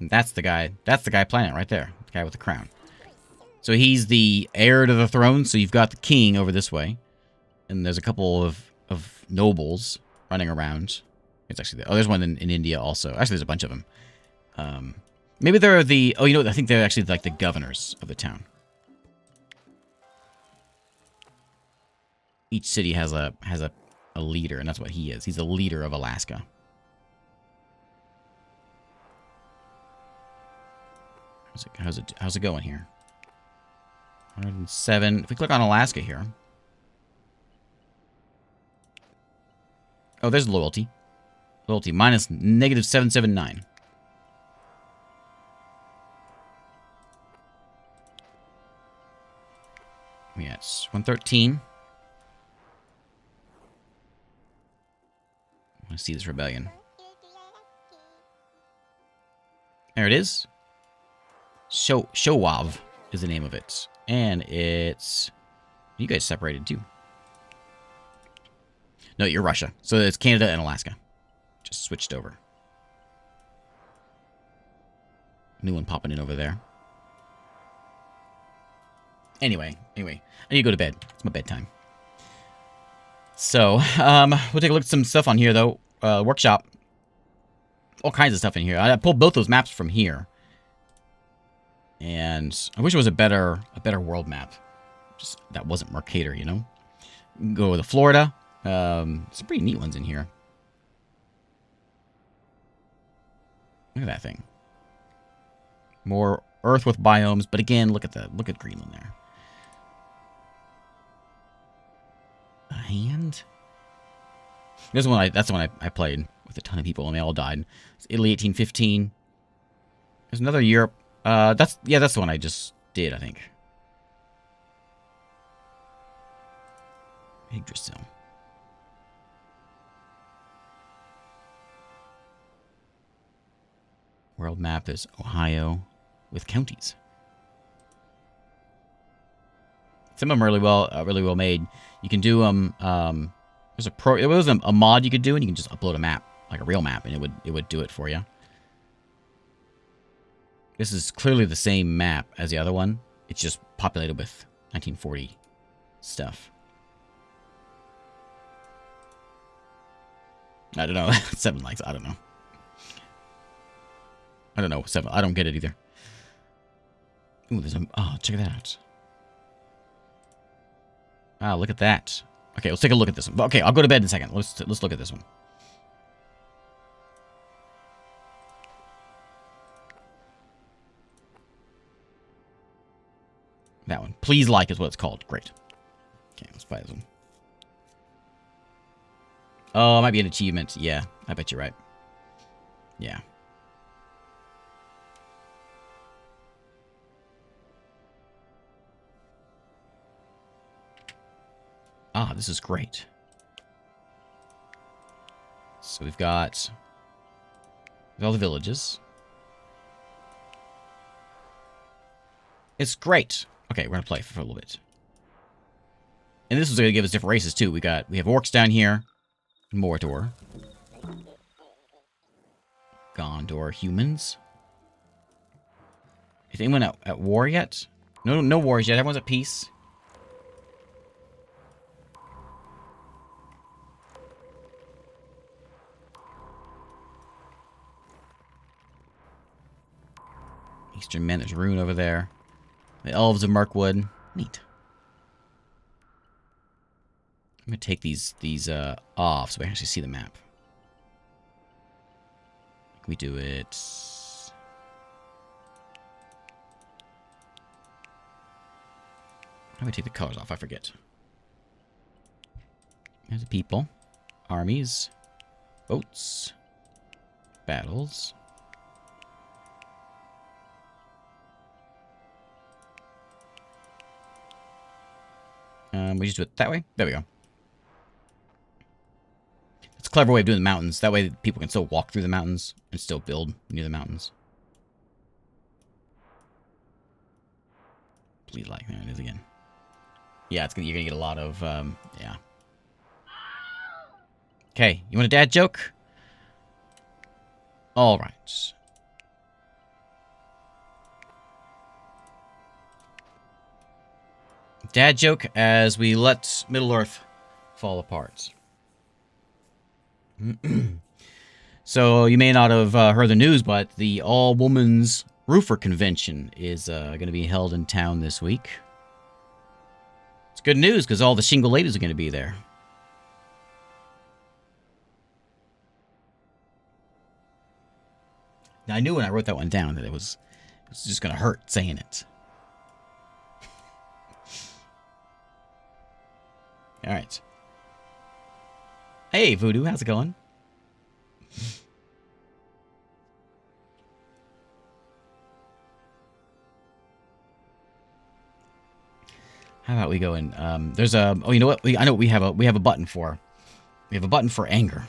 And that's the guy planet right there. The guy with the crown. So he's the heir to the throne, so you've got the king over this way. And there's a couple of nobles running around. It's actually... Oh, there's one in India also. Actually, there's a bunch of them. Maybe they're the... Oh, you know, I think they're actually like the governors of the town. Each city has a leader, and that's what he is. He's the leader of Alaska. How's it going here? 107. If we click on Alaska here. Oh, there's loyalty. Loyalty minus negative 779. Yeah, it's 113. I want to see this rebellion. There it is. Showav is the name of it. And it's... You guys separated too. No, you're Russia. So it's Canada and Alaska. Just switched over. New one popping in over there. Anyway. I need to go to bed. It's my bedtime. So, we'll take a look at some stuff on here, though. Workshop. All kinds of stuff in here. I pulled both those maps from here. And I wish it was a better world map. Just that wasn't Mercator, you know? Go to Florida. Some pretty neat ones in here. Look at that thing. More Earth with biomes, but again, look at Greenland there. A hand. That's the one I played with a ton of people, and they all died. It's Italy 1815. There's another Europe. That's the one I just did, I think. Yggdrasil. World map is Ohio with counties. Some of them are really well made. You can do them. There was a mod you could do, and you can just upload a map, like a real map, and it would do it for you. This is clearly the same map as the other one. It's just populated with 1940 stuff. I don't know. 7 likes. I don't know. I don't know. 7. I don't get it either. Ooh, there's a... Oh, check that out. Wow, look at that. Okay, let's take a look at this one. Okay, I'll go to bed in a second. Let's look at this one. That one. Please like is what it's called. Great. Okay, let's buy this one. Oh, it might be an achievement. Yeah, I bet you're right. Yeah. Ah, this is great. So we've got all the villages. It's great. Okay, we're gonna play for a little bit. And this is gonna give us different races too. We have orcs down here. Mordor. Gondor humans. Is anyone at war yet? No wars yet. Everyone's at peace. Eastern men. There's Rune over there. The elves of Mirkwood. Neat. I'm gonna take these off so we can actually see the map. We do it. How do we take the colors off? I forget. There's the people, armies, boats, battles, We just do it that way. There we go. It's a clever way of doing the mountains. That way people can still walk through the mountains and still build near the mountains. Please like. There it is again. Yeah, you're gonna get a lot of, yeah. Okay, you want a dad joke? All right. Dad joke as we let Middle-earth fall apart. So you may not have heard the news, but the all-women's roofer convention is going to be held in town this week. It's good news because all the shingle ladies are going to be there. Now, I knew when I wrote that one down that it was just going to hurt saying it. All right. Hey, Voodoo, how's it going? How about we go in? There's a. Oh, you know what? I know we have a button for. We have a button for anger.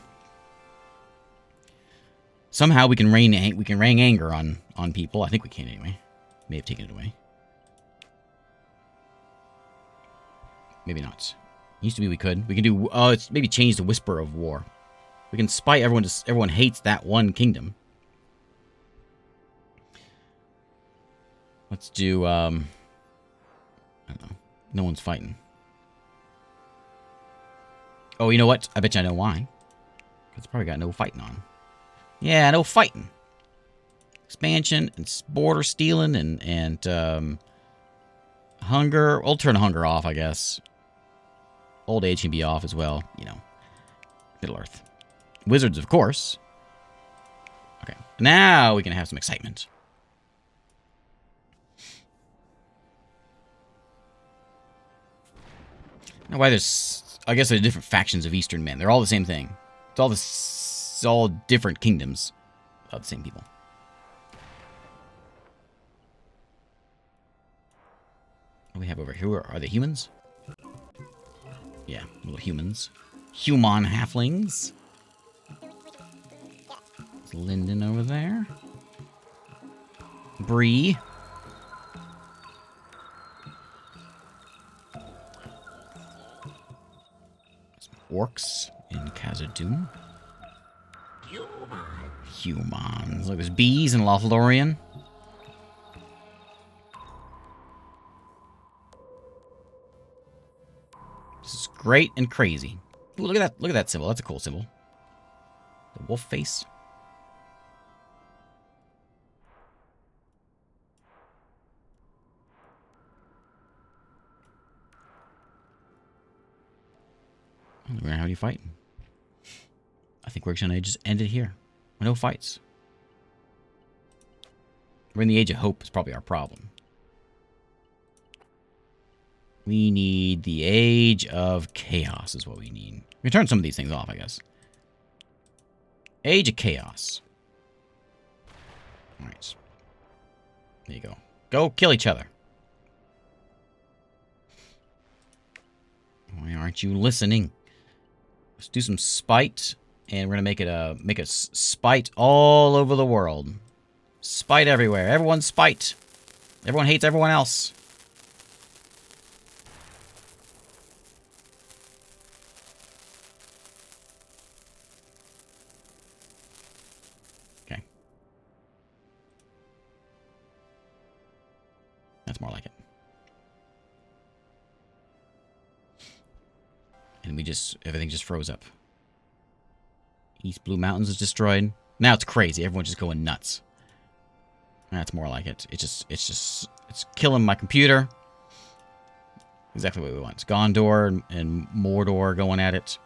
Somehow we can rain anger on people. I think we can anyway. May have taken it away. Maybe not. Used to be we could. We can do. It's maybe change the whisper of war. We can spite everyone. Everyone hates that one kingdom. Let's do. I don't know. No one's fighting. Oh, you know what? I bet you I know why. Because it's probably got no fighting on. Yeah, no fighting. Expansion and border stealing and hunger. We'll turn hunger off, I guess. Old age can be off as well. You know, Middle-earth. Wizards, of course. Okay, now we can have some excitement. Now, why there's... I guess there's different factions of Eastern men. They're all the same thing. It's all different kingdoms of the same people. What do we have over here? Are they humans? Yeah, little humans. Human halflings. There's Lyndon over there. Bree. Orcs in Khazad-dûm. Humans. Look, there's bees in Lothlorien. This is great and crazy. Ooh, look at that! Look at that symbol. That's a cool symbol. The wolf face. How do you fight? I think we're going to just end it here. No fights. We're in the age of hope is probably our problem. We need the age of chaos is what we need. We can turn some of these things off, I guess. Age of chaos. Alright. There you go. Go kill each other. Why aren't you listening? Let's do some spite, and we're gonna make a spite all over the world. Spite everywhere. Everyone's spite. Everyone hates everyone else. Okay. That's more like it. And everything just froze up. East Blue Mountains is destroyed. Now it's crazy. Everyone's just going nuts. That's more like it. It's killing my computer. Exactly what we want. It's Gondor and Mordor going at it.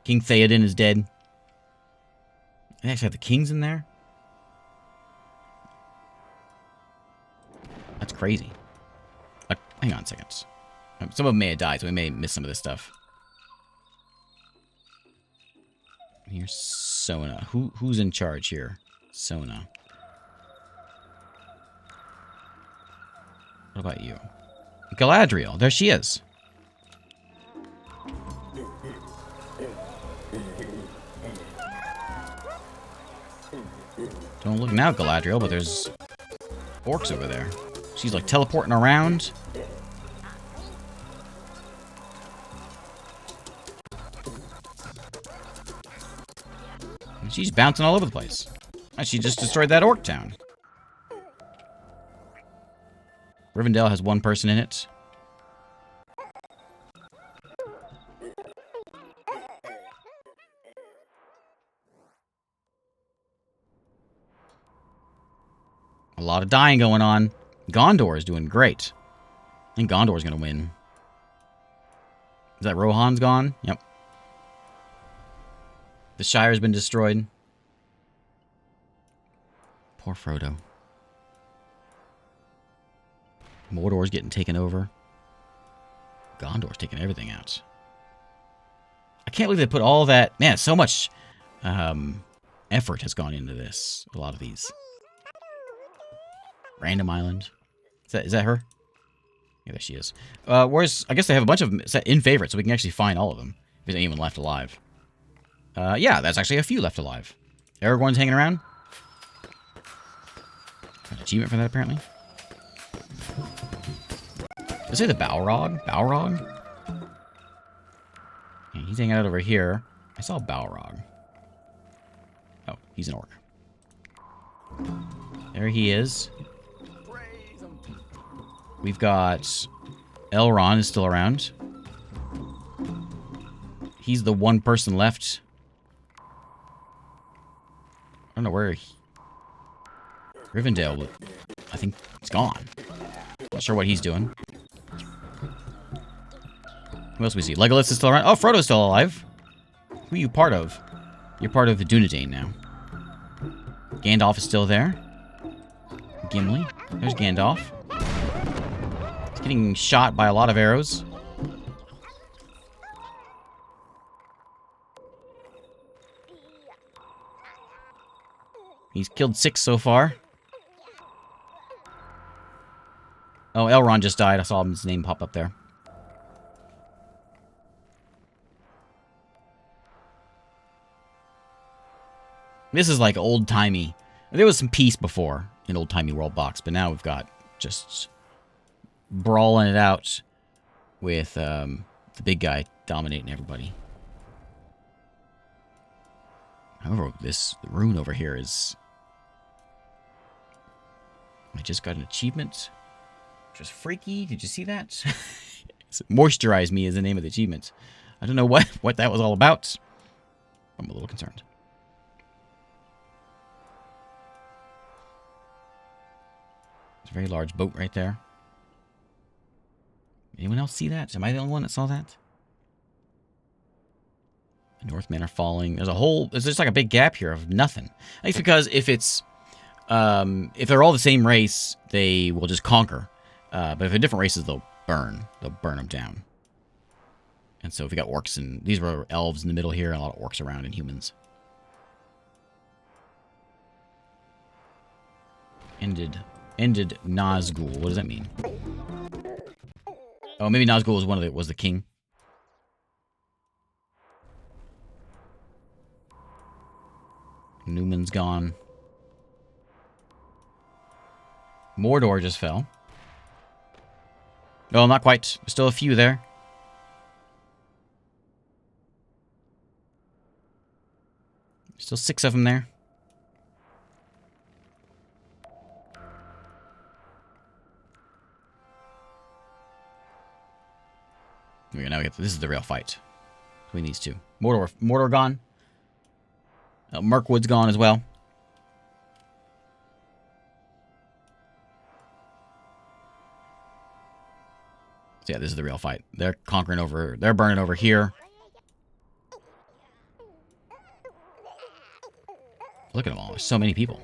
King Theoden is dead. They actually have the kings in there? That's crazy. Hang on a second. Some of them may have died, so we may miss some of this stuff. Here's Sona. Who's in charge here? Sona. What about you? Galadriel. There she is. Don't look now, Galadriel, but there's orcs over there. She's like teleporting around. And she's bouncing all over the place. And she just destroyed that orc town. Rivendell has one person in it. A lot of dying going on. Gondor is doing great. I think Gondor's going to win. Is that Rohan's gone? Yep. The Shire's been destroyed. Poor Frodo. Mordor's getting taken over. Gondor's taking everything out. I can't believe they put all that... Man, so much effort has gone into this. A lot of these. Random Island. Is that her? Yeah, there she is. Whereas, I guess they have a bunch of them set in favorite, so we can actually find all of them. If there's anyone left alive. Yeah, that's actually a few left alive. Aragorn's hanging around. Got an achievement for that, apparently. Did I say the Balrog? Balrog? Yeah, he's hanging out over here. I saw Balrog. Oh, he's an orc. There he is. We've got Elrond is still around. He's the one person left. I don't know where Rivendell, I think it's gone. Not sure what he's doing. Who else we see? Legolas is still around. Oh, Frodo's still alive. Who are you part of? You're part of the Dunedain now. Gandalf is still there. Gimli. There's Gandalf. He's getting shot by a lot of arrows. He's killed 6 so far. Oh, Elrond just died. I saw his name pop up there. This is like old-timey. There was some peace before in old-timey Worldbox, but now we've got just brawling it out with the big guy dominating everybody. However, this rune over here is... I just got an achievement, which was freaky. Did you see that? Moisturize Me is the name of the achievement. I don't know what that was all about. I'm a little concerned. There's a very large boat right there. Anyone else see that? Am I the only one that saw that? The Northmen are falling. There's just like a big gap here of nothing. I think it's because if they're all the same race, they will just conquer. But if they're different races, they'll burn. They'll burn them down. And so if we got orcs, and these were elves in the middle here, and a lot of orcs around, and humans. Ended Nazgul. What does that mean? Oh, maybe Nazgul was the king. Newman's gone. Mordor just fell. No, not quite. There's still a few there. Still 6 of them there. Okay, now this is the real fight between these two. Mordor gone. Mirkwood's gone as well. So yeah, this is the real fight. They're conquering over... They're burning over here. Look at them all. There's so many people.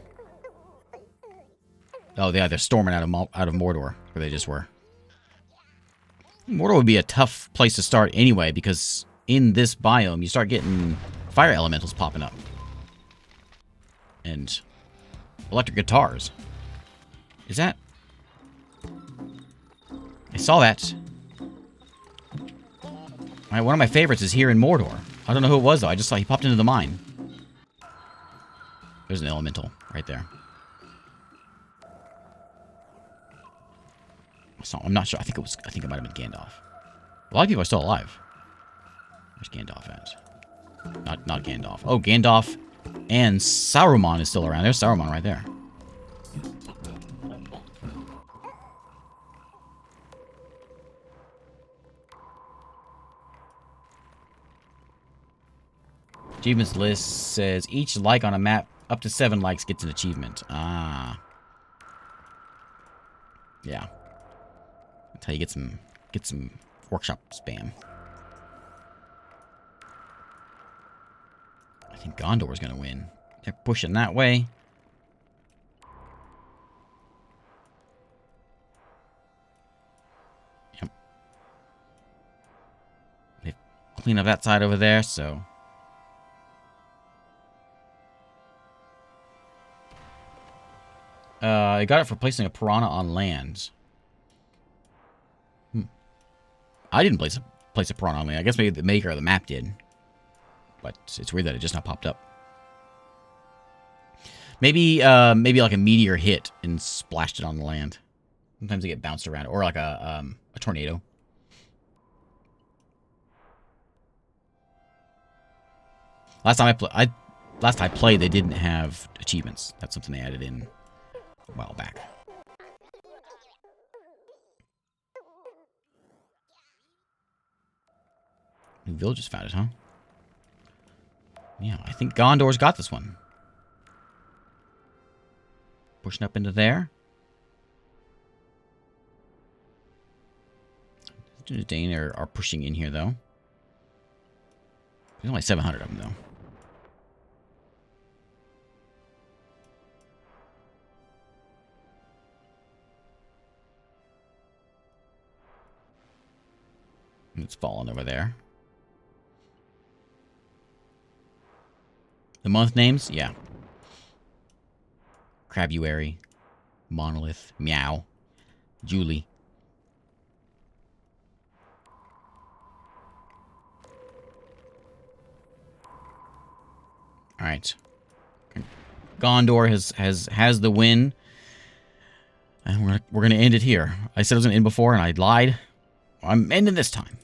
Oh, yeah, they're storming out of Mordor, where they just were. Mordor would be a tough place to start anyway, because in this biome, you start getting fire elementals popping up. And electric guitars. Is that... Saw that. One of my favorites is here in Mordor. I don't know who it was, though. I just saw he popped into the mine. There's an elemental right there. So I'm not sure. I think it might have been Gandalf. A lot of people are still alive. Where's Gandalf at? Not Gandalf. Oh, Gandalf and Saruman is still around. There's Saruman right there. Achievements list says each like on a map up to 7 likes gets an achievement. Ah. Yeah. That's how you get some workshop spam. I think Gondor's gonna win. They're pushing that way. Yep. They clean up that side over there, so. I got it for placing a piranha on land. I didn't place a piranha on land. I guess maybe the maker of the map did. But it's weird that it just not popped up. Maybe like a meteor hit and splashed it on the land. Sometimes they get bounced around, or like a tornado. Last time I played, they didn't have achievements. That's something they added in a while back. New village just found it, huh? Yeah, I think Gondor's got this one. Pushing up into there. Dane are pushing in here, though. There's only 700 of them, though. It's fallen over there. The month names? Yeah. Crabuary, Monolith, Meow, Julie. All right. Gondor has the win, and we're gonna end it here. I said I was gonna end before, and I lied. I'm ending this time.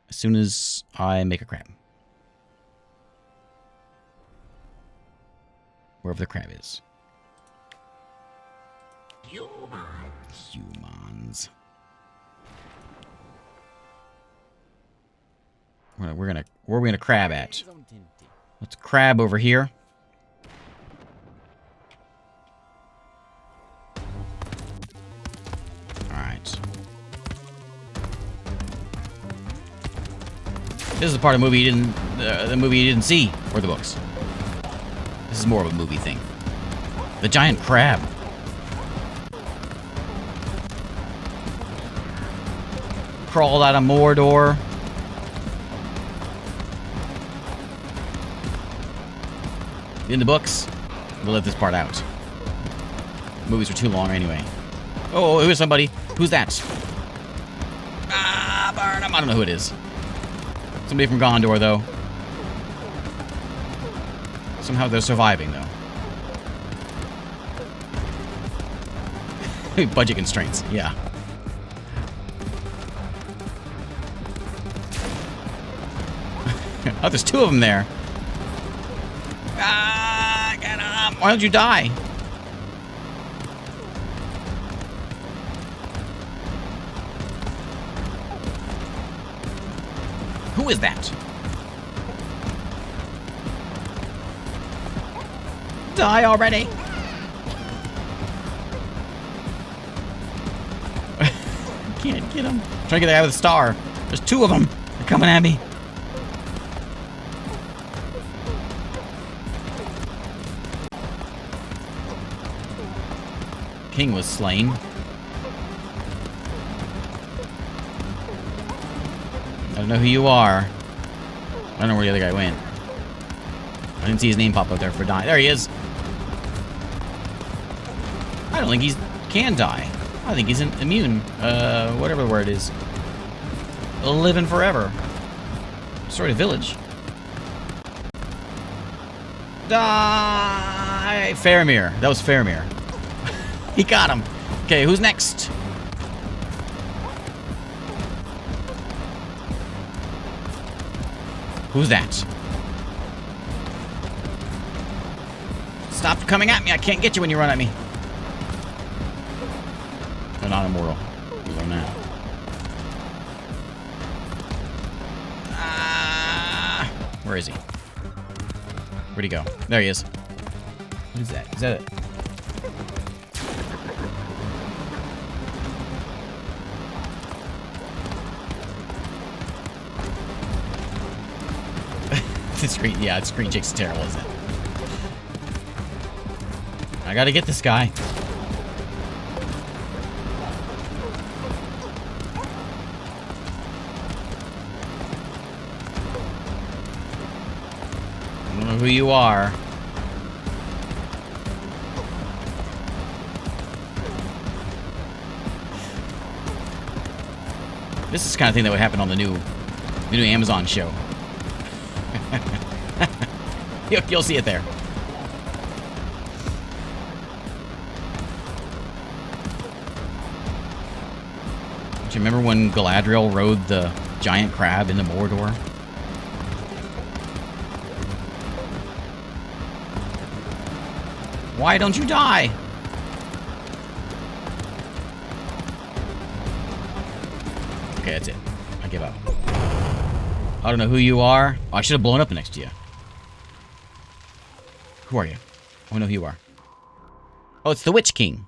As soon as I make a crab. Wherever the crab is. Humans. Where are we gonna crab at? Let's crab over here. Alright. This is the part of the movie you didn't see, or the books. This is more of a movie thing. The giant crab. Crawled out of Mordor. In the books, we'll let this part out. Movies are too long anyway. Oh, here's somebody. Who's that? Ah, burn him. I don't know who it is. Somebody from Gondor, though. Somehow they're surviving, though. Budget constraints, yeah. Oh, there's 2 of them there. Ah, get up! Why don't you die? Who is that? Die already! Can't get him. Trying to get the guy with the star. There's 2 of them. They're coming at me. King was slain. I don't know who you are. I don't know where the other guy went. I didn't see his name pop up there for dying. There he is. I don't think he can die. I think he's immune. Whatever the word is. Living forever. Destroyed a village. Die! Faramir. That was Faramir. He got him. Okay, who's next? Who's that? Stop coming at me. I can't get you when you run at me. They're not immortal. You learn that. Where is he? Where'd he go? There he is. What is that? Is that it? The screen, yeah, the screen check's terrible, isn't it? I gotta get this guy. I don't know who you are. This is the kind of thing that would happen on the new Amazon show. You'll see it there. Do you remember when Galadriel rode the giant crab into Mordor? Why don't you die? Okay, that's it. I give up. I don't know who you are. Oh, I should have blown up next to you. Who are you? I want to know who you are. Oh, it's the Witch King.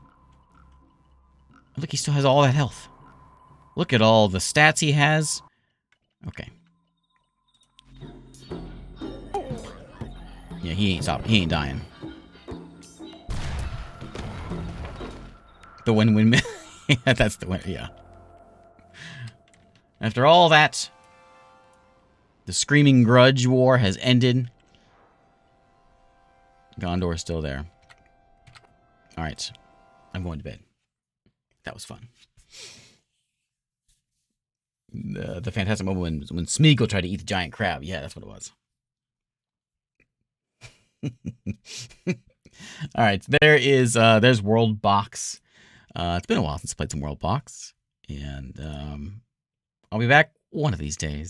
Look, he still has all that health. Look at all the stats he has. Okay. Yeah, he ain't dying. The win-win. That's the win. Yeah. After all that, the Screaming Grudge War has ended. Gondor is still there. All right. I'm going to bed. That was fun. The fantastic moment when Smeagol tried to eat the giant crab. Yeah, that's what it was. All right. There's Worldbox. It's been a while since I played some Worldbox. And I'll be back one of these days.